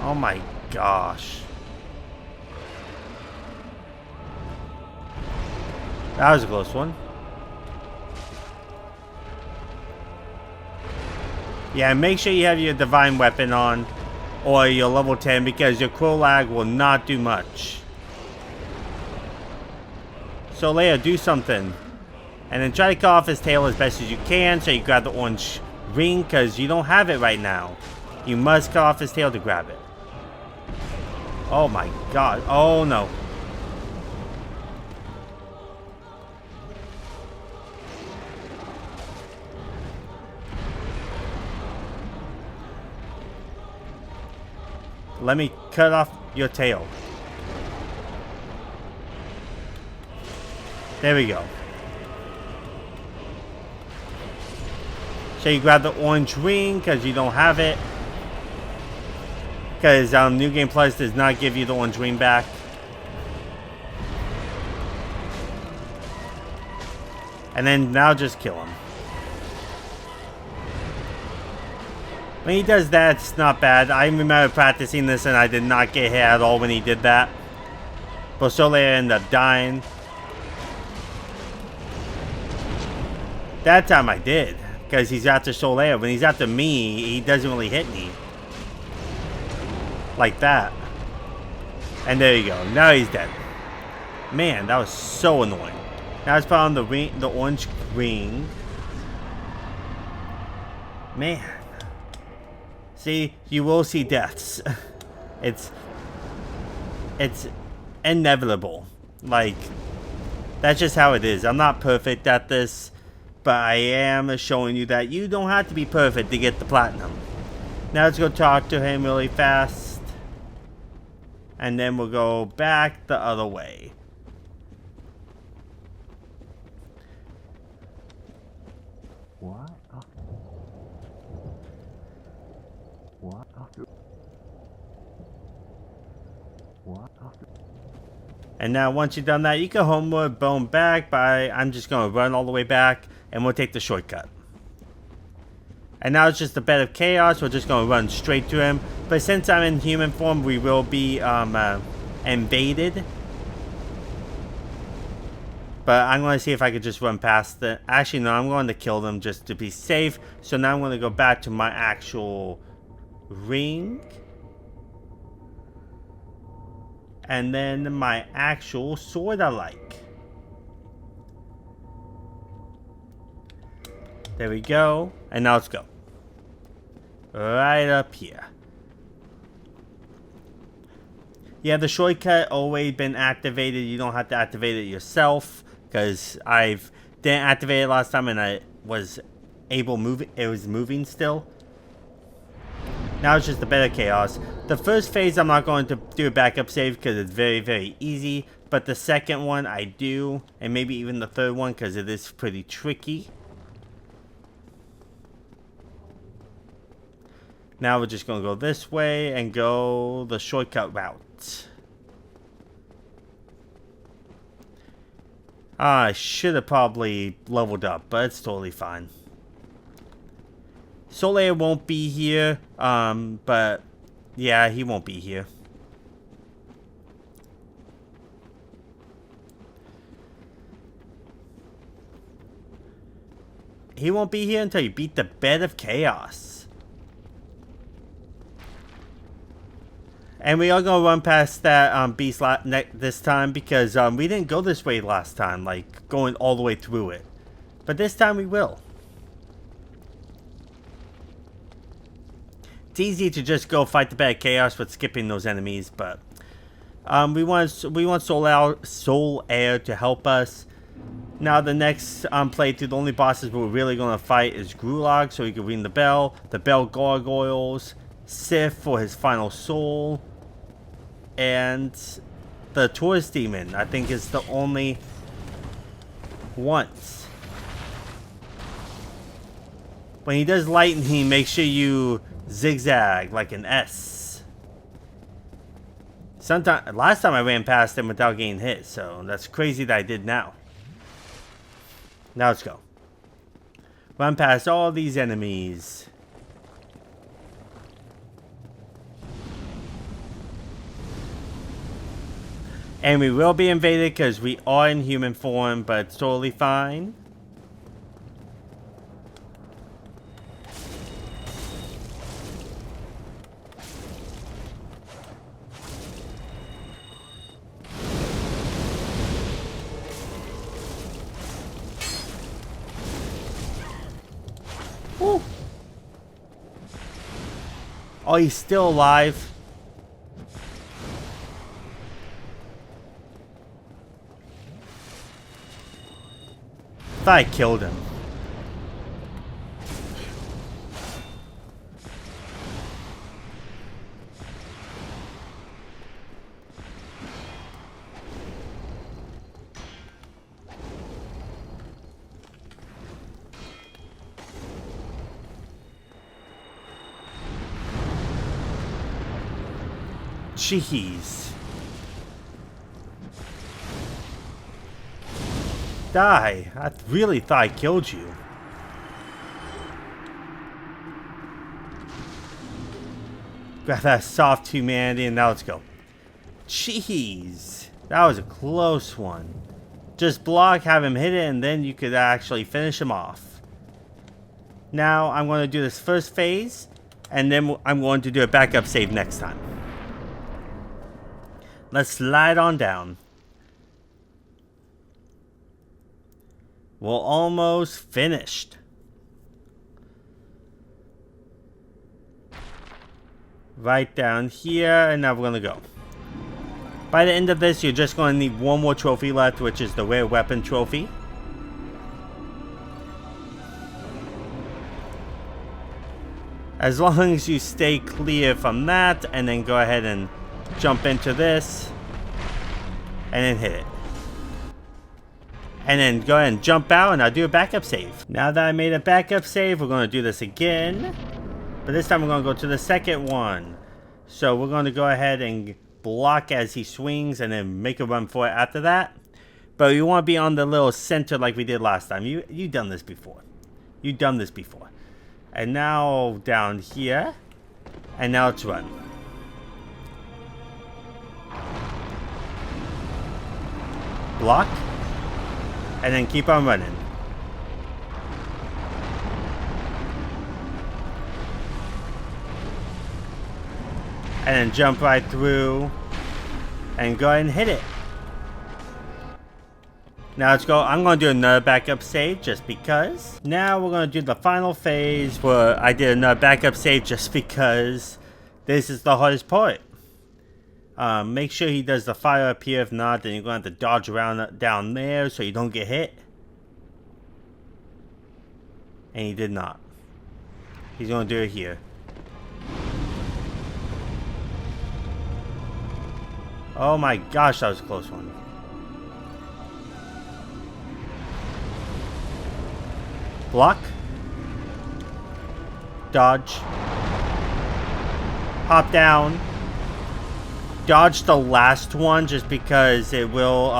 Oh my gosh. That was a close one. Yeah, make sure you have your divine weapon on or your level 10 because your crow lag will not do much. So Leia, do something. And then try to cut off his tail as best as you can so you grab the orange ring because you don't have it right now. You must cut off his tail to grab it. Oh my god. Oh no. Let me cut off your tail. There we go. So you grab the orange ring because you don't have it. Because New Game Plus does not give you the orange ring back. And then now just kill him. When he does that, it's not bad. I remember practicing this and I did not get hit at all when he did that. But Solaire ended up dying. That time I did. Because he's after Solaire. When he's after me, he doesn't really hit me. Like that. And there you go. Now he's dead. Man, that was so annoying. Now let's put on the ring, the orange ring. Man. See, you will see deaths. It's inevitable. Like, that's just how it is. I'm not perfect at this, but I am showing you that you don't have to be perfect to get the platinum. Now let's go talk to him really fast. And then we'll go back the other way. What? What? What? And now once you've done that, you can homeward bone back by, I'm just going to run all the way back and we'll take the shortcut. And now it's just a bed of chaos. We're just going to run straight to him. But since I'm in human form, we will be invaded. But I'm going to see if I could just run past the... Actually, no, I'm going to kill them just to be safe. So now I'm going to go back to my actual ring, and then my actual sword I like. There we go. And now let's go. Right up here. Yeah, the shortcut always been activated. You don't have to activate it yourself, because I've didn't activate it last time and I was able moving. It was moving still. Now it's just a better chaos. The first phase I'm not going to do a backup save because it's very, very easy. But the second one I do, and maybe even the third one because it is pretty tricky. Now we're just going to go this way and go the shortcut route. I should have probably leveled up, but it's totally fine. Soleil won't be here, but yeah, he won't be here. He won't be here until you beat the Bed of Chaos. And we are going to run past that beast this time because we didn't go this way last time, like going all the way through it. But this time we will. It's easy to just go fight the Bed of Chaos with skipping those enemies, but we want Soul Air to help us. Now the next playthrough, the only bosses we're really going to fight is Gulag, so he can ring the bell gargoyles, Sif for his final soul, and the tourist demon, I think, is the only once. When he does lightning, make sure you zigzag like an S. Last time I ran past him without getting hit, so that's crazy that I did now. Now let's go. Run past all these enemies. And we will be invaded because we are in human form, but it's totally fine. Woo. Oh, he's still alive. I thought I killed him. Jeez. Die. I really thought I killed you. Got that soft humanity, and now let's go. Jeez. That was a close one. Just block, have him hit it, and then you could actually finish him off. Now I'm going to do this first phase, and then I'm going to do a backup save next time. Let's slide on down. We're almost finished. Right down here, and now we're gonna go. By the end of this, you're just gonna need one more trophy left, which is the rare weapon trophy. As long as you stay clear from that, and then go ahead and jump into this, and then hit it. And then go ahead and jump out, and I'll do a backup save. Now that I made a backup save, we're going to do this again. But this time we're going to go to the second one. So we're going to go ahead and block as he swings, and then make a run for it after that. But you want to be on the little center like we did last time. You've done this before. You've done this before. And now down here. And now let's run. Block. And then keep on running. And then jump right through. And go ahead and hit it. Now let's go. I'm going to do another backup save just because. Now we're going to do the final phase where I did another backup save just because this is the hardest part. Make sure he does the fire up here. If not, then you're going to have to dodge around down there so you don't get hit. And he did not. He's going to do it here. Oh my gosh, that was a close one. Block. Dodge. Hop down. Dodge the last one just because it will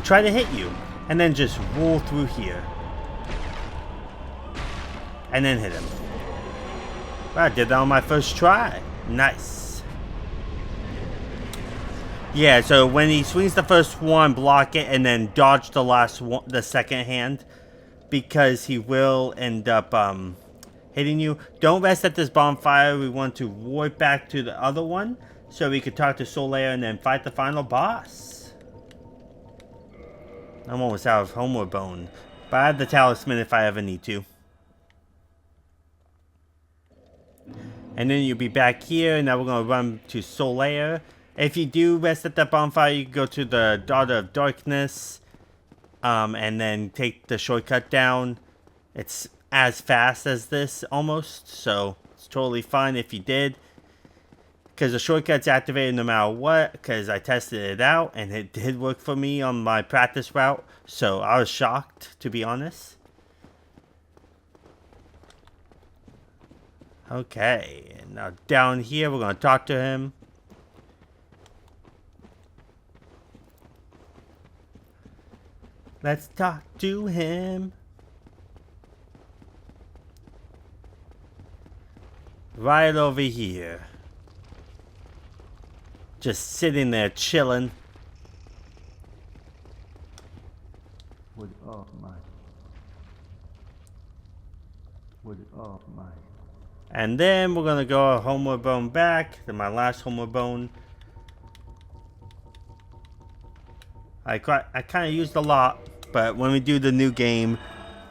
try to hit you. And then just roll through here. And then hit him. Well, I did that on my first try. Nice. Yeah, so when he swings the first one, block it, and then dodge the last one, the second hand, because he will end up hitting you. Don't rest at this bonfire. We want to warp back to the other one, so we could talk to Solaire and then fight the final boss. I'm almost out of Homeward Bone, but I have the talisman if I ever need to. And then you'll be back here, and now we're going to run to Solaire. If you do rest at that bonfire, you can go to the Daughter of Darkness, and then take the shortcut down. It's as fast as this, almost, so it's totally fine if you did. Because the shortcut's activated no matter what, because I tested it out, and it did work for me on my practice route, so I was shocked, to be honest. Okay, and now down here, we're going to talk to him. Let's talk to him. Right over here. Just sitting there chilling. Would off, Mike. Would off, Mike. And then we're gonna go Homeward Bone back to my last Homeward Bone. I kind of used a lot, but when we do the new game,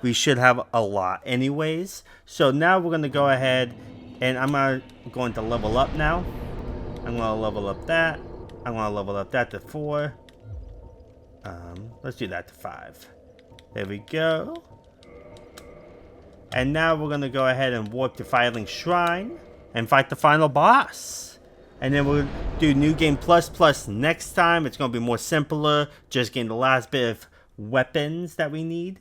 we should have a lot anyways. So now we're gonna go ahead, and I'm going to level up now. I'm gonna level up that. I'm gonna level up that to 4. Let's do that to 5. There we go. And now we're going to go ahead and warp to Firelink Shrine and fight the final boss. And then we'll do New Game Plus next time. It's going to be more simpler. Just getting the last bit of weapons that we need.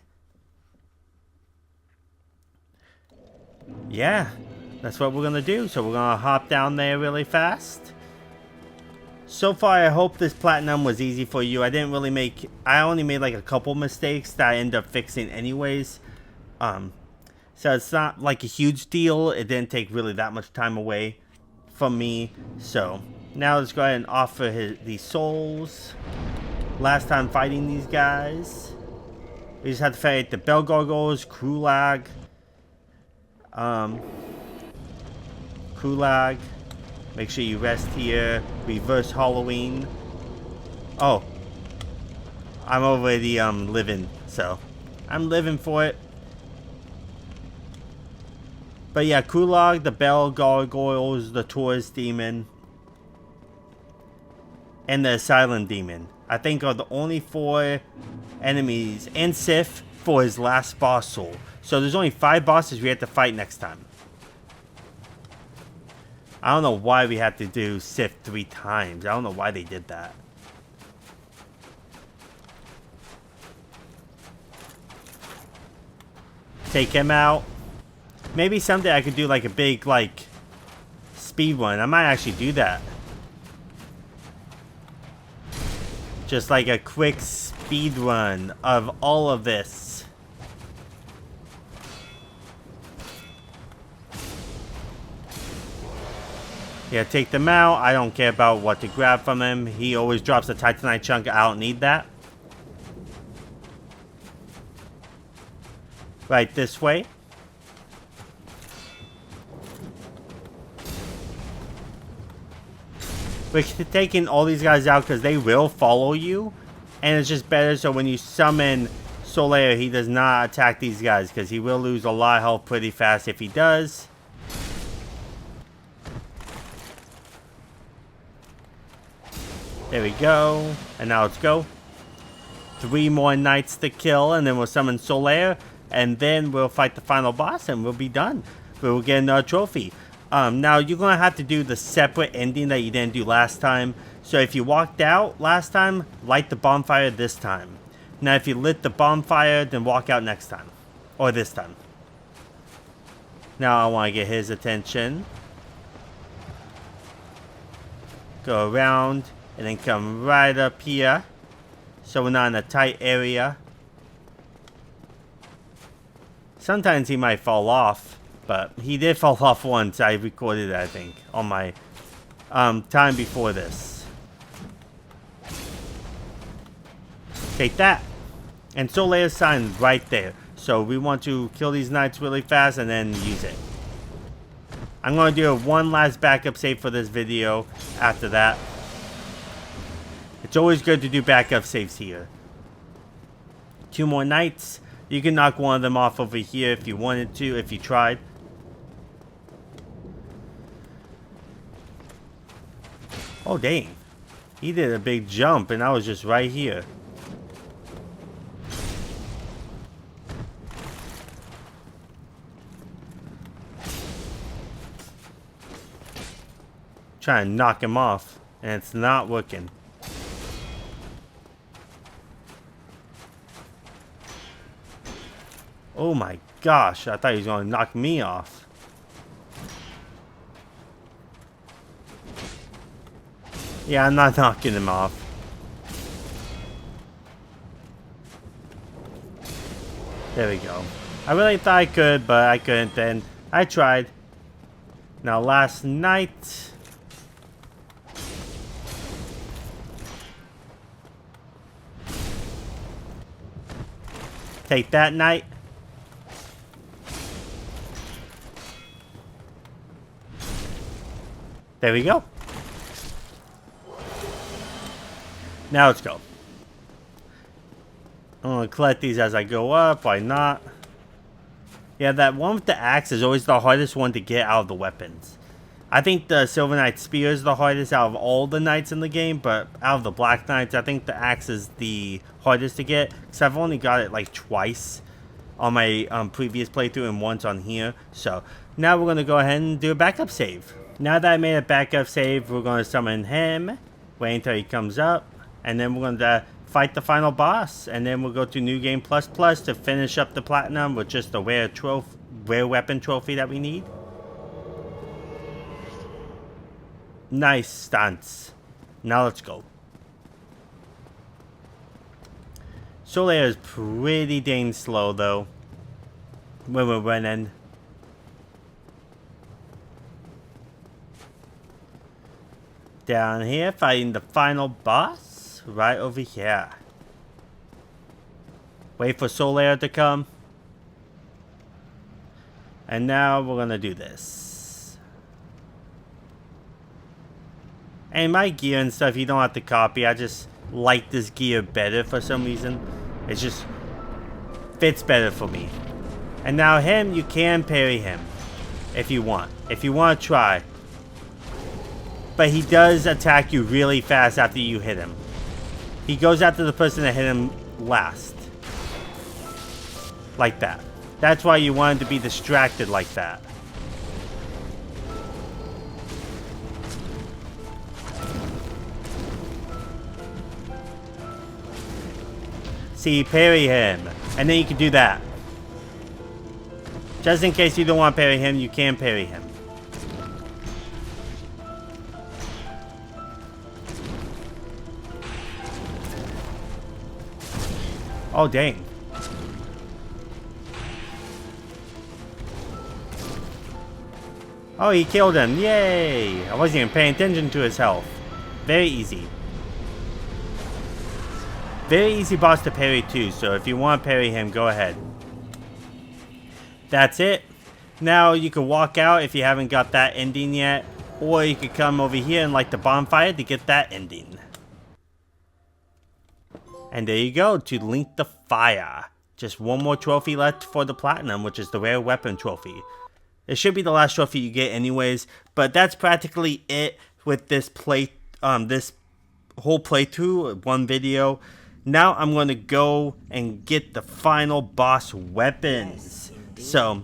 Yeah, that's what we're going to do. So we're going to hop down there really fast. So far, I hope this platinum was easy for you. I only made like a couple mistakes that I ended up fixing anyways. So it's not like a huge deal. It didn't take really that much time away from me. So now let's go ahead and offer these souls. Last time fighting these guys, we just had to fight the Bell Gargoyles, Krulag. Krulag. Make sure you rest here. Reverse Halloween. Oh. I'm already living, so I'm living for it. But yeah, Kulog, the Bell Gargoyles, the Taurus Demon, and the Asylum Demon, I think are the only 4 enemies, and Sif for his last boss soul. So there's only 5 bosses we have to fight next time. I don't know why we had to do Sif 3 times. I don't know why they did that. Take him out. Maybe someday I could do like a big speed run. I might actually do that. Just like a quick speed run of all of this. Yeah, take them out. I don't care about what to grab from him. He always drops a Titanite chunk. I don't need that. Right this way. we're taking all these guys out because they will follow you. And it's just better so when you summon Solaire, he does not attack these guys because he will lose a lot of health pretty fast if he does. There we go. And now let's go. 3 more knights to kill, and then we'll summon Solaire, and then we'll fight the final boss, and we'll be done. We'll get another trophy. Now, you're going to have to do the separate ending that you didn't do last time. So if you walked out last time, light the bonfire this time. Now, if you lit the bonfire, then walk out next time. Or this time. Now, I want to get his attention. Go around, and then come right up here. So we're not in a tight area. Sometimes he might fall off, but he did fall off once. I recorded it, I think, on my time before this. Take that. And Solaire's sign right there. So we want to kill these knights really fast and then use it. I'm going to do one last backup save for this video after that. It's always good to do backup saves here. 2 more knights. You can knock one of them off over here if you wanted to, if you tried. Oh, dang. He did a big jump, and I was just right here. Trying to knock him off, and it's not working. Oh my gosh, I thought he was going to knock me off. Yeah, I'm not knocking him off. There we go. I really thought I could, but I couldn't then. I tried. Now, last night. Take that, knight. There we go. Now let's go. I'm going to collect these as I go up. Why not? Yeah, that one with the axe is always the hardest one to get out of the weapons. I think the Silver Knight Spear is the hardest out of all the knights in the game. But out of the Black Knights, I think the axe is the hardest to get. Because I've only got it like twice on my previous playthrough and once on here. So now we're going to go ahead and do a backup save. Now that I made a backup save, we're going to summon him, wait until he comes up, and then we're going to fight the final boss, and then we'll go to New Game Plus Plus to finish up the platinum with just the rare weapon trophy that we need. Nice stunts. Now let's go. Solaire is pretty dang slow though when we're running. Down here, fighting the final boss, right over here. Wait for Solaire to come. And now we're gonna do this. And my gear and stuff, you don't have to copy. I just like this gear better for some reason. It just fits better for me. And now him, you can parry him if you want. If you want to try. But he does attack you really fast after you hit him. He goes after the person that hit him last. Like that. That's why you want him to be distracted like that. See, parry him. And then you can do that. Just in case you don't want to parry him, you can parry him. Oh, dang. Oh, he killed him. Yay! I wasn't even paying attention to his health. Very easy. Very easy boss to parry too, so if you want to parry him, go ahead. That's it. Now you can walk out if you haven't got that ending yet. or you could come over here and light the bonfire to get that ending. And there you go, to link the fire. Just one more trophy left for the platinum, which is the rare weapon trophy. It should be the last trophy you get anyways, but that's practically it with this this whole playthrough, one video. Now I'm going to go and get the final boss weapons. So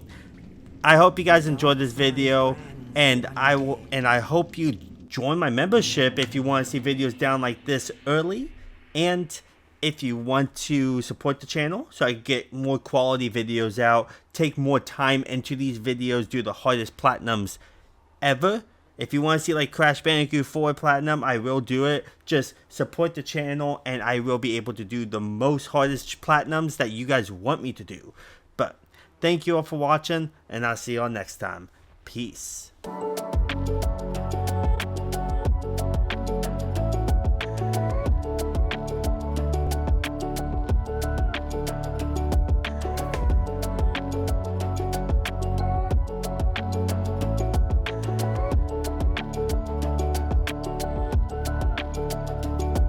I hope you guys enjoyed this video, and I hope you join my membership if you want to see videos down like this early, and if you want to support the channel so I can get more quality videos out, take more time into these videos, do the hardest platinums ever. If you want to see like Crash Bandicoot 4 Platinum, I will do it. Just support the channel and I will be able to do the most hardest platinums that you guys want me to do. But thank you all for watching, and I'll see you all next time. Peace.